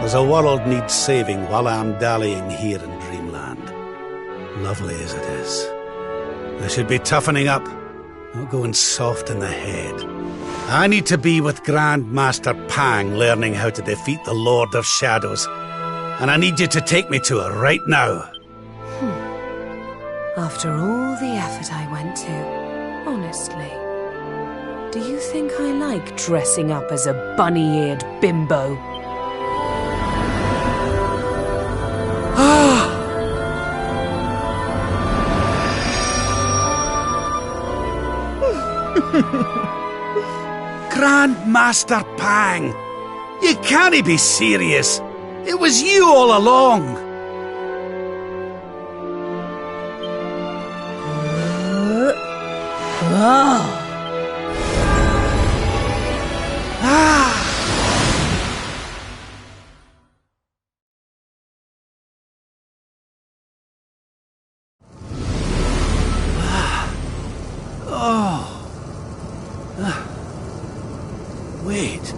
There's a world needs saving while I'm dallying here in Dreamland. Lovely as it is. I should be toughening up, not going soft in the head. I need to be with Grandmaster Pang learning how to defeat the Lord of Shadows. And I need you to take me to her right now. After all the effort I went to, honestly, do you think I like dressing up as a bunny-eared bimbo? Grandmaster Pang! You can't be serious! It was you all along! Wait.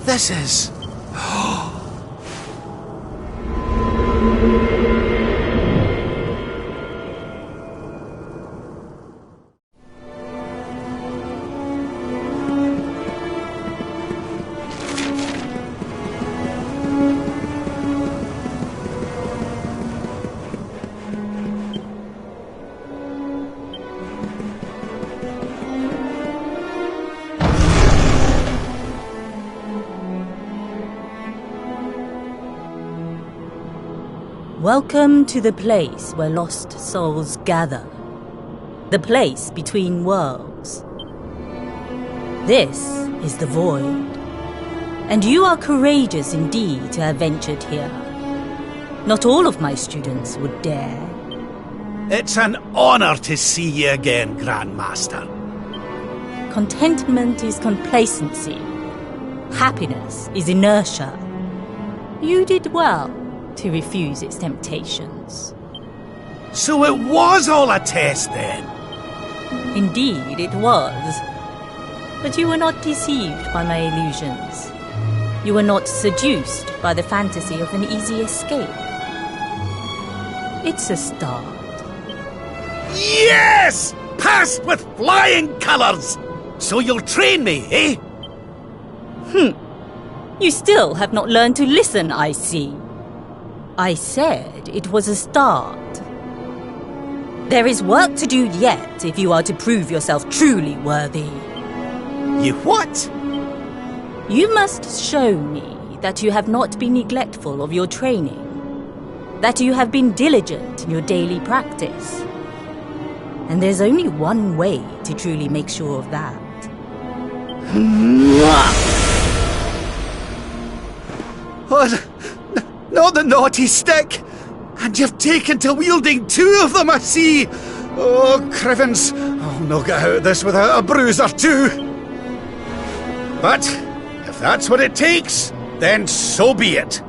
This is... Welcome to the place where lost souls gather. The place between worlds. This is the Void. And you are courageous indeed to have ventured here. Not all of my students would dare. It's an honor to see you again, Grandmaster. Contentment is complacency. Happiness is inertia. You did well to refuse its temptations. So it was all a test then? Indeed, it was. But you were not deceived by my illusions. You were not seduced by the fantasy of an easy escape. It's a start. Yes! Passed with flying colours! So you'll train me, eh? You still have not learned to listen, I see. I said it was a start. There is work to do yet if you are to prove yourself truly worthy. You what? You must show me that you have not been neglectful of your training, that you have been diligent in your daily practice. And there's only one way to truly make sure of that. Oh, not the naughty stick! And you've taken to wielding two of them, I see! Oh, Crivens, I'll not get out of this without a bruise or two! But, if that's what it takes, then so be it.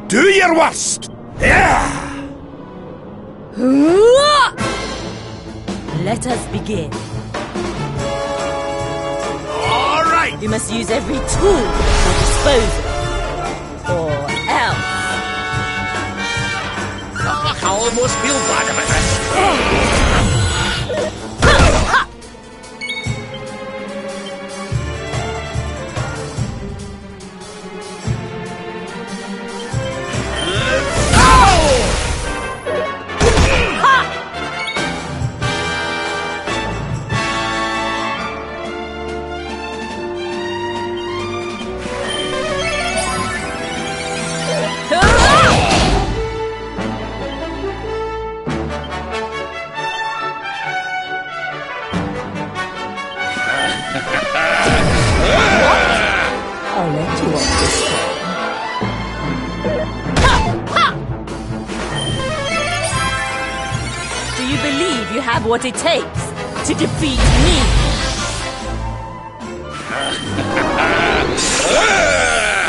Do your worst! Yeah! Let us begin. All right! You must use every tool at your disposal, or else. Oh, I almost feel bad about this. I'll let you off this time. Do you believe you have what it takes to defeat me?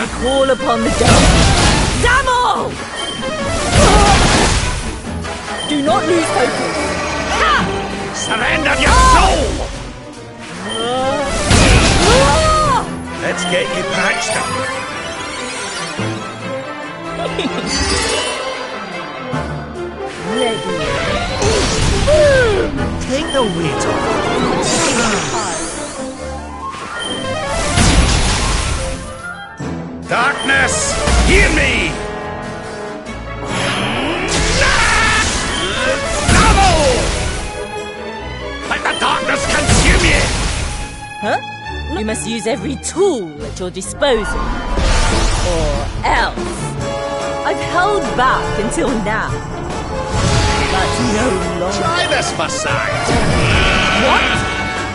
I call upon the devil. Damo! Do not lose focus. Surrender your soul! Let's get you patched up. Ready. Take the weight off. Darkness, hear me! Let the darkness consume you! Huh? You must use every tool at your disposal, or else. I've held back until now, but no longer. Try this for size. What?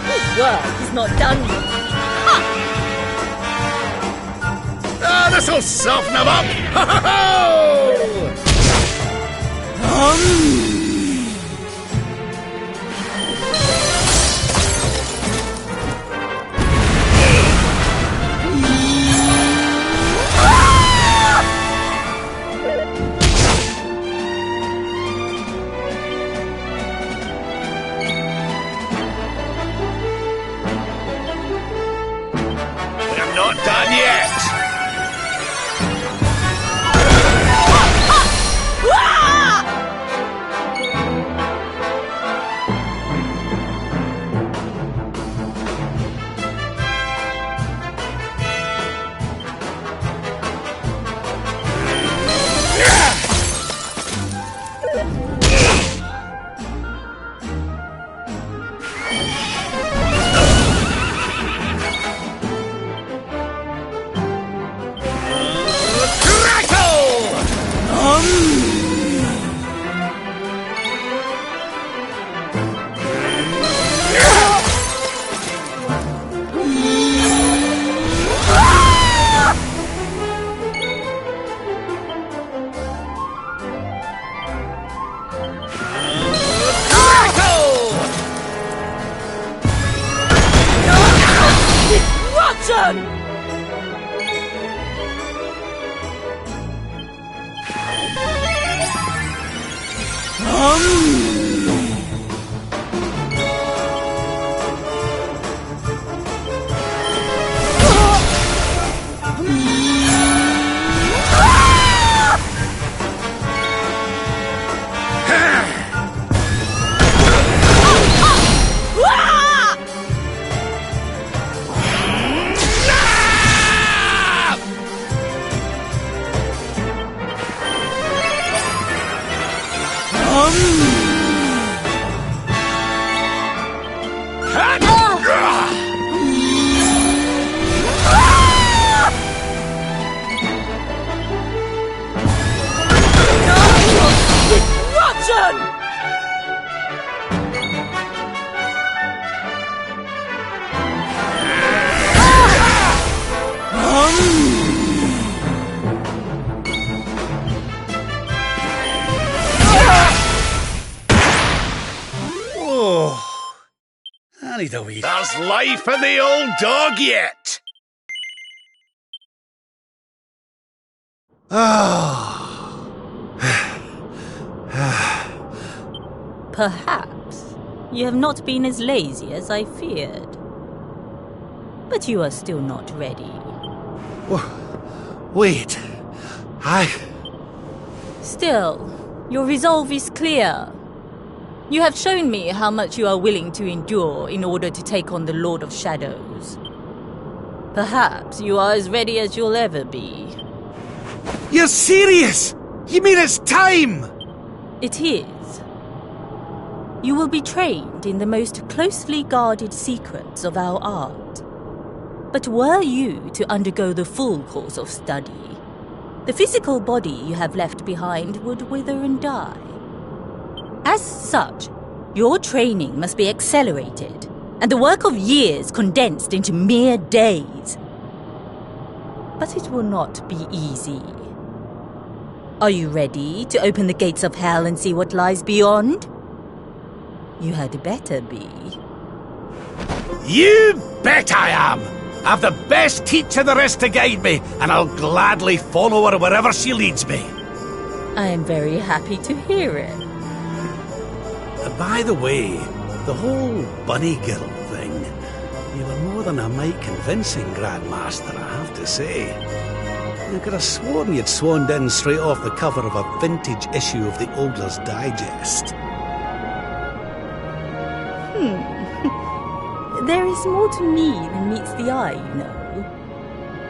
This work is not done yet. Ah, this'll soften them up! I'm not done yet! There's life in the old dog yet. Perhaps you have not been as lazy as I feared. But you are still not ready. Wait. Still, your resolve is clear. You have shown me how much you are willing to endure in order to take on the Lord of Shadows. Perhaps you are as ready as you'll ever be. You're serious? You mean it's time? It is. You will be trained in the most closely guarded secrets of our art. But were you to undergo the full course of study, the physical body you have left behind would wither and die. As such, your training must be accelerated, and the work of years condensed into mere days. But it will not be easy. Are you ready to open the gates of hell and see what lies beyond? You had better be. You bet I am! I've the best teacher there is to guide me, and I'll gladly follow her wherever she leads me. I am very happy to hear it. By the way, the whole bunny girl thing, you were more than a mite convincing, Grandmaster, I have to say. I could have sworn you'd swaned in straight off the cover of a vintage issue of the Ogler's Digest. There is more to me than meets the eye, you know.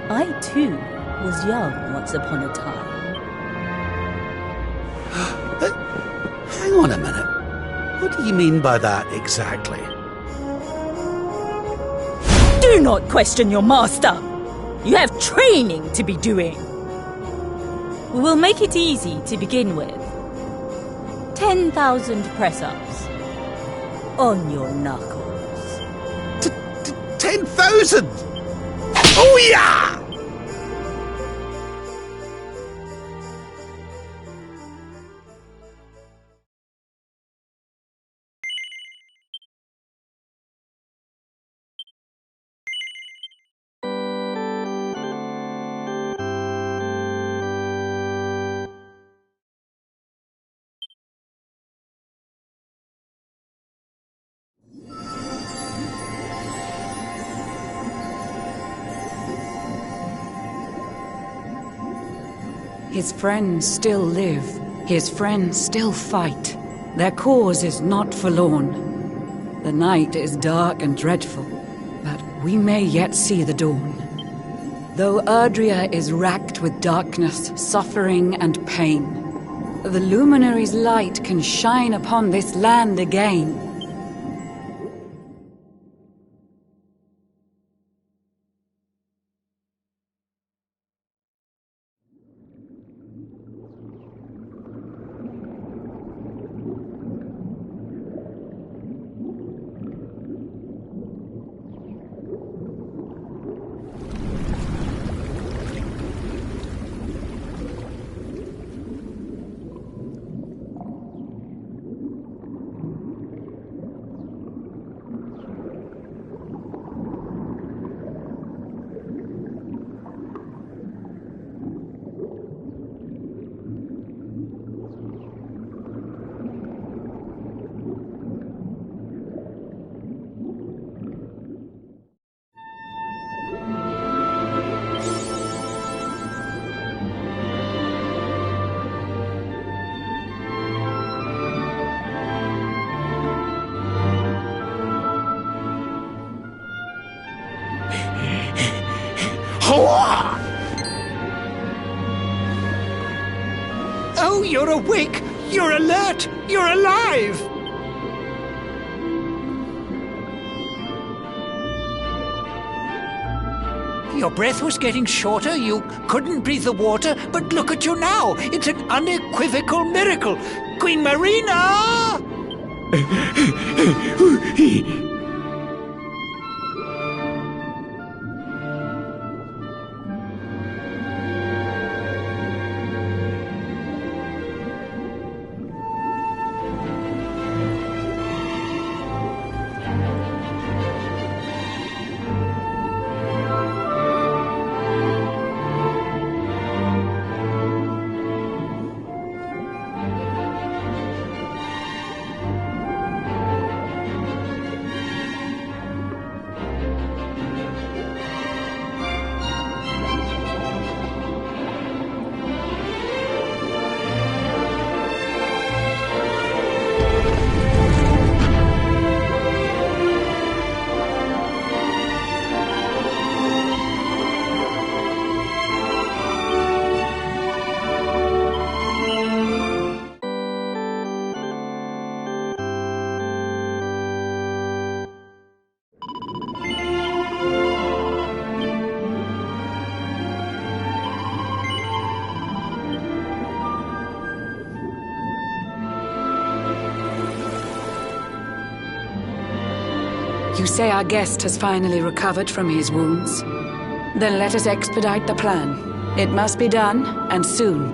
I, too, was young once upon a time. Hang on a minute. What do you mean by that, exactly? Do not question your master! You have training to be doing! We will make it easy to begin with. 10,000 press-ups. On your knuckles. 10,000? Oh yeah! His friends still live. His friends still fight. Their cause is not forlorn. The night is dark and dreadful, but we may yet see the dawn. Though Erdrea is racked with darkness, suffering, and pain, the Luminary's light can shine upon this land again. Oh, you're awake! You're alert! You're alive! Your breath was getting shorter, you couldn't breathe the water, but look at you now! It's an unequivocal miracle! Queen Marina! You say our guest has finally recovered from his wounds? Then let us expedite the plan. It must be done, and soon.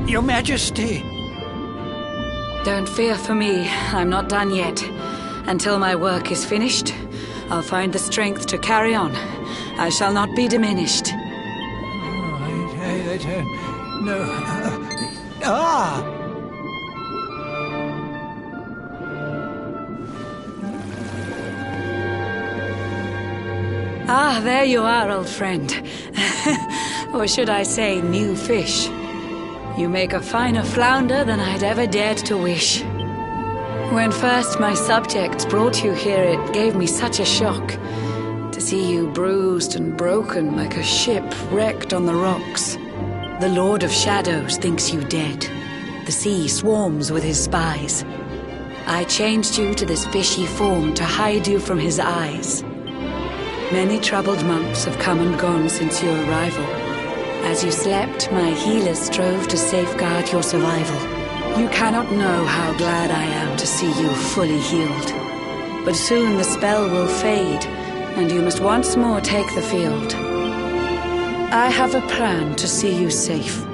Your Majesty! Don't fear for me. I'm not done yet. Until my work is finished, I'll find the strength to carry on. I shall not be diminished. No. Ah, there you are, old friend. Or should I say, new fish. You make a finer flounder than I'd ever dared to wish. When first my subjects brought you here, it gave me such a shock to see you bruised and broken like a ship wrecked on the rocks. The Lord of Shadows thinks you dead. The sea swarms with his spies. I changed you to this fishy form to hide you from his eyes. Many troubled months have come and gone since your arrival. As you slept, my healers strove to safeguard your survival. You cannot know how glad I am to see you fully healed. But soon the spell will fade, and you must once more take the field. I have a plan to see you safe.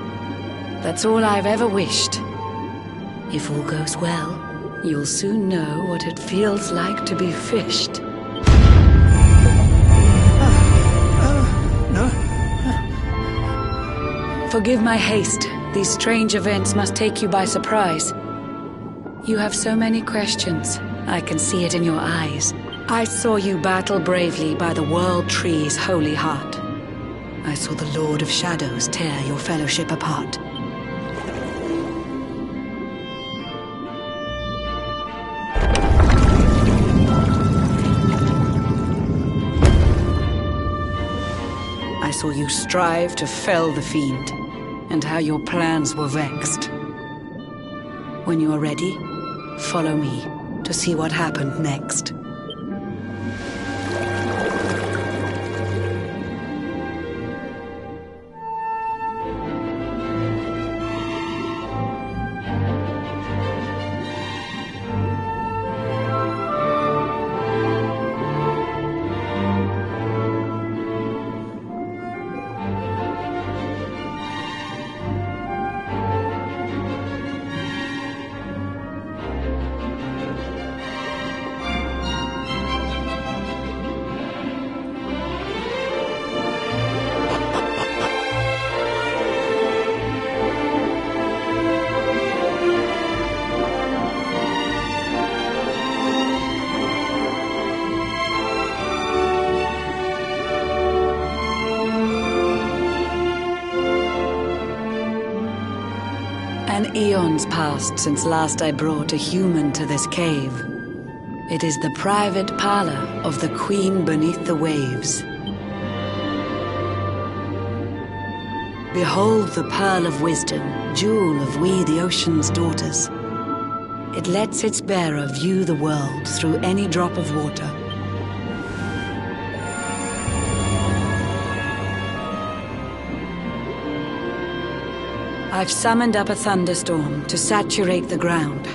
That's all I've ever wished. If all goes well, you'll soon know what it feels like to be fished. No. Forgive my haste. These strange events must take you by surprise. You have so many questions. I can see it in your eyes. I saw you battle bravely by the World Tree's holy heart. I saw the Lord of Shadows tear your fellowship apart. I saw you strive to fell the fiend, and how your plans were vexed. When you are ready, follow me to see what happened next. An eon's passed since last I brought a human to this cave. It is the private parlor of the Queen beneath the waves. Behold the pearl of wisdom, jewel of we the ocean's daughters. It lets its bearer view the world through any drop of water. I've summoned up a thunderstorm to saturate the ground.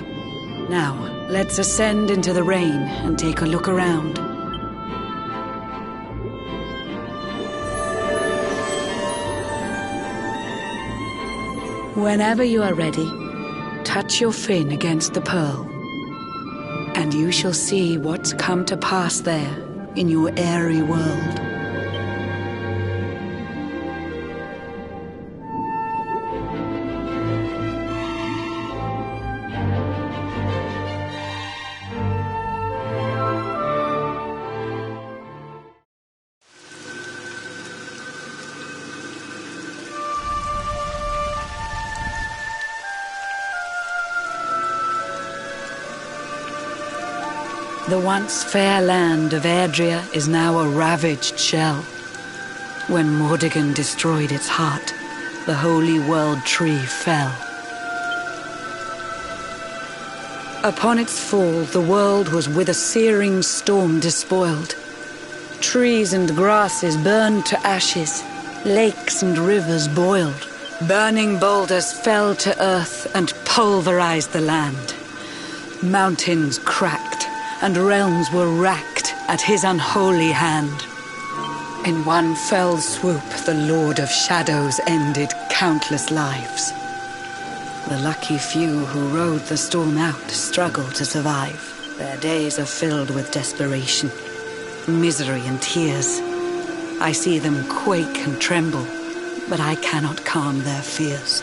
Now, let's ascend into the rain and take a look around. Whenever you are ready, touch your fin against the pearl, and you shall see what's come to pass there in your airy world. The once fair land of Erdrea is now a ravaged shell. When Mordegon destroyed its heart, the holy world tree fell. Upon its fall, the world was with a searing storm despoiled. Trees and grasses burned to ashes, lakes and rivers boiled. Burning boulders fell to earth and pulverized the land. Mountains cracked, and realms were racked at his unholy hand. In one fell swoop, the Lord of Shadows ended countless lives. The lucky few who rode the storm out struggled to survive. Their days are filled with desperation, misery and tears. I see them quake and tremble, but I cannot calm their fears.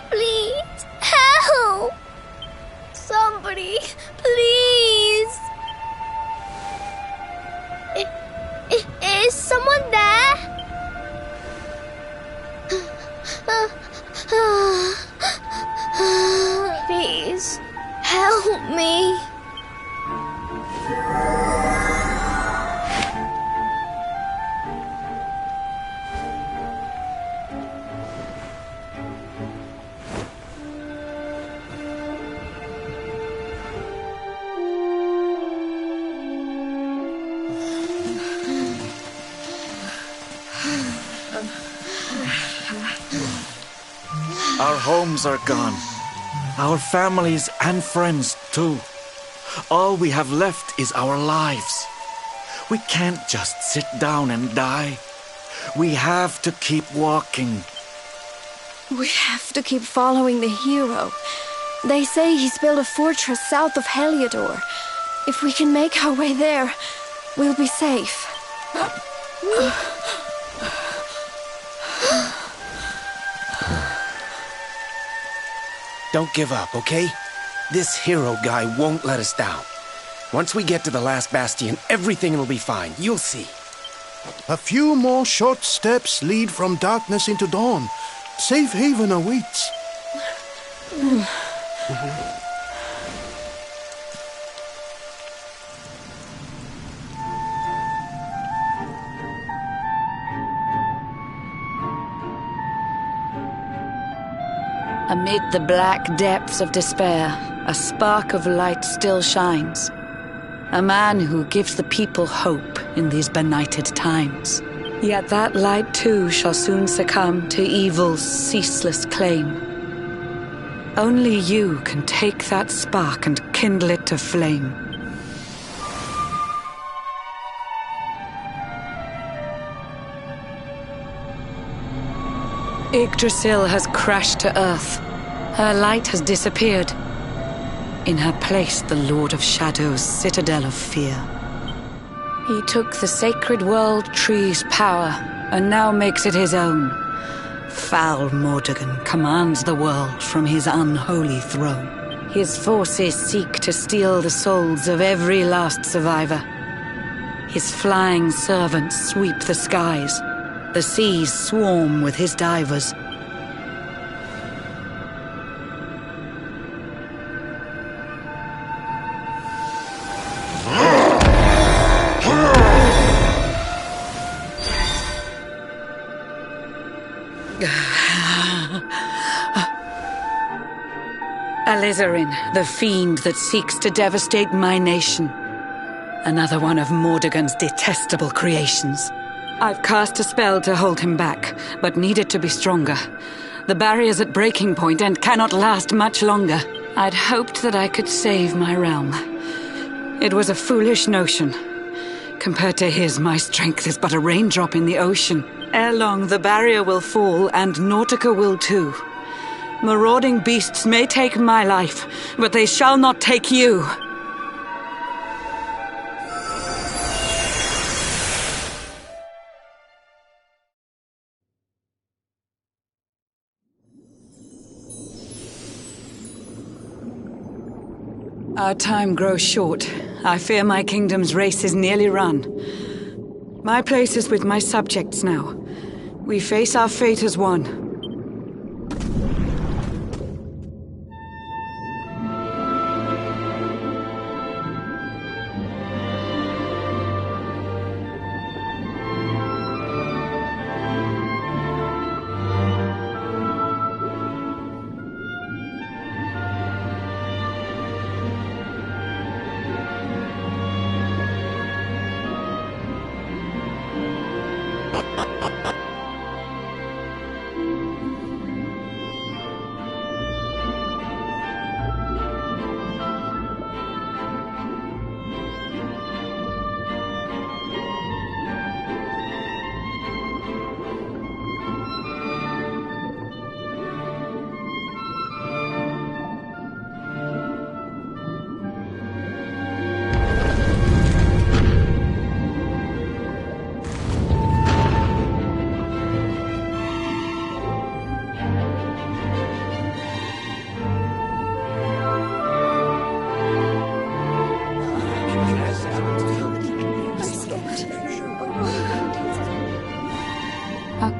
Please, help! Somebody, please! Is someone there? Please, help me. Our homes are gone. Our families and friends too. All we have left is our lives. We can't just sit down and die. We have to keep walking. We have to keep following the hero. They say he's built a fortress south of Heliodor. If we can make our way there, we'll be safe. Don't give up, okay? This hero guy won't let us down. Once we get to the last bastion, everything will be fine. You'll see. A few more short steps lead from darkness into dawn. Safe haven awaits. Amid the black depths of despair, a spark of light still shines. A man who gives the people hope in these benighted times. Yet that light too shall soon succumb to evil's ceaseless claim. Only you can take that spark and kindle it to flame. Yggdrasil has crashed to Earth. Her light has disappeared. In her place, the Lord of Shadows' citadel of fear. He took the sacred world tree's power and now makes it his own. Foul Mordegon commands the world from his unholy throne. His forces seek to steal the souls of every last survivor. His flying servants sweep the skies. The seas swarm with his divers. Alizarin, the fiend that seeks to devastate my nation. Another one of Mordegon's detestable creations. I've cast a spell to hold him back, but need it to be stronger. The barrier's at breaking point and cannot last much longer. I'd hoped that I could save my realm. It was a foolish notion. Compared to his, my strength is but a raindrop in the ocean. Ere long, the barrier will fall, and Nautica will too. Marauding beasts may take my life, but they shall not take you. Our time grows short. I fear my kingdom's race is nearly run. My place is with my subjects now. We face our fate as one.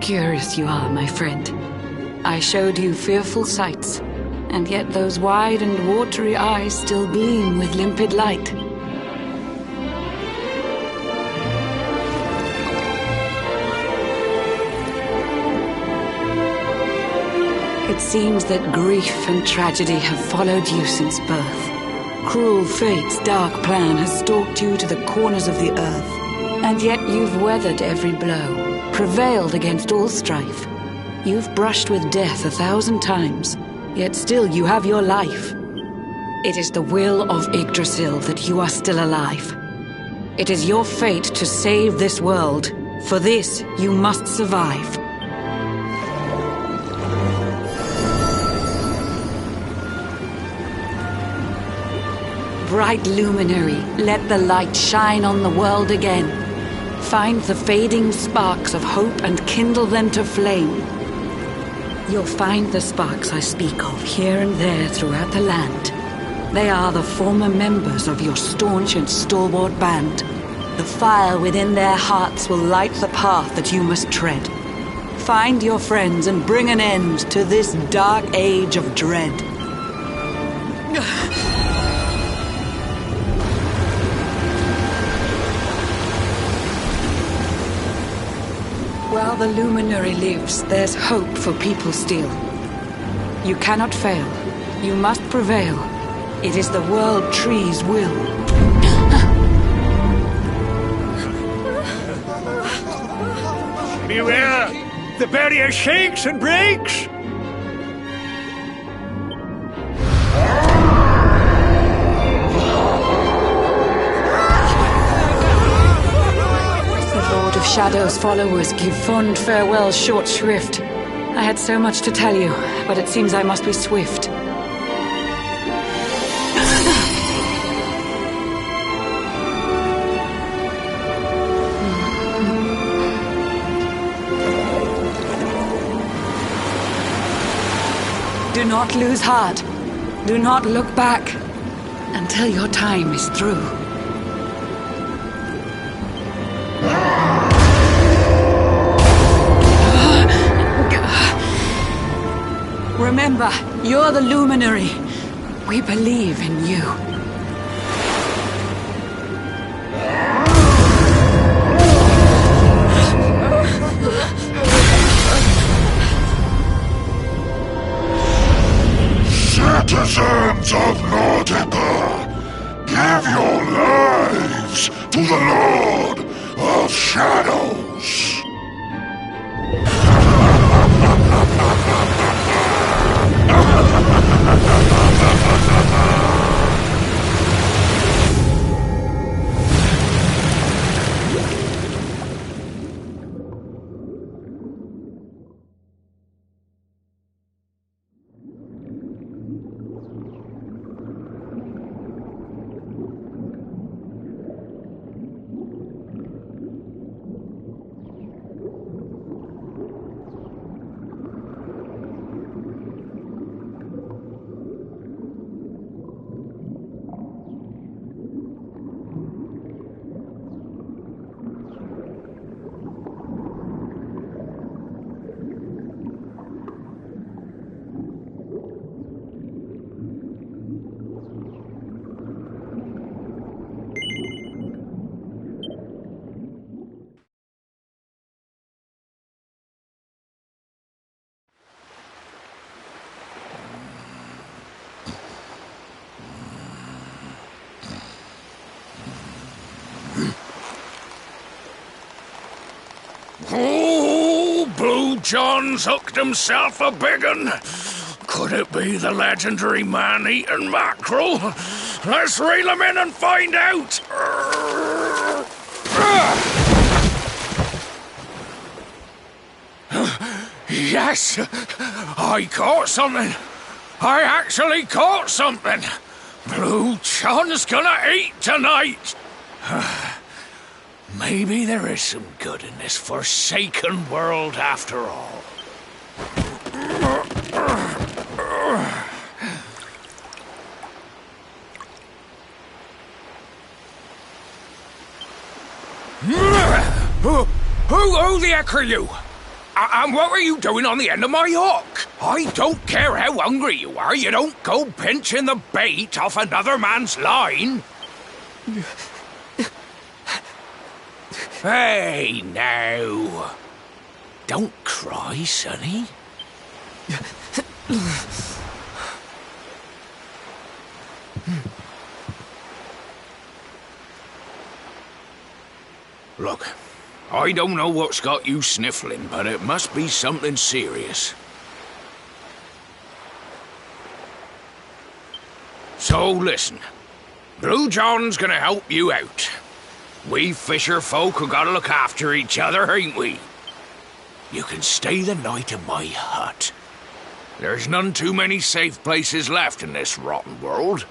Curious you are, my friend. I showed you fearful sights, and yet those wide and watery eyes still gleam with limpid light. It seems that grief and tragedy have followed you since birth. Cruel fate's dark plan has stalked you to the corners of the earth, and yet you've weathered every blow. Prevailed against all strife. You've brushed with death 1,000 times, yet still you have your life. It is the will of Yggdrasil that you are still alive. It is your fate to save this world. For this, you must survive. Bright luminary, let the light shine on the world again. Find the fading sparks of hope and kindle them to flame. You'll find the sparks I speak of here and there throughout the land. They are the former members of your staunch and stalwart band. The fire within their hearts will light the path that you must tread. Find your friends and bring an end to this dark age of dread. While the luminary lives, there's hope for people still. You cannot fail. You must prevail. It is the World Tree's will. Beware! The barrier shakes and breaks! Shadows' followers give fond farewell short shrift. I had so much to tell you, but it seems I must be swift. Do not lose heart. Do not look back until your time is through. Remember, you're the luminary. We believe in you. Citizens of Nordica, give your lives to the Lord of Shadows. Oh, Blue John's hooked himself a big un. Could it be the legendary man-eating mackerel? Let's reel him in and find out. Yes, I caught something. I actually caught something. Blue John's gonna eat tonight. Maybe there is some good in this forsaken world after all. Who the heck are you? And what were you doing on the end of my hook? I don't care how hungry you are, you don't go pinching the bait off another man's line. Hey, now. Don't cry, sonny. Look, I don't know what's got you sniffling, but it must be something serious. So listen, Blue John's gonna help you out. We fisher folk have gotta look after each other, ain't we? You can stay the night in my hut. There's none too many safe places left in this rotten world,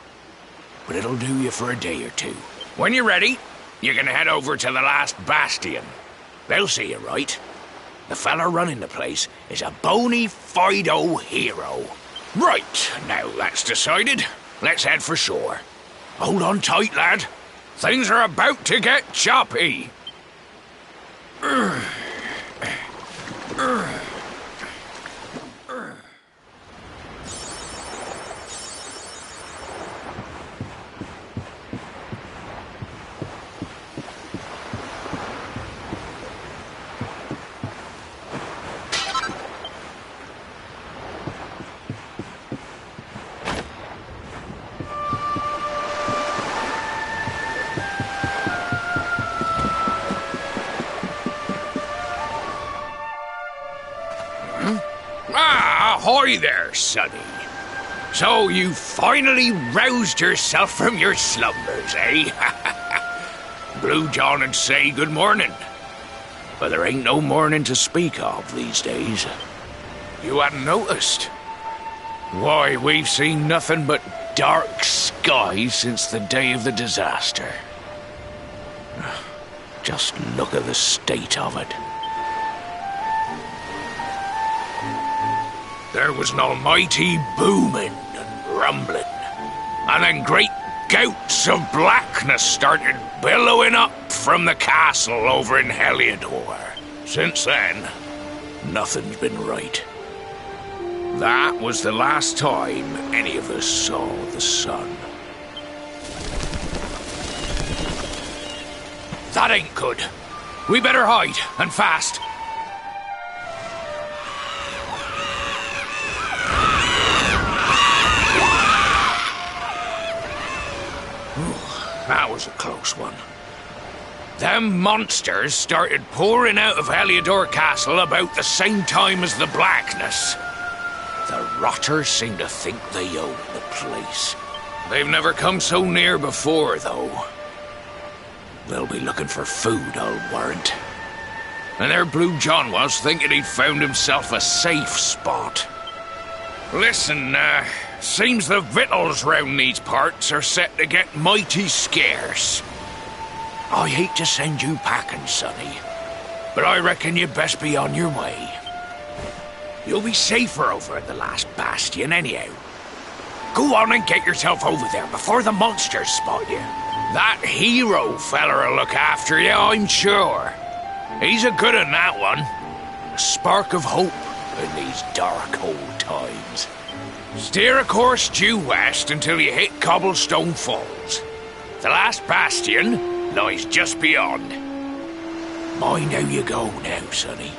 but it'll do you for a day or two. When you're ready, you're gonna head over to the last bastion. They'll see you right. The fella running the place is a bony Fido hero. Right, now that's decided, let's head for shore. Hold on tight, lad. Things are about to get choppy. Ahoy there, sonny. So you finally roused yourself from your slumbers, eh? Blue John would say good morning, but there ain't no morning to speak of these days. You hadn't noticed? Why, we've seen nothing but dark skies since the day of the disaster. Just look at the state of it. There was an almighty booming and rumbling, and then great gouts of blackness started billowing up from the castle over in Heliodor. Since then, nothing's been right. That was the last time any of us saw the sun. That ain't good. We better hide, and fast. That was a close one. Them monsters started pouring out of Heliodor Castle about the same time as the blackness. The rotters seem to think they own the place. They've never come so near before, though. They'll be looking for food, I'll warrant. And there Blue John was, thinking he'd found himself a safe spot. Listen, seems the victuals round these parts are set to get mighty scarce. I hate to send you packing, Sonny, but I reckon you'd best be on your way. You'll be safer over at the last bastion anyhow. Go on and get yourself over there before the monsters spot you. That hero feller'll look after you, I'm sure. He's a good un, that one. A spark of hope in these dark old times. Steer a course due west until you hit Cobblestone Falls. The last bastion lies just beyond. Mind how you go now, Sonny.